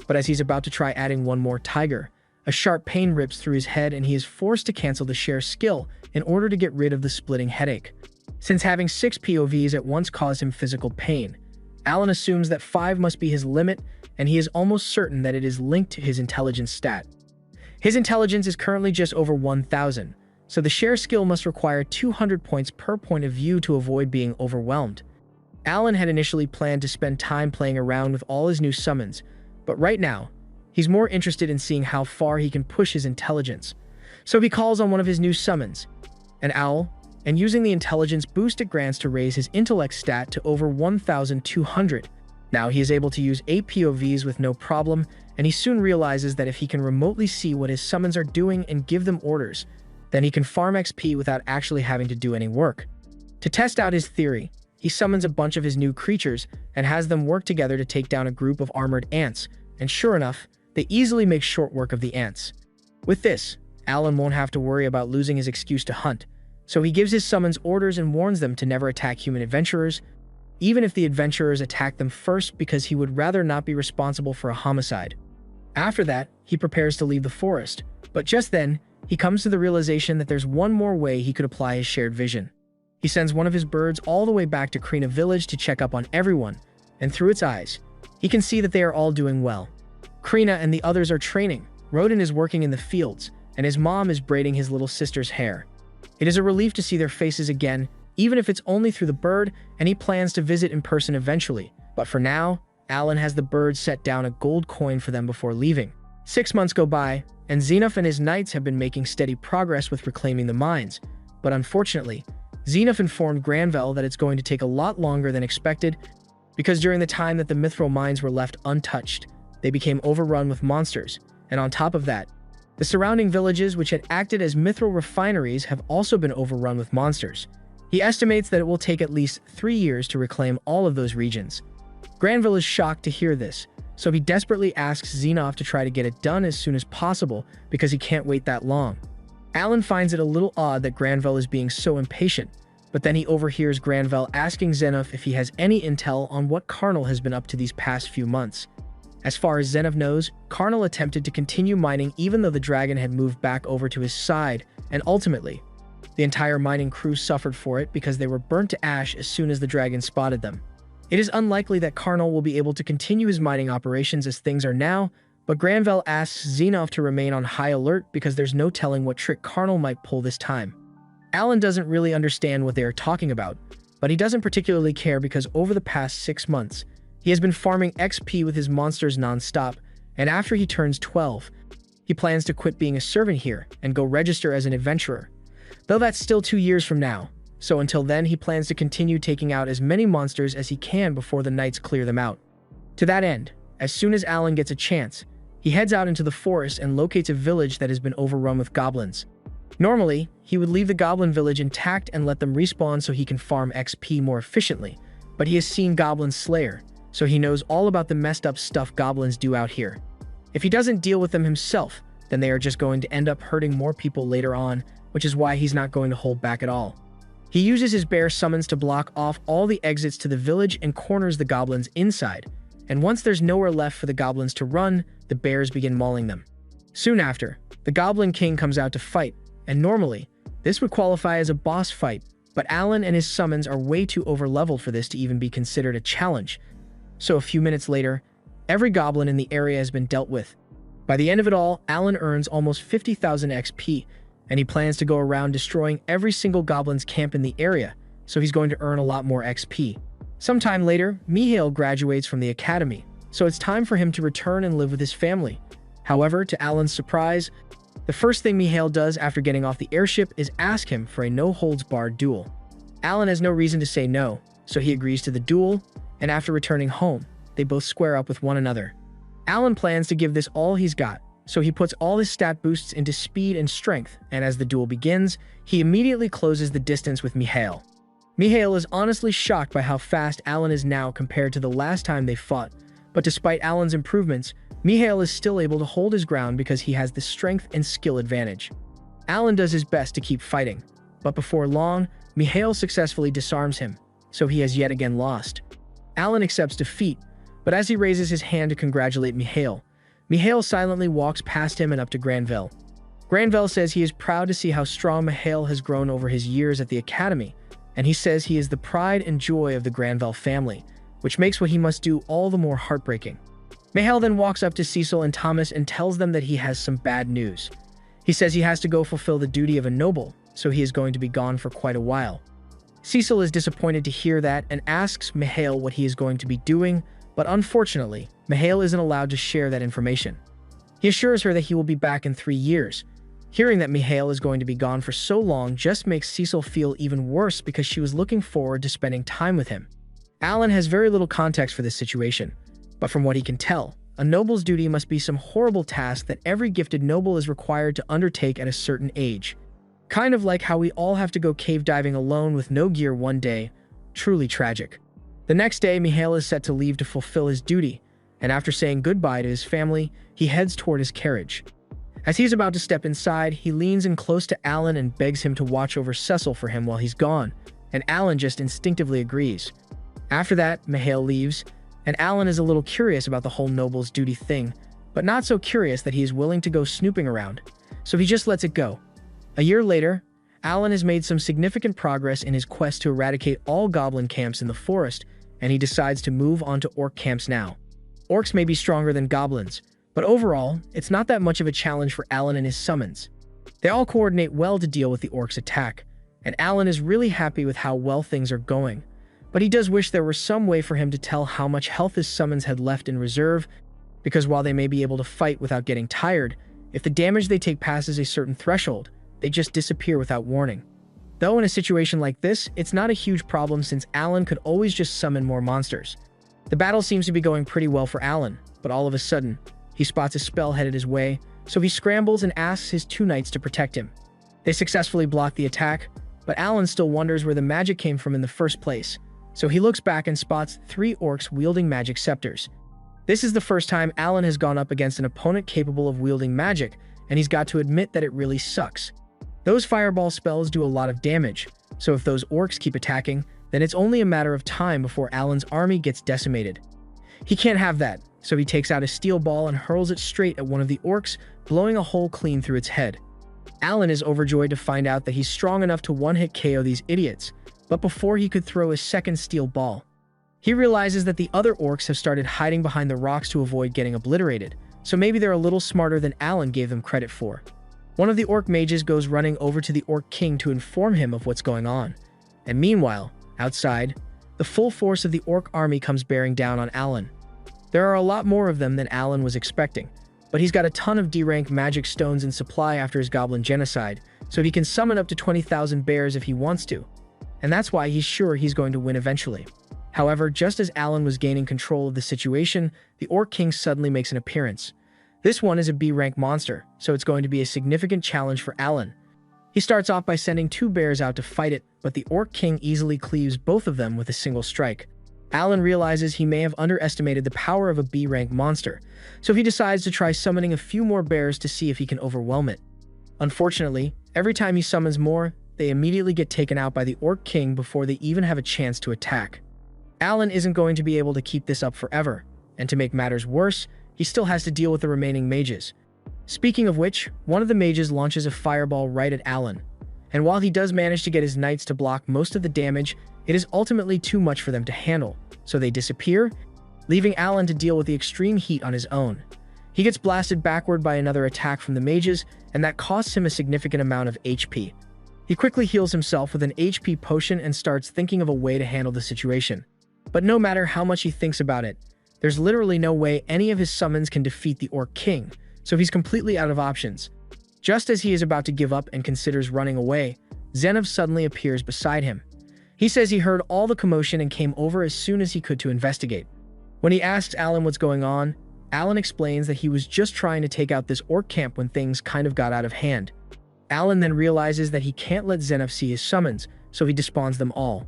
But as he's about to try adding 1 more tiger, a sharp pain rips through his head and he is forced to cancel the share skill in order to get rid of the splitting headache. Since having 6 POVs at once caused him physical pain, Alan assumes that 5 must be his limit, and he is almost certain that it is linked to his intelligence stat. His intelligence is currently just over 1,000, so the share skill must require 200 points per point of view to avoid being overwhelmed. Alan had initially planned to spend time playing around with all his new summons, but right now, he's more interested in seeing how far he can push his intelligence. So he calls on one of his new summons, an owl, and using the intelligence boost it grants to raise his intellect stat to over 1,200. Now he is able to use 8 POVs with no problem, and he soon realizes that if he can remotely see what his summons are doing and give them orders, then he can farm XP without actually having to do any work. To test out his theory, he summons a bunch of his new creatures and has them work together to take down a group of armored ants, and sure enough, they easily make short work of the ants. With this, Alan won't have to worry about losing his excuse to hunt, so he gives his summons orders and warns them to never attack human adventurers, even if the adventurers attack them first, because he would rather not be responsible for a homicide. After that, he prepares to leave the forest, but just then, he comes to the realization that there's one more way he could apply his shared vision. He sends one of his birds all the way back to Krina village to check up on everyone, and through its eyes, he can see that they are all doing well. Krina and the others are training, Rodin is working in the fields, and his mom is braiding his little sister's hair. It is a relief to see their faces again, even if it's only through the bird, and he plans to visit in person eventually. But for now, Alan has the bird set down a gold coin for them before leaving. 6 months go by, and Xenoph and his knights have been making steady progress with reclaiming the mines. But unfortunately, Xenoph informed Granville that it's going to take a lot longer than expected, because during the time that the Mithril mines were left untouched, they became overrun with monsters, and on top of that, the surrounding villages which had acted as Mithril refineries have also been overrun with monsters. He estimates that it will take at least 3 years to reclaim all of those regions. Granville is shocked to hear this, so he desperately asks Xenoph to try to get it done as soon as possible because he can't wait that long. Alan finds it a little odd that Granville is being so impatient, but then he overhears Granville asking Xenoph if he has any intel on what Karnal has been up to these past few months. As far as Xenoph knows, Karnal attempted to continue mining even though the dragon had moved back over to his side, and ultimately, the entire mining crew suffered for it because they were burnt to ash as soon as the dragon spotted them. It is unlikely that Karnal will be able to continue his mining operations as things are now, but Granville asks Xenoph to remain on high alert because there's no telling what trick Karnal might pull this time. Alan doesn't really understand what they are talking about, but he doesn't particularly care because over the past 6 months, he has been farming XP with his monsters non-stop, and after he turns 12, he plans to quit being a servant here and go register as an adventurer. Though that's still 2 years from now, so until then he plans to continue taking out as many monsters as he can before the knights clear them out. To that end, as soon as Alan gets a chance, he heads out into the forest and locates a village that has been overrun with goblins. Normally, he would leave the goblin village intact and let them respawn so he can farm XP more efficiently, but he has seen Goblin Slayer, so he knows all about the messed up stuff goblins do out here. If he doesn't deal with them himself, then they are just going to end up hurting more people later on, which is why he's not going to hold back at all. He uses his bear summons to block off all the exits to the village and corners the goblins inside, and once there's nowhere left for the goblins to run, the bears begin mauling them. Soon after, the Goblin King comes out to fight, and normally, this would qualify as a boss fight, but Alan and his summons are way too overleveled for this to even be considered a challenge. So a few minutes later, every goblin in the area has been dealt with. By the end of it all, Alan earns almost 50,000 XP, and he plans to go around destroying every single goblin's camp in the area, so he's going to earn a lot more XP. Sometime later, Mihail graduates from the academy, so it's time for him to return and live with his family. However, to Alan's surprise, the first thing Mihail does after getting off the airship is ask him for a no-holds-barred duel. Alan has no reason to say no, so he agrees to the duel, and after returning home, they both square up with one another. Alan plans to give this all he's got, so he puts all his stat boosts into speed and strength, and as the duel begins, he immediately closes the distance with Mihail. Mihail is honestly shocked by how fast Alan is now compared to the last time they fought, but despite Alan's improvements, Mihail is still able to hold his ground because he has the strength and skill advantage. Alan does his best to keep fighting, but before long, Mihail successfully disarms him, so he has yet again lost. Alan accepts defeat, but as he raises his hand to congratulate Mihail, Mihail silently walks past him and up to Granvelle. Granvelle says he is proud to see how strong Mihail has grown over his years at the academy, and he says he is the pride and joy of the Granvelle family, which makes what he must do all the more heartbreaking. Mihail then walks up to Cecil and Thomas and tells them that he has some bad news. He says he has to go fulfill the duty of a noble, so he is going to be gone for quite a while. Cecil is disappointed to hear that and asks Mihail what he is going to be doing, but unfortunately, Mihail isn't allowed to share that information. He assures her that he will be back in 3 years. Hearing that Mihail is going to be gone for so long just makes Cecil feel even worse because she was looking forward to spending time with him. Alan has very little context for this situation, but from what he can tell, a noble's duty must be some horrible task that every gifted noble is required to undertake at a certain age. Kind of like how we all have to go cave diving alone with no gear one day. Truly tragic. The next day, Mihail is set to leave to fulfill his duty, and after saying goodbye to his family, he heads toward his carriage. As he's about to step inside, he leans in close to Alan and begs him to watch over Cecil for him while he's gone, and Alan just instinctively agrees. After that, Mihail leaves, and Alan is a little curious about the whole noble's duty thing, but not so curious that he is willing to go snooping around, so he just lets it go. A year later, Alan has made some significant progress in his quest to eradicate all goblin camps in the forest, and he decides to move on to orc camps now. Orcs may be stronger than goblins, but overall, it's not that much of a challenge for Alan and his summons. They all coordinate well to deal with the orcs' attack, and Alan is really happy with how well things are going, but he does wish there were some way for him to tell how much health his summons had left in reserve, because while they may be able to fight without getting tired, if the damage they take passes a certain threshold, they just disappear without warning. Though in a situation like this, it's not a huge problem since Alan could always just summon more monsters. The battle seems to be going pretty well for Alan, but all of a sudden, he spots a spell headed his way, so he scrambles and asks his 2 knights to protect him. They successfully block the attack, but Alan still wonders where the magic came from in the first place, so he looks back and spots 3 orcs wielding magic scepters. This is the first time Alan has gone up against an opponent capable of wielding magic, and he's got to admit that it really sucks. Those fireball spells do a lot of damage, so if those orcs keep attacking, then it's only a matter of time before Alan's army gets decimated. He can't have that, so he takes out a steel ball and hurls it straight at one of the orcs, blowing a hole clean through its head. Alan is overjoyed to find out that he's strong enough to one-hit KO these idiots, but before he could throw his second steel ball, he realizes that the other orcs have started hiding behind the rocks to avoid getting obliterated, so maybe they're a little smarter than Alan gave them credit for. One of the orc mages goes running over to the orc king to inform him of what's going on, and meanwhile, outside, the full force of the orc army comes bearing down on Alan. There are a lot more of them than Alan was expecting, but he's got a ton of D-rank magic stones in supply after his goblin genocide, so he can summon up to 20,000 bears if he wants to, and that's why he's sure he's going to win eventually. However, just as Alan was gaining control of the situation, the orc king suddenly makes an appearance. This one is a B-rank monster, so it's going to be a significant challenge for Alan. He starts off by sending 2 bears out to fight it, but the orc king easily cleaves both of them with a single strike. Alan realizes he may have underestimated the power of a B-rank monster, so he decides to try summoning a few more bears to see if he can overwhelm it. Unfortunately, every time he summons more, they immediately get taken out by the orc king before they even have a chance to attack. Alan isn't going to be able to keep this up forever, and to make matters worse, he still has to deal with the remaining mages. Speaking of which, one of the mages launches a fireball right at Alan, and while he does manage to get his knights to block most of the damage, it is ultimately too much for them to handle, so they disappear, leaving Alan to deal with the extreme heat on his own. He gets blasted backward by another attack from the mages, and that costs him a significant amount of HP. He quickly heals himself with an HP potion and starts thinking of a way to handle the situation. But no matter how much he thinks about it, there's literally no way any of his summons can defeat the Orc King, so he's completely out of options. Just as he is about to give up and considers running away, Zenov suddenly appears beside him. He says he heard all the commotion and came over as soon as he could to investigate. When he asks Alan what's going on, Alan explains that he was just trying to take out this orc camp when things kind of got out of hand. Alan then realizes that he can't let Zenov see his summons, so he despawns them all.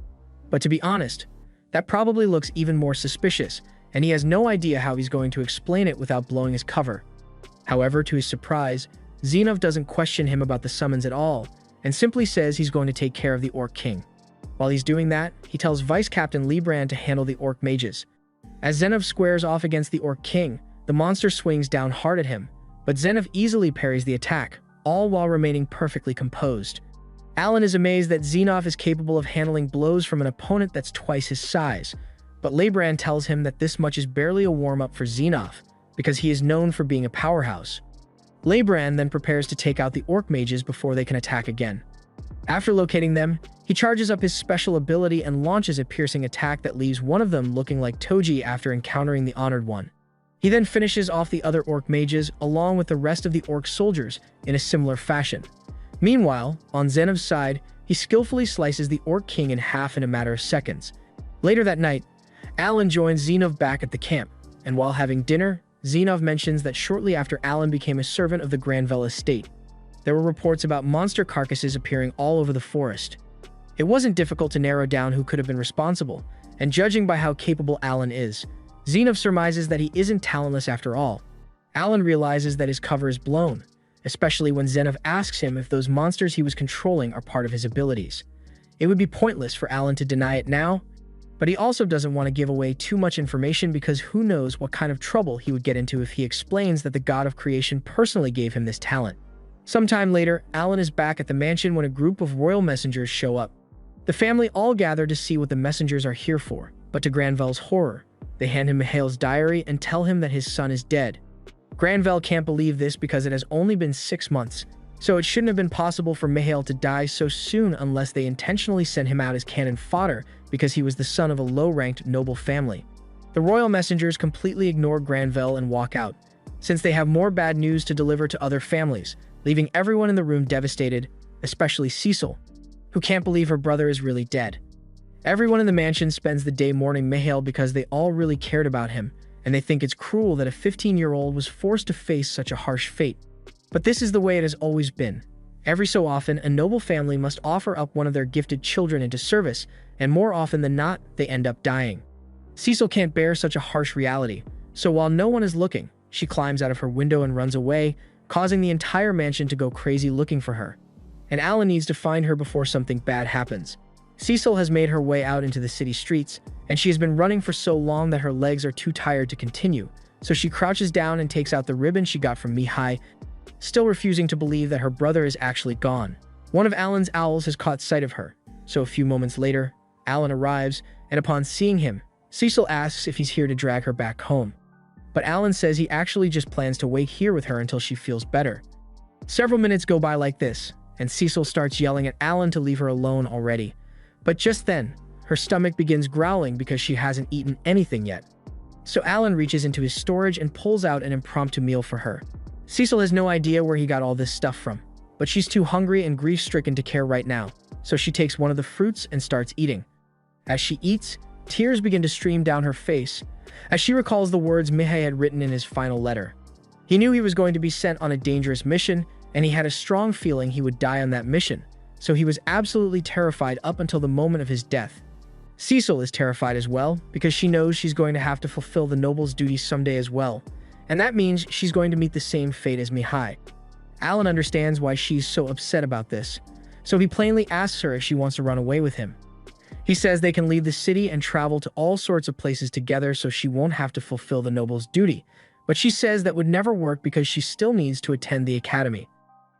But to be honest, that probably looks even more suspicious, and he has no idea how he's going to explain it without blowing his cover. However, to his surprise, Zenov doesn't question him about the summons at all, and simply says he's going to take care of the Orc King. While he's doing that, he tells Vice Captain Librand to handle the Orc Mages. As Zenov squares off against the Orc King, the monster swings down hard at him, but Zenov easily parries the attack, all while remaining perfectly composed. Alan is amazed that Zenov is capable of handling blows from an opponent that's twice his size, but Librand tells him that this much is barely a warm-up for Zenov, because he is known for being a powerhouse. Librand then prepares to take out the Orc Mages before they can attack again. After locating them, he charges up his special ability and launches a piercing attack that leaves one of them looking like Toji after encountering the Honored One. He then finishes off the other Orc Mages along with the rest of the Orc soldiers in a similar fashion. Meanwhile, on Zenov's side, he skillfully slices the Orc King in half in a matter of seconds. Later that night, Alan joins Zenov back at the camp, and while having dinner, Zenov mentions that shortly after Alan became a servant of the Granville estate, there were reports about monster carcasses appearing all over the forest. It wasn't difficult to narrow down who could have been responsible, and judging by how capable Alan is, Zenov surmises that he isn't talentless after all. Alan realizes that his cover is blown, especially when Zenov asks him if those monsters he was controlling are part of his abilities. It would be pointless for Alan to deny it now, but he also doesn't want to give away too much information because who knows what kind of trouble he would get into if he explains that the god of creation personally gave him this talent. Sometime later, Alan is back at the mansion when a group of royal messengers show up. The family all gather to see what the messengers are here for, but to Granville's horror, they hand him Mihail's diary and tell him that his son is dead. Granville can't believe this because it has only been 6 months, so it shouldn't have been possible for Mihail to die so soon unless they intentionally sent him out as cannon fodder because he was the son of a low-ranked noble family. The royal messengers completely ignore Granville and walk out, since they have more bad news to deliver to other families, leaving everyone in the room devastated, especially Cecil, who can't believe her brother is really dead. Everyone in the mansion spends the day mourning Mihail because they all really cared about him, and they think it's cruel that a 15-year-old was forced to face such a harsh fate. But this is the way it has always been. Every so often, a noble family must offer up one of their gifted children into service, and more often than not, they end up dying. Cecil can't bear such a harsh reality, so while no one is looking, she climbs out of her window and runs away, causing the entire mansion to go crazy looking for her. And Alan needs to find her before something bad happens. Cecil has made her way out into the city streets, and she has been running for so long that her legs are too tired to continue, so she crouches down and takes out the ribbon she got from Mihai, still refusing to believe that her brother is actually gone. One of Alan's owls has caught sight of her, so a few moments later, Alan arrives, and upon seeing him, Cecil asks if he's here to drag her back home. But Alan says he actually just plans to wait here with her until she feels better. Several minutes go by like this, and Cecil starts yelling at Alan to leave her alone already. But just then, her stomach begins growling because she hasn't eaten anything yet. So Alan reaches into his storage and pulls out an impromptu meal for her. Cecil has no idea where he got all this stuff from, but she's too hungry and grief-stricken to care right now, so she takes one of the fruits and starts eating. As she eats, tears begin to stream down her face, as she recalls the words Mihai had written in his final letter. He knew he was going to be sent on a dangerous mission, and he had a strong feeling he would die on that mission, so he was absolutely terrified up until the moment of his death. Cecil is terrified as well, because she knows she's going to have to fulfill the noble's duties someday as well, and that means she's going to meet the same fate as Mihai. Alan understands why she's so upset about this, so he plainly asks her if she wants to run away with him. He says they can leave the city and travel to all sorts of places together so she won't have to fulfill the noble's duty, but she says that would never work because she still needs to attend the academy.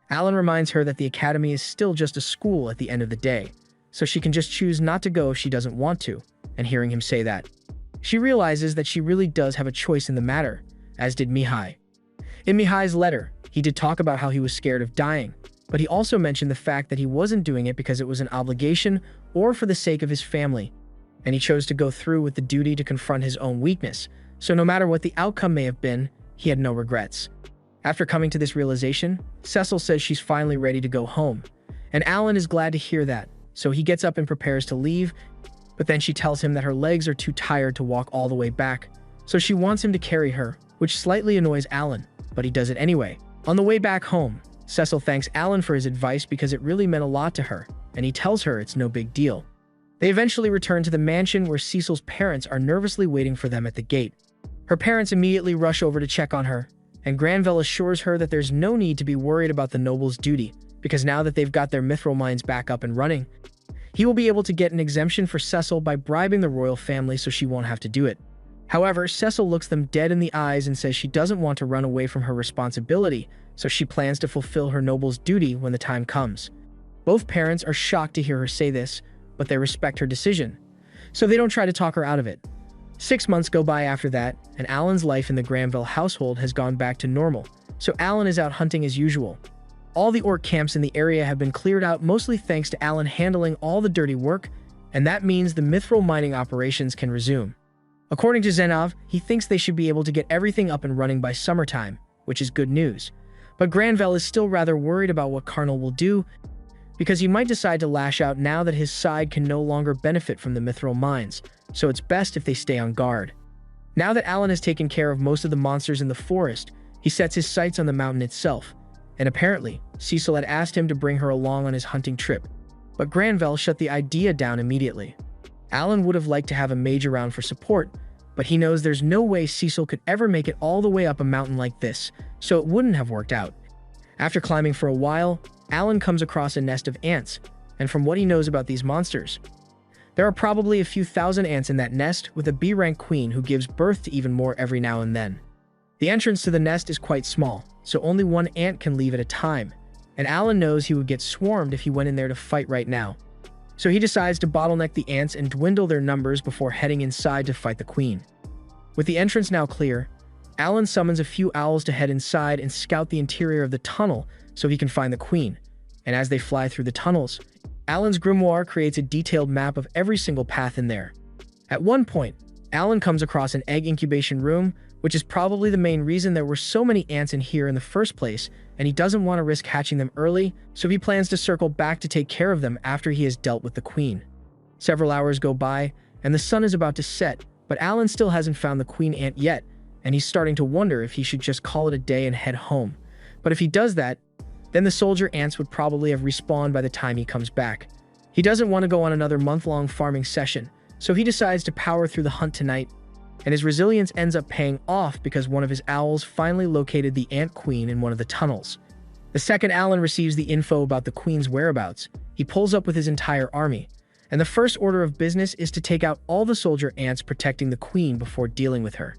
Alan reminds her that the academy is still just a school at the end of the day, so she can just choose not to go if she doesn't want to, and hearing him say that, she realizes that she really does have a choice in the matter, as did Mihai. In Mihai's letter, he did talk about how he was scared of dying, but he also mentioned the fact that he wasn't doing it because it was an obligation or for the sake of his family, and he chose to go through with the duty to confront his own weakness, so no matter what the outcome may have been, he had no regrets. After coming to this realization, Cecil says she's finally ready to go home, and Alan is glad to hear that, so he gets up and prepares to leave, but then she tells him that her legs are too tired to walk all the way back, so she wants him to carry her, which slightly annoys Alan, but he does it anyway. On the way back home, Cecil thanks Alan for his advice because it really meant a lot to her, and he tells her it's no big deal. They eventually return to the mansion where Cecil's parents are nervously waiting for them at the gate. Her parents immediately rush over to check on her, and Granville assures her that there's no need to be worried about the noble's duty, because now that they've got their mithril mines back up and running, he will be able to get an exemption for Cecil by bribing the royal family so she won't have to do it. However, Cecil looks them dead in the eyes and says she doesn't want to run away from her responsibility, so she plans to fulfill her noble's duty when the time comes. Both parents are shocked to hear her say this, but they respect her decision, so they don't try to talk her out of it. 6 months go by after that, and Alan's life in the Granville household has gone back to normal, so Alan is out hunting as usual. All the orc camps in the area have been cleared out mostly thanks to Alan handling all the dirty work, and that means the mithril mining operations can resume. According to Zenov, he thinks they should be able to get everything up and running by summertime, which is good news. But Granville is still rather worried about what Karnal will do, because he might decide to lash out now that his side can no longer benefit from the mithril mines, so it's best if they stay on guard. Now that Alan has taken care of most of the monsters in the forest, he sets his sights on the mountain itself, and apparently, Cecil had asked him to bring her along on his hunting trip, but Granville shut the idea down immediately. Alan would have liked to have a mage around for support, but he knows there's no way Cecil could ever make it all the way up a mountain like this, so it wouldn't have worked out. After climbing for a while, Alan comes across a nest of ants, and from what he knows about these monsters, there are probably a few thousand ants in that nest with a B-rank queen who gives birth to even more every now and then. The entrance to the nest is quite small, so only one ant can leave at a time, and Alan knows he would get swarmed if he went in there to fight right now. So he decides to bottleneck the ants and dwindle their numbers before heading inside to fight the queen. With the entrance now clear, Alan summons a few owls to head inside and scout the interior of the tunnel so he can find the queen, and as they fly through the tunnels, Alan's grimoire creates a detailed map of every single path in there. At one point, Alan comes across an egg incubation room, which is probably the main reason there were so many ants in here in the first place, and he doesn't want to risk hatching them early, so he plans to circle back to take care of them after he has dealt with the queen. Several hours go by, and the sun is about to set, but Alan still hasn't found the queen ant yet, and he's starting to wonder if he should just call it a day and head home. But if he does that, then the soldier ants would probably have respawned by the time he comes back. He doesn't want to go on another month-long farming session, so he decides to power through the hunt tonight, and his resilience ends up paying off because one of his owls finally located the ant queen in one of the tunnels. The second Alan receives the info about the queen's whereabouts, he pulls up with his entire army, and the first order of business is to take out all the soldier ants protecting the queen before dealing with her.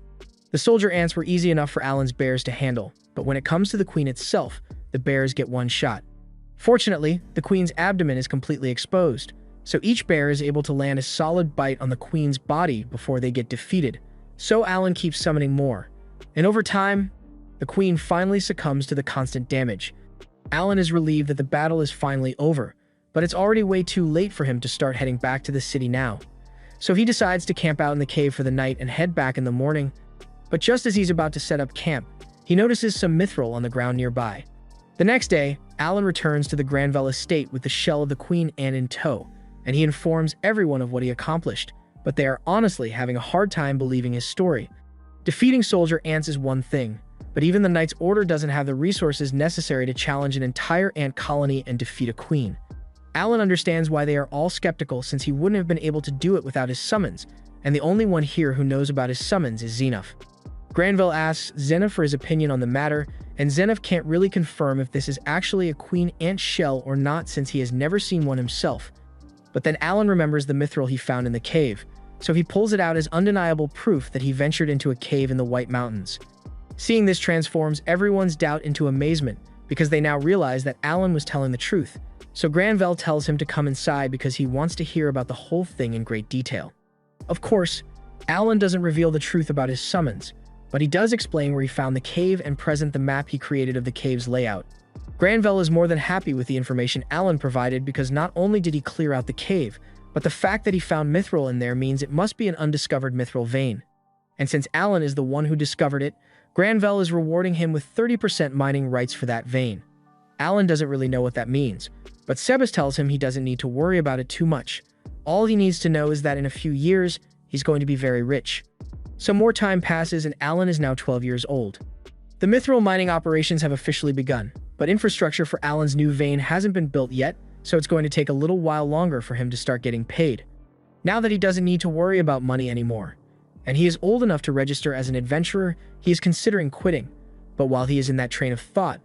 The soldier ants were easy enough for Alan's bears to handle, but when it comes to the queen itself, the bears get one shot. Fortunately, the queen's abdomen is completely exposed, so each bear is able to land a solid bite on the queen's body before they get defeated. So Alan keeps summoning more, and over time, the queen finally succumbs to the constant damage. Alan is relieved that the battle is finally over, but it's already way too late for him to start heading back to the city now. So he decides to camp out in the cave for the night and head back in the morning, but just as he's about to set up camp, he notices some mithril on the ground nearby. The next day, Alan returns to the Granville estate with the shell of the queen ant in tow, and he informs everyone of what he accomplished, but they are honestly having a hard time believing his story. Defeating soldier ants is one thing, but even the Knight's Order doesn't have the resources necessary to challenge an entire ant colony and defeat a queen. Alan understands why they are all skeptical since he wouldn't have been able to do it without his summons, and the only one here who knows about his summons is Zenov. Granville asks Zenov for his opinion on the matter, and Zenov can't really confirm if this is actually a queen ant shell or not since he has never seen one himself. But then Alan remembers the mithril he found in the cave, so he pulls it out as undeniable proof that he ventured into a cave in the White Mountains. Seeing this transforms everyone's doubt into amazement, because they now realize that Alan was telling the truth. So Granville tells him to come inside because he wants to hear about the whole thing in great detail. Of course, Alan doesn't reveal the truth about his summons, but he does explain where he found the cave and present the map he created of the cave's layout. Granvelle is more than happy with the information Alan provided because not only did he clear out the cave, but the fact that he found mithril in there means it must be an undiscovered mithril vein. And since Alan is the one who discovered it, Granvelle is rewarding him with 30% mining rights for that vein. Alan doesn't really know what that means, but Sebas tells him he doesn't need to worry about it too much. All he needs to know is that in a few years, he's going to be very rich. Some more time passes and Alan is now 12 years old. The mithril mining operations have officially begun, but infrastructure for Alan's new vein hasn't been built yet, so it's going to take a little while longer for him to start getting paid. Now that he doesn't need to worry about money anymore, and he is old enough to register as an adventurer, he is considering quitting. But while he is in that train of thought,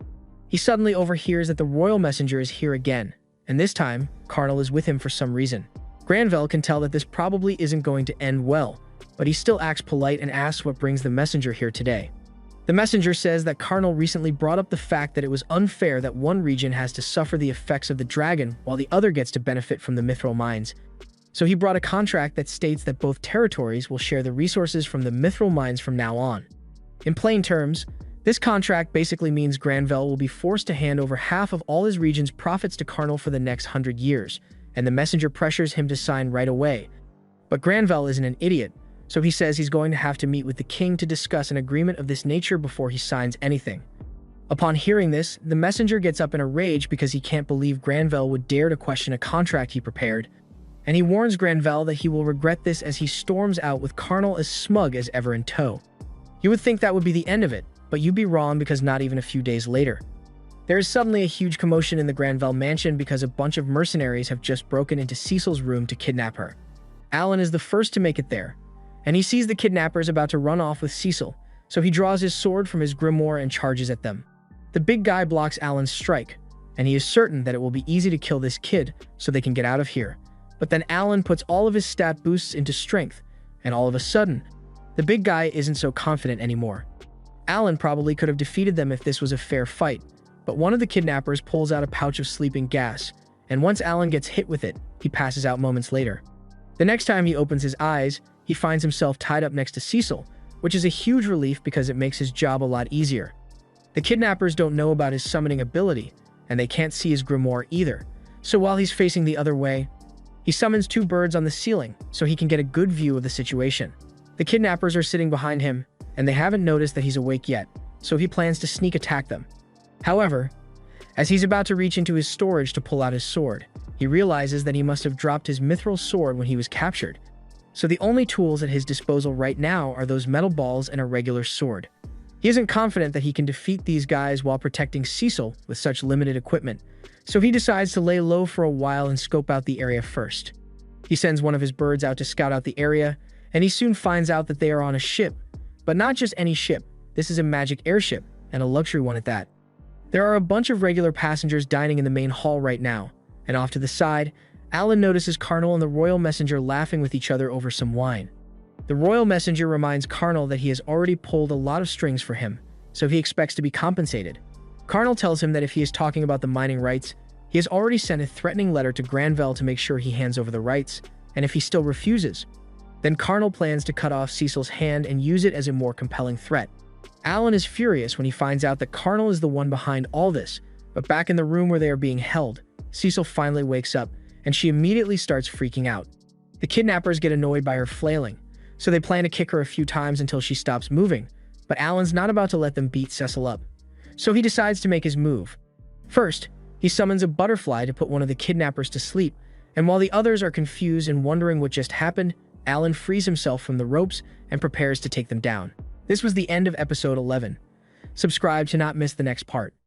he suddenly overhears that the royal messenger is here again, and this time, Karnal is with him for some reason. Granvelle can tell that this probably isn't going to end well, but he still acts polite and asks what brings the messenger here today. The messenger says that Karnal recently brought up the fact that it was unfair that one region has to suffer the effects of the dragon while the other gets to benefit from the mithril mines. So he brought a contract that states that both territories will share the resources from the mithril mines from now on. In plain terms, this contract basically means Granvelle will be forced to hand over half of all his region's profits to Karnal for the next 100 years, and the messenger pressures him to sign right away. But Granvelle isn't an idiot, so he says he's going to have to meet with the king to discuss an agreement of this nature before he signs anything. Upon hearing this, the messenger gets up in a rage because he can't believe Granvelle would dare to question a contract he prepared, and he warns Granvelle that he will regret this as he storms out with Karnal as smug as ever in tow. You would think that would be the end of it, but you'd be wrong because not even a few days later, there is suddenly a huge commotion in the Granvelle mansion because a bunch of mercenaries have just broken into Cecil's room to kidnap her. Alan is the first to make it there, and he sees the kidnappers about to run off with Cecil, so he draws his sword from his grimoire and charges at them. The big guy blocks Alan's strike, and he is certain that it will be easy to kill this kid so they can get out of here. But then Alan puts all of his stat boosts into strength, and all of a sudden, the big guy isn't so confident anymore. Alan probably could have defeated them if this was a fair fight, but one of the kidnappers pulls out a pouch of sleeping gas, and once Alan gets hit with it, he passes out moments later. The next time he opens his eyes, he finds himself tied up next to Cecil, which is a huge relief because it makes his job a lot easier. The kidnappers don't know about his summoning ability, and they can't see his grimoire either, so while he's facing the other way, he summons two birds on the ceiling so he can get a good view of the situation. The kidnappers are sitting behind him, and they haven't noticed that he's awake yet, so he plans to sneak attack them. However, as he's about to reach into his storage to pull out his sword, he realizes that he must have dropped his mithril sword when he was captured. So the only tools at his disposal right now are those metal balls and a regular sword. He isn't confident that he can defeat these guys while protecting Cecil with such limited equipment, so he decides to lay low for a while and scope out the area first. He sends one of his birds out to scout out the area, and he soon finds out that they are on a ship. But not just any ship, this is a magic airship, and a luxury one at that. There are a bunch of regular passengers dining in the main hall right now, and off to the side, Alan notices Karnal and the royal messenger laughing with each other over some wine. The royal messenger reminds Karnal that he has already pulled a lot of strings for him, so he expects to be compensated. Karnal tells him that if he is talking about the mining rights, he has already sent a threatening letter to Granvelle to make sure he hands over the rights, and if he still refuses, then Karnal plans to cut off Cecil's hand and use it as a more compelling threat. Alan is furious when he finds out that Karnal is the one behind all this, but back in the room where they are being held, Cecil finally wakes up, and she immediately starts freaking out. The kidnappers get annoyed by her flailing, so they plan to kick her a few times until she stops moving, but Alan's not about to let them beat Cecil up. So he decides to make his move. First, he summons a butterfly to put one of the kidnappers to sleep, and while the others are confused and wondering what just happened, Alan frees himself from the ropes and prepares to take them down. This was the end of episode 11. Subscribe to not miss the next part.